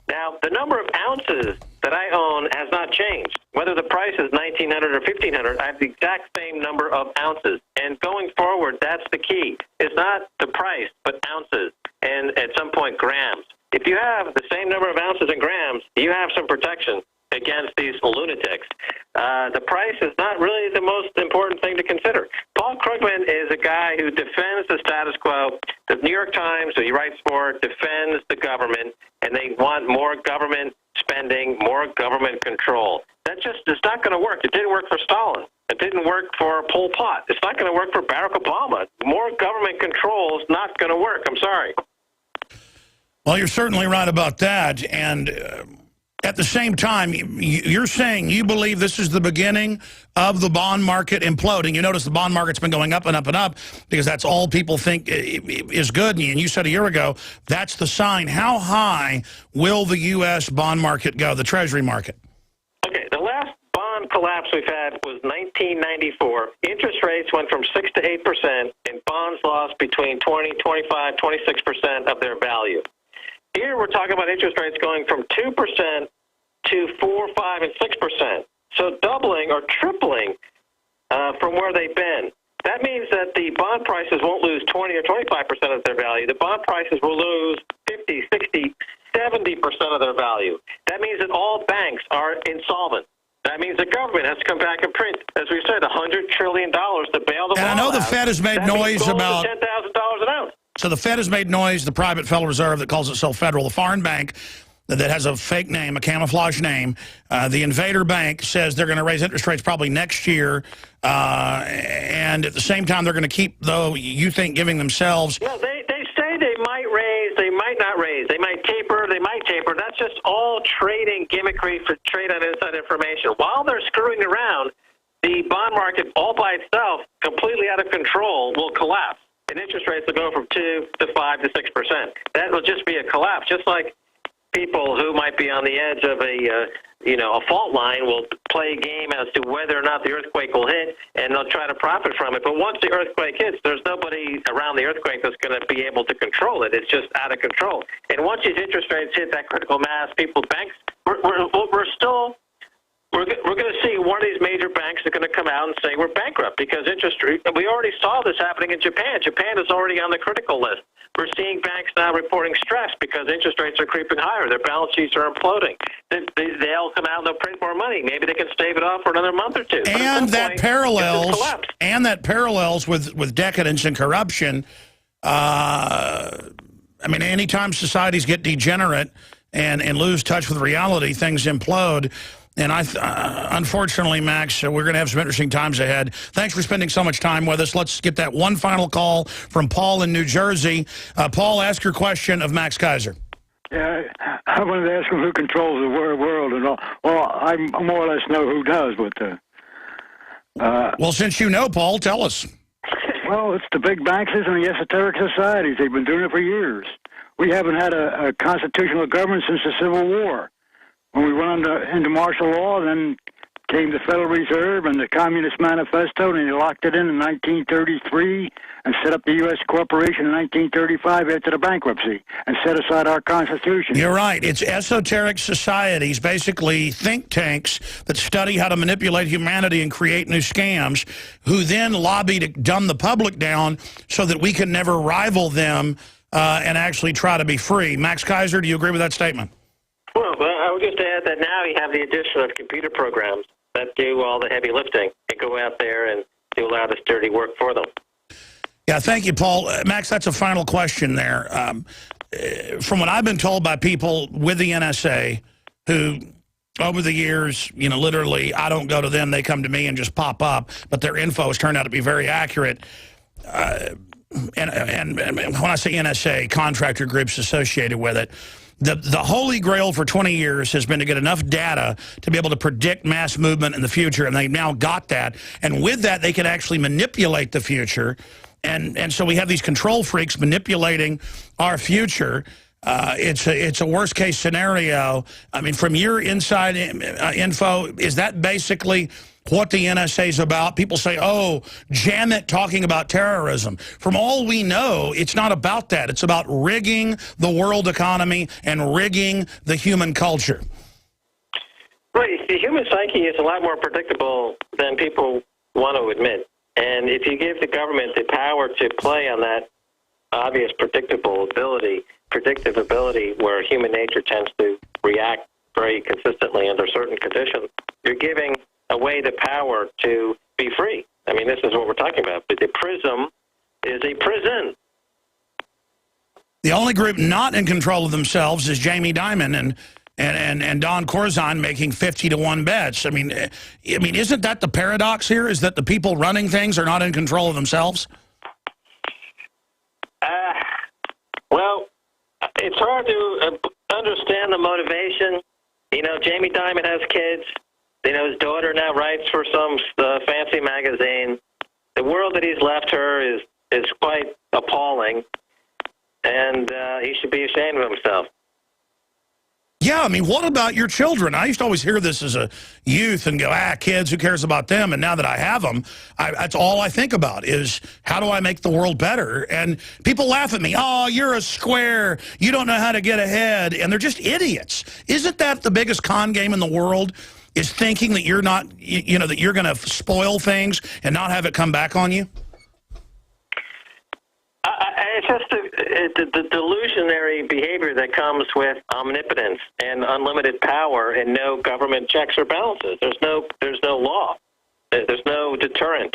Now, the number of ounces that I own has not changed. Whether the price is $1,900 or $1,500, I have the exact same number of ounces. And going forward, that's the key. It's not the price, but ounces, and at some point, grams. If you have the same number of ounces and grams, you have some protection against these lunatics. The price is not really the most important thing to consider. Paul Krugman is a guy who defends the status quo. The New York Times, who he writes for, defends the government, and they want more government spending, more government control. That just is not going to work. It didn't work for Stalin. It didn't work for Pol Pot. It's not going to work for Barack Obama. More government control is not going to work. I'm sorry. Well, you're certainly right about that. And at the same time, you're saying you believe this is the beginning of the bond market imploding. You notice the bond market's been going up and up and up because that's all people think is good. And you said a year ago, that's the sign. How high will the U.S. bond market go, the Treasury market? Okay, the last bond collapse we've had was 1994. Interest rates went from 6 to 8%, and bonds lost between 20, 25, 26% of their value. Here we're talking about interest rates going from 2% to 4, 5, and 6%. So doubling or tripling from where they've been. That means that the bond prices won't lose 20 or 25% of their value. The bond prices will lose 50, 60, 70% of their value. That means that all banks are insolvent. That means the government has to come back and print, as we said, $100 trillion to bail them out. And I know the Fed has made noise about $10,000 an ounce. So the Fed has made noise, the private Federal Reserve that calls itself federal, the foreign bank that has a fake name, a camouflage name, the Invader Bank says they're going to raise interest rates probably next year, and at the same time they're going to keep, though, you think, giving themselves... Well, they say they might raise, they might not raise, they might taper, they might taper. That's just all trading gimmickry for trade on inside information. While they're screwing around, the bond market all by itself, completely out of control, will collapse. And interest rates will go from 2 to 5 to 6%. That will just be a collapse, just like people who might be on the edge of a fault line will play a game as to whether or not the earthquake will hit, and they'll try to profit from it. But once the earthquake hits, there's nobody around the earthquake that's going to be able to control it. It's just out of control. And once these interest rates hit that critical mass, banks, we're going to see one of these major banks is going to come out and say we're bankrupt because interest rate. We already saw this happening in Japan. Japan is already on the critical list. We're seeing banks now reporting stress because interest rates are creeping higher. Their balance sheets are imploding. They'll come out and they'll print more money. Maybe they can stave it off for another month or two. And that parallels with decadence and corruption. I mean, anytime societies get degenerate and lose touch with reality, things implode. And unfortunately, Max, we're going to have some interesting times ahead. Thanks for spending so much time with us. Let's get that one final call from Paul in New Jersey. Paul, ask your question of Max Keiser. Yeah, I wanted to ask him who controls the world and all. Well, I more or less know who does, but... well, since you know, Paul, tell us. Well, it's the big banksters and the esoteric societies. They've been doing it for years. We haven't had a constitutional government since the Civil War. When we went into martial law, then came the Federal Reserve and the Communist Manifesto, and they locked it in 1933 and set up the U.S. Corporation in 1935 after the bankruptcy and set aside our Constitution. You're right. It's esoteric societies, basically think tanks that study how to manipulate humanity and create new scams, who then lobby to dumb the public down so that we can never rival them and actually try to be free. Max Keiser, do you agree with that statement? Well, I would just add that now you have the addition of computer programs that do all the heavy lifting and go out there and do a lot of this dirty work for them. Yeah, thank you, Paul. Max, that's a final question there. From what I've been told by people with the NSA who, over the years, you know, literally, I don't go to them, they come to me and just pop up, but their info has turned out to be very accurate. And when I say NSA, contractor groups associated with it, the holy grail for 20 years has been to get enough data to be able to predict mass movement in the future, and they've now got that. And with that, they can actually manipulate the future. And so we have these control freaks manipulating our future. It's a worst-case scenario. I mean, from your inside info, is that basically what the NSA is about? People say, oh, jam it talking about terrorism. From all we know, it's not about that. It's about rigging the world economy and rigging the human culture. Right. The human psyche is a lot more predictable than people want to admit. And if you give the government the power to play on that obvious predictive ability where human nature tends to react very consistently under certain conditions, you're giving away the power to be free. I mean, this is what we're talking about. But the prism is a prison. The only group not in control of themselves is Jamie Dimon and Don Corzine making 50-to-1 bets. I mean, isn't that the paradox here? Is that the people running things are not in control of themselves? Well, it's hard to understand the motivation. You know, Jamie Dimon has kids. You know, his daughter now writes for some fancy magazine. The world that he's left her is quite appalling, and he should be ashamed of himself. Yeah, I mean, what about your children? I used to always hear this as a youth and go, kids, who cares about them? And now that I have them, that's all I think about is how do I make the world better? And people laugh at me. Oh, you're a square. You don't know how to get ahead. And they're just idiots. Isn't that the biggest con game in the world, is thinking that you're not, you know, that you're going to spoil things and not have it come back on you? It's just the delusionary behavior that comes with omnipotence and unlimited power and no government checks or balances. There's no law. There's no deterrent.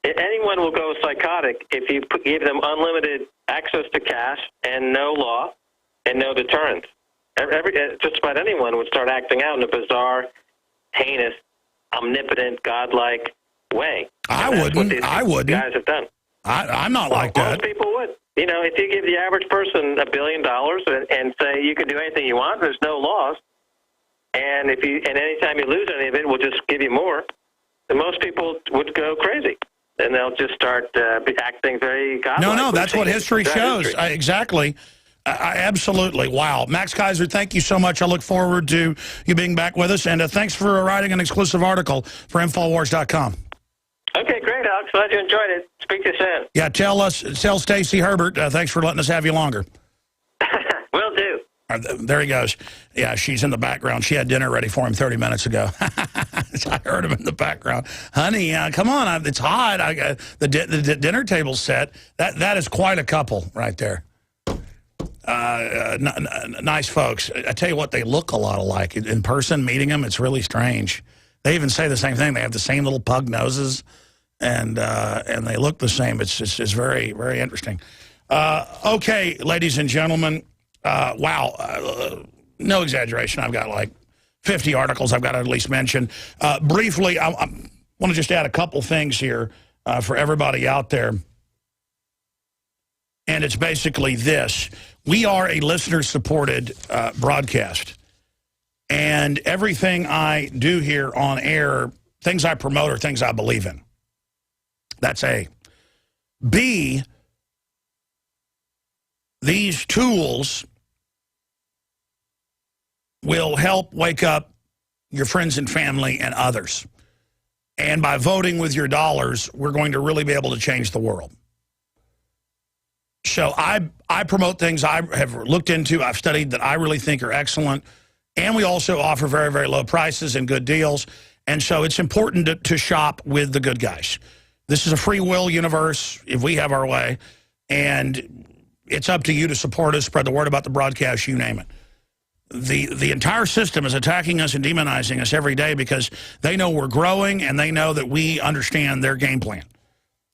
Anyone will go psychotic if you give them unlimited access to cash and no law and no deterrent. Just about anyone would start acting out in a bizarre, heinous, omnipotent, godlike way. I wouldn't. Guys have done. I'm not like that. Most people would. You know, if you give the average person $1 billion and say you can do anything you want, there's no laws, and anytime you lose any of it, we'll just give you more, then most people would go crazy, and they'll just start acting very godlike. No, that's what history shows. Exactly. Absolutely. Wow. Max Keiser, thank you so much. I look forward to you being back with us, and thanks for writing an exclusive article for Infowars.com. Okay, great, Alex. Glad you enjoyed it. Speak to you soon. Yeah, tell Stacey Herbert, thanks for letting us have you longer. Will do. There he goes. Yeah, she's in the background. She had dinner ready for him 30 minutes ago. I heard him in the background. Honey, come on, it's hot. The dinner table's set. That is quite a couple right there. nice folks. I tell you what, they look a lot alike. In person, meeting them, it's really strange. They even say the same thing. They have the same little pug noses, and they look the same. It's very, very interesting. Okay, ladies and gentlemen, wow, no exaggeration. I've got like 50 articles I've got to at least mention. Briefly, I want to just add a couple things here for everybody out there. And it's basically this. We are a listener-supported broadcast. And everything I do here on air, things I promote are things I believe in. That's A. B, these tools will help wake up your friends and family and others. And by voting with your dollars, we're going to really be able to change the world. So I promote things I have looked into, I've studied that I really think are excellent. And we also offer very, very low prices and good deals. And so it's important to shop with the good guys. This is a free will universe if we have our way. And it's up to you to support us, spread the word about the broadcast, you name it. The entire system is attacking us and demonizing us every day because they know we're growing and they know that we understand their game plan.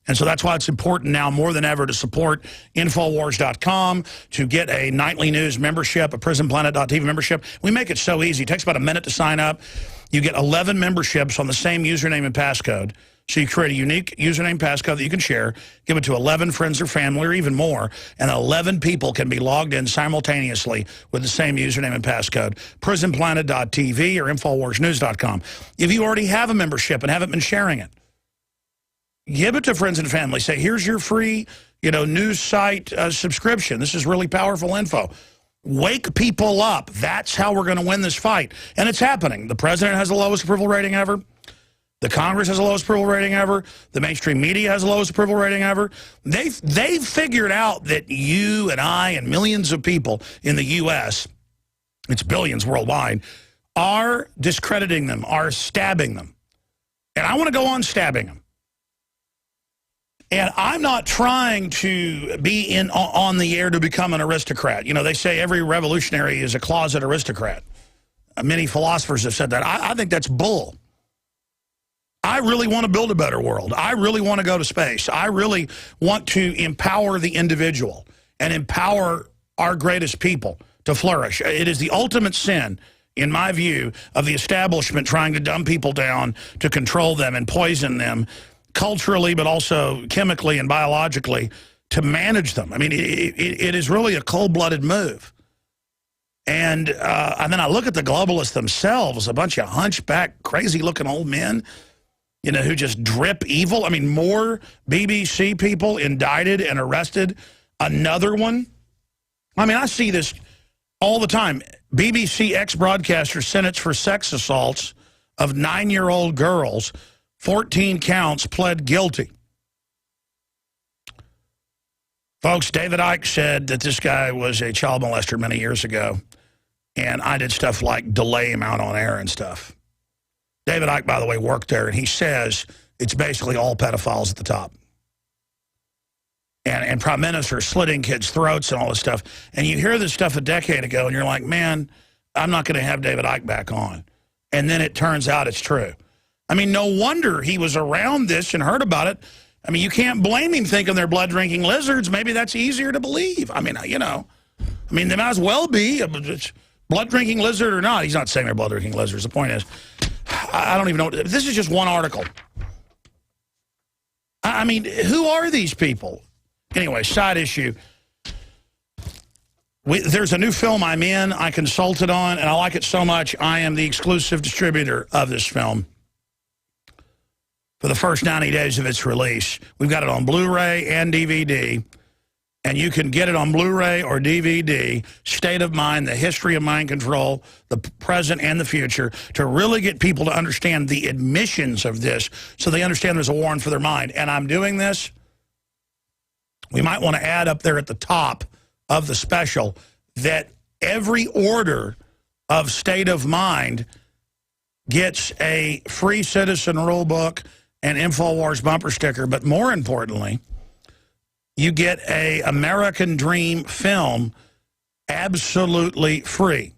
And so that's why it's important now more than ever to support Infowars.com, to get a nightly news membership, a PrisonPlanet.tv membership. We make it so easy. It takes about a minute to sign up. You get 11 memberships on the same username and passcode. So you create a unique username passcode that you can share, give it to 11 friends or family or even more, and 11 people can be logged in simultaneously with the same username and passcode. PrisonPlanet.tv or InfoWarsNews.com. If you already have a membership and haven't been sharing it, give it to friends and family. Say, here's your free, news site subscription. This is really powerful info. Wake people up. That's how we're going to win this fight. And it's happening. The president has the lowest approval rating ever. The Congress has the lowest approval rating ever. The mainstream media has the lowest approval rating ever. They've figured out that you and I and millions of people in the U.S., it's billions worldwide, are discrediting them, are stabbing them. And I want to go on stabbing them. And I'm not trying to be on the air to become an aristocrat. They say every revolutionary is a closet aristocrat. Many philosophers have said that. I think that's bull. I really want to build a better world. I really want to go to space. I really want to empower the individual and empower our greatest people to flourish. It is the ultimate sin, in my view, of the establishment trying to dumb people down, to control them and poison them, culturally, but also chemically and biologically, to manage them. I mean, it is really a cold-blooded move. And then I look at the globalists themselves, a bunch of hunchback, crazy-looking old men, who just drip evil. I mean, more BBC people indicted and arrested. Another one. I mean, I see this all the time. BBC ex-broadcaster sentenced for sex assaults of 9-year-old girls. 14 counts, pled guilty. Folks, David Icke said that this guy was a child molester many years ago, and I did stuff like delay him out on air and stuff. David Icke, by the way, worked there, and he says it's basically all pedophiles at the top. And Prime Minister slitting kids' throats and all this stuff. And you hear this stuff a decade ago, and you're like, man, I'm not going to have David Icke back on. And then it turns out it's true. I mean, no wonder he was around this and heard about it. I mean, you can't blame him thinking they're blood-drinking lizards. Maybe that's easier to believe. I mean, they might as well be a blood-drinking lizard or not. He's not saying they're blood-drinking lizards. The point is, I don't even know. This is just one article. I mean, who are these people? Anyway, side issue. There's a new film I'm in, I consulted on, and I like it so much, I am the exclusive distributor of this film for the first 90 days of its release. We've got it on Blu-ray and DVD, and you can get it on Blu-ray or DVD, State of Mind, the history of mind control, the present and the future, to really get people to understand the admissions of this so they understand there's a warrant for their mind. And I'm doing this. We might want to add up there at the top of the special that every order of State of Mind gets a free citizen rule book and InfoWars bumper sticker, but more importantly, you get a American Dream film absolutely free.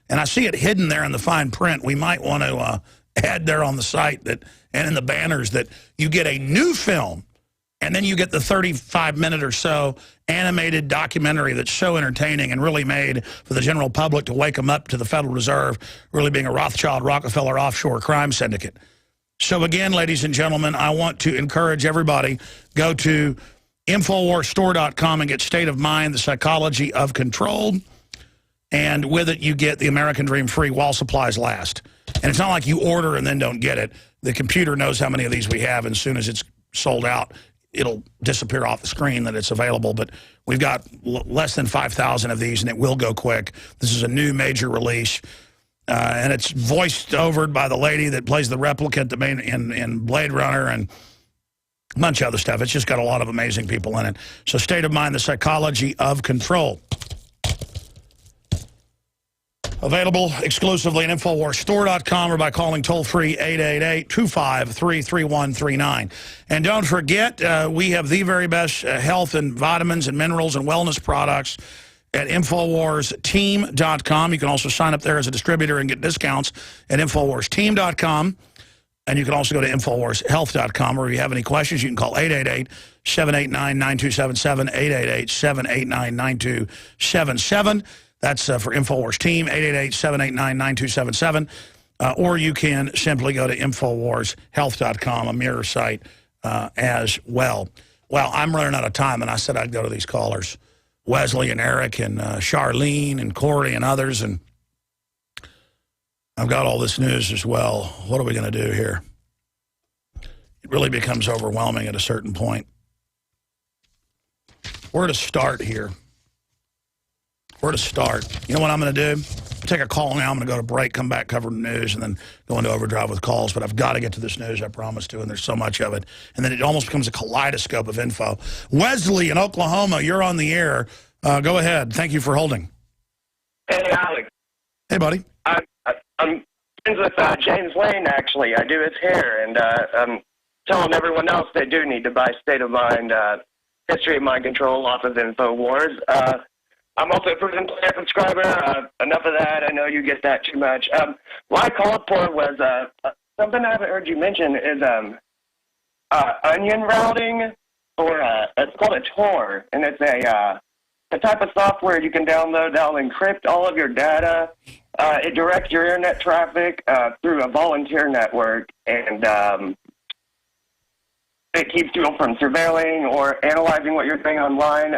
And I see it hidden there in the fine print. We might want to add there on the site that, and in the banners, that you get a new film, and then you get the 35-minute or so animated documentary that's so entertaining and really made for the general public to wake them up to the Federal Reserve really being a Rothschild, Rockefeller offshore crime syndicate. So again, ladies and gentlemen, I want to encourage everybody, go to InfoWarsStore.com and get State of Mind, the Psychology of Control. And with it, you get the American Dream free while supplies last. And it's not like you order and then don't get it. The computer knows how many of these we have, and as soon as it's sold out, it'll disappear off the screen that it's available. But we've got less than 5,000 of these, and it will go quick. This is a new major release. And it's voiced over by the lady that plays the replicant in Blade Runner and a bunch of other stuff. It's just got a lot of amazing people in it. So State of Mind, the Psychology of Control. Available exclusively at InfoWarsStore.com or by calling toll-free 888-253-3139. And don't forget, we have the very best health and vitamins and minerals and wellness products at InfoWarsTeam.com. You can also sign up there as a distributor and get discounts at InfoWarsTeam.com. And you can also go to InfoWarsHealth.com, or if you have any questions, you can call 888-789-9277, 888-789-9277. That's for InfoWars Team, 888-789-9277. Or you can simply go to InfoWarsHealth.com, a mirror site as well. Well, I'm running out of time, and I said I'd go to these callers, Wesley and Eric and Charlene and Corey and others, and I've got all this news as well. What are we going to do here? It really becomes overwhelming at a certain point. Where to start here? Where to start? You know what I'm going to do? Take a call now. I'm going to go to break, come back, cover the news, and then go into overdrive with calls. But I've got to get to this news, I promise to, and there's so much of it. And then it almost becomes a kaleidoscope of info. Wesley in Oklahoma, you're on the air. Go ahead. Thank you for holding. Hey, Alex. Hey, buddy. I'm friends with James Lane, actually. I do his hair, and I'm telling everyone else they do need to buy State of Mind, History of Mind Control off of InfoWars. I'm also a prison player subscriber. Enough of that. I know you get that too much. What I called for was something I haven't heard you mention is onion routing, or it's called a Tor, and it's a type of software you can download that'll encrypt all of your data. It directs your internet traffic through a volunteer network, and it keeps people from surveilling or analyzing what you're doing online.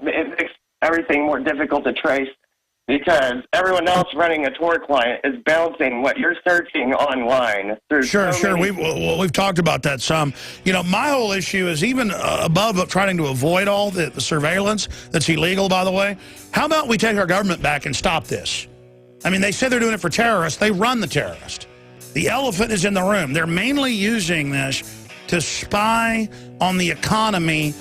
It makes everything more difficult to trace because everyone else running a Tor client is bouncing what you're searching online. Sure. We've talked about that some. You know, my whole issue is even above trying to avoid all the surveillance that's illegal, by the way, how about we take our government back and stop this? I mean, they say they're doing it for terrorists. They run the terrorist. The elephant is in the room. They're mainly using this to spy on the economy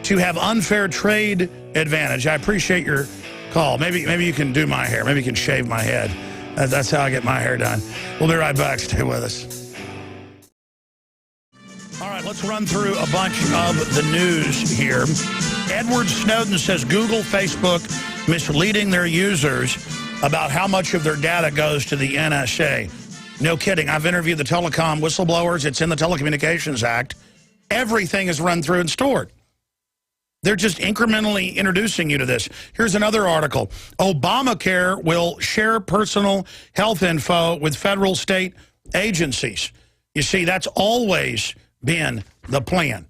to have unfair trade advantage. I appreciate your call. Maybe you can do my hair. Maybe you can shave my head. That's how I get my hair done. We'll be right back. Stay with us. All right, let's run through a bunch of the news here. Edward Snowden says Google, Facebook misleading their users about how much of their data goes to the NSA. No kidding. I've interviewed the telecom whistleblowers. It's in the Telecommunications Act. Everything is run through and stored. They're just incrementally introducing you to this. Here's another article. Obamacare will share personal health info with federal state agencies. You see, that's always been the plan.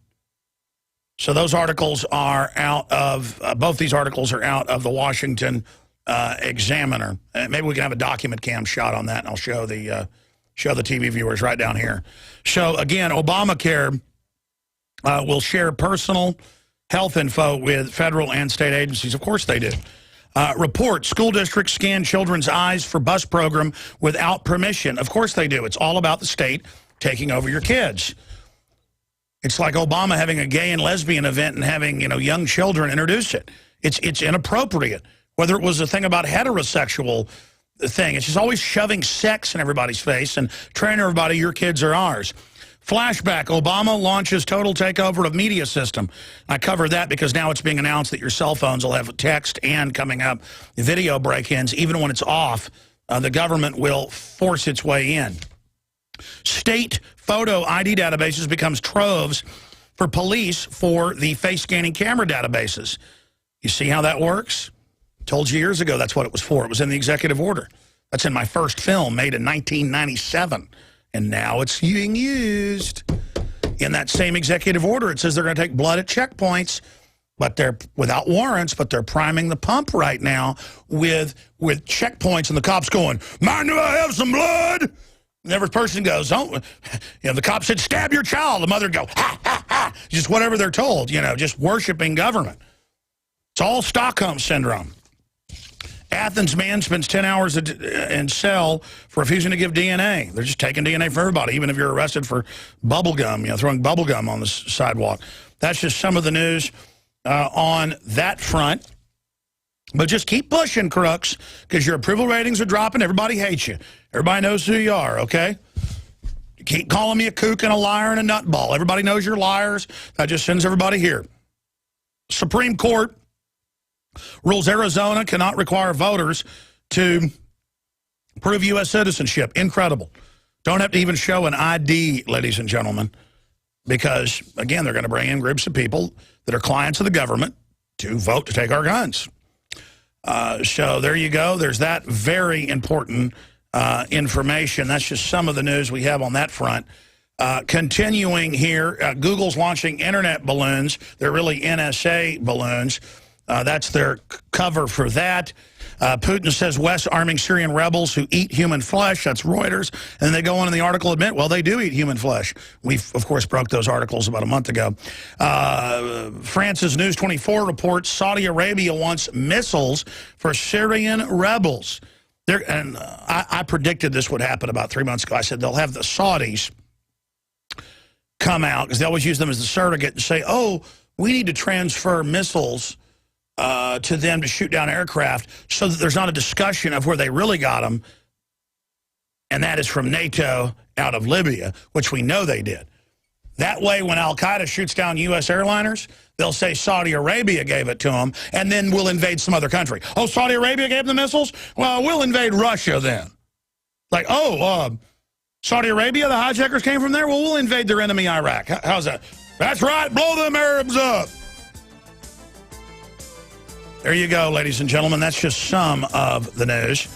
So those articles are out of, both these articles are out of the Washington Examiner. Maybe we can have a document cam shot on that, and I'll show the TV viewers right down here. So again, Obamacare will share personal health info with federal and state agencies. Of course they do. Report, school districts scan children's eyes for bus program without permission. Of course they do. It's all about the state taking over your kids. It's like Obama having a gay and lesbian event and having, you know, young children introduce it. It's inappropriate. Whether it was a thing about heterosexual thing, it's just always shoving sex in everybody's face and training everybody, your kids are ours. Flashback, Obama launches total takeover of media system. I covered that because now it's being announced that your cell phones will have text and coming up video break-ins. Even when it's off, the government will force its way in. State photo ID databases becomes troves for police for the face scanning camera databases. You see how that works? Told you years ago that's what it was for. It was in the executive order. That's in my first film made in 1997. And now it's being used. In that same executive order, it says they're going to take blood at checkpoints, but they're without warrants, but they're priming the pump right now with checkpoints, and the cops going, "Mind do I have some blood?" And every person goes, "Oh," you know, the cop said, "Stab your child." The mother go, "Ha, ha, ha." Just whatever they're told, you know, just worshiping government. It's all Stockholm Syndrome. Athens man spends 10 hours in cell for refusing to give DNA. They're just taking DNA for everybody, even if you're arrested for bubble gum, you know, throwing bubble gum on the sidewalk. That's just some of the news on that front. But just keep pushing, crooks, because your approval ratings are dropping. Everybody hates you. Everybody knows who you are, okay? Keep calling me a kook and a liar and a nutball. Everybody knows you're liars. That just sends everybody here. Supreme Court rules Arizona cannot require voters to prove U.S. citizenship. Incredible. Don't have to even show an ID, ladies and gentlemen, because, again, they're going to bring in groups of people that are clients of the government to vote to take our guns. So there you go. There's that very important information. That's just some of the news we have on that front. Continuing here, Google's launching internet balloons. They're really NSA balloons. That's their cover for that. Putin says West arming Syrian rebels who eat human flesh. That's Reuters. And they go on in the article admit, well, they do eat human flesh. We, of course, broke those articles about a month ago. France's News 24 reports Saudi Arabia wants missiles for Syrian rebels. And I predicted this would happen about 3 months ago. I said they'll have the Saudis come out, because they always use them as the surrogate, and say, oh, we need to transfer missiles to them to shoot down aircraft, so that there's not a discussion of where they really got them, and that is from NATO out of Libya, which we know they did. That way, when al-Qaeda shoots down U.S. airliners, they'll say Saudi Arabia gave it to them, and then we'll invade some other country. Oh, Saudi Arabia gave them the missiles? Well, we'll invade Russia then. Like, oh, Saudi Arabia, the hijackers came from there? Well, we'll invade their enemy, Iraq. How's that? That's right, blow them Arabs up. There you go, ladies and gentlemen. That's just some of the news.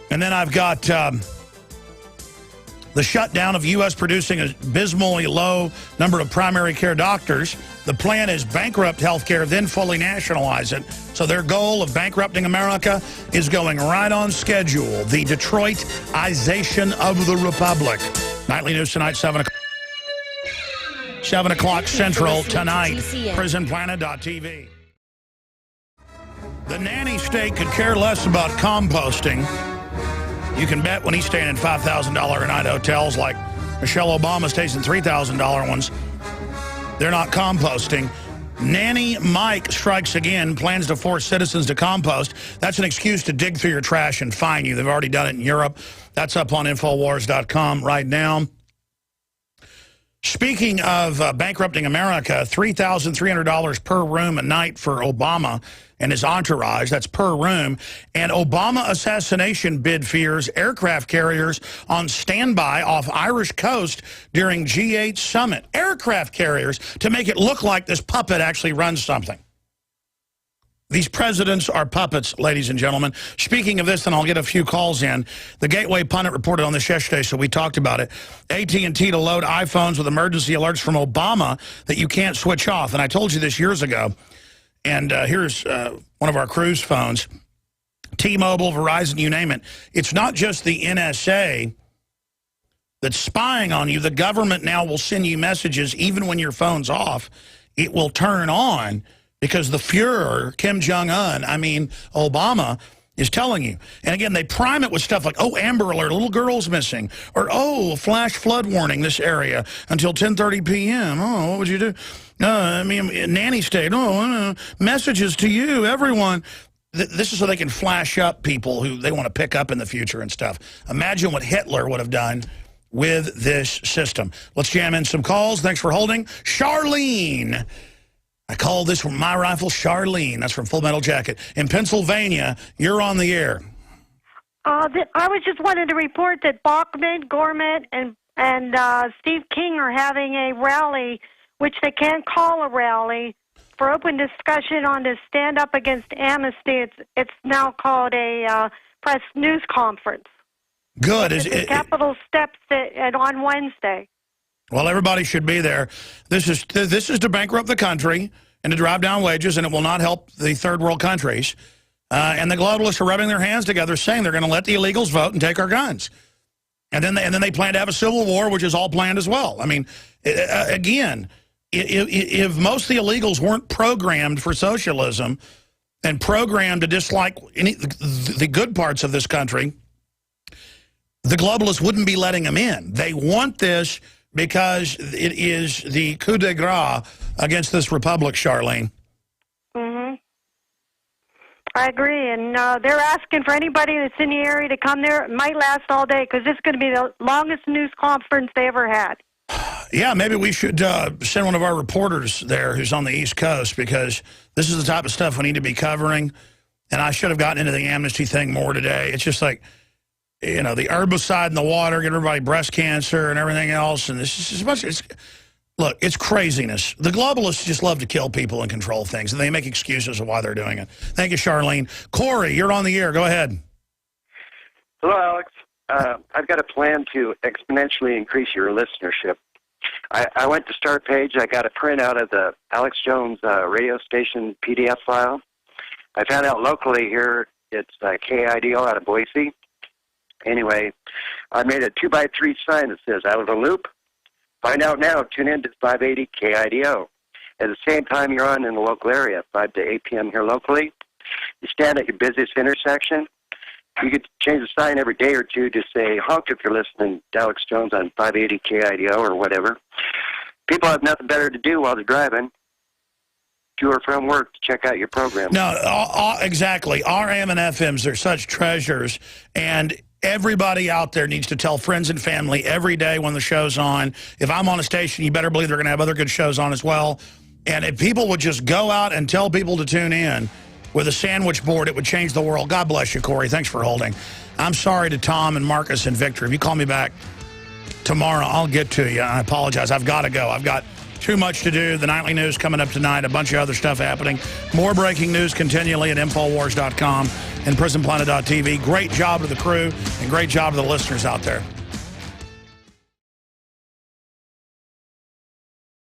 And then I've got the shutdown of U.S. producing an abysmally low number of primary care doctors. The plan is bankrupt healthcare, then fully nationalize it. So their goal of bankrupting America is going right on schedule. The Detroitization of the Republic. Nightly News tonight, 7 o'clock Central tonight. PrisonPlanet.tv. The nanny state could care less about composting. You can bet when he's staying in $5,000 a night hotels like Michelle Obama stays in $3,000 ones, they're not composting. Nanny Mike strikes again, plans to force citizens to compost. That's an excuse to dig through your trash and fine you. They've already done it in Europe. That's up on Infowars.com right now. Speaking of bankrupting America, $3,300 per room a night for Obama and his entourage. That's per room. And Obama assassination bid fears aircraft carriers on standby off Irish coast during G8 summit. Aircraft carriers to make it look like this puppet actually runs something. These presidents are puppets, ladies and gentlemen. Speaking of this, and I'll get a few calls in, the Gateway Pundit reported on this yesterday, so we talked about it. AT&T to load iPhones with emergency alerts from Obama that you can't switch off. And I told you this years ago. And here's one of our cruise phones. T-Mobile, Verizon, you name it. It's not just the NSA that's spying on you. The government now will send you messages even when your phone's off. It will turn on. Because the Fuhrer, Kim Jong-un, I mean, Obama, is telling you. And again, they prime it with stuff like, oh, Amber Alert, a little girl's missing. Or, oh, flash flood warning, this area, until 10:30 p.m. Oh, what would you do? I mean, nanny state. Oh, messages to you, everyone. This is so they can flash up people who they want to pick up in the future and stuff. Imagine what Hitler would have done with this system. Let's jam in some calls. Thanks for holding. Charlene. I call this from my rifle Charlene. That's from Full Metal Jacket. In Pennsylvania, you're on the air. I was just wanting to report that Bachman, Gorman, and Steve King are having a rally, which they can't call a rally, for open discussion on to stand up against amnesty. It's now called a press news conference. Good. It's Capitol Steps on Wednesday. Well, everybody should be there. This is to bankrupt the country and to drive down wages, and it will not help the third world countries. And the globalists are rubbing their hands together, saying they're going to let the illegals vote and take our guns. And then they plan to have a civil war, which is all planned as well. I mean, again, if most of the illegals weren't programmed for socialism and programmed to dislike the good parts of this country, the globalists wouldn't be letting them in. They want this because it is the coup de grace against this republic, Charlene. Mm-hmm. I agree, and they're asking for anybody that's in the area to come there. It might last all day because this is going to be the longest news conference they ever had. Yeah, maybe we should send one of our reporters there who's on the East Coast, because this is the type of stuff we need to be covering. And I should have gotten into the amnesty thing more today. It's just like, you know, the herbicide in the water, get everybody breast cancer and everything else. And this is just a bunch look, it's craziness. The globalists just love to kill people and control things, and they make excuses of why they're doing it. Thank you, Charlene. Corey, you're on the air. Go ahead. Hello, Alex. I've got a plan to exponentially increase your listenership. I went to Start Page. I got a printout of the Alex Jones radio station PDF file. I found out locally here it's KIDO out of Boise. Anyway, I made a 2x3 sign that says out of the loop. Find out now. Tune in to 580 KIDO. At the same time you're on in the local area, 5 to 8 p.m. here locally. You stand at your busiest intersection. You could change the sign every day or two to say honk if you're listening to Alex Jones on 580 KIDO or whatever. People have nothing better to do while they're driving, to or from work, to check out your program. No, exactly. RM and FMs, they're such treasures. And everybody out there needs to tell friends and family every day when the show's on. If I'm on a station, you better believe they're going to have other good shows on as well. And if people would just go out and tell people to tune in with a sandwich board, it would change the world. God bless you, Corey. Thanks for holding. I'm sorry to Tom and Marcus and Victor. If you call me back tomorrow, I'll get to you. I apologize. I've got to go. I've got too much to do. The nightly news coming up tonight, a bunch of other stuff happening. More breaking news continually at Infowars.com and PrisonPlanet.tv. Great job to the crew and great job to the listeners out there.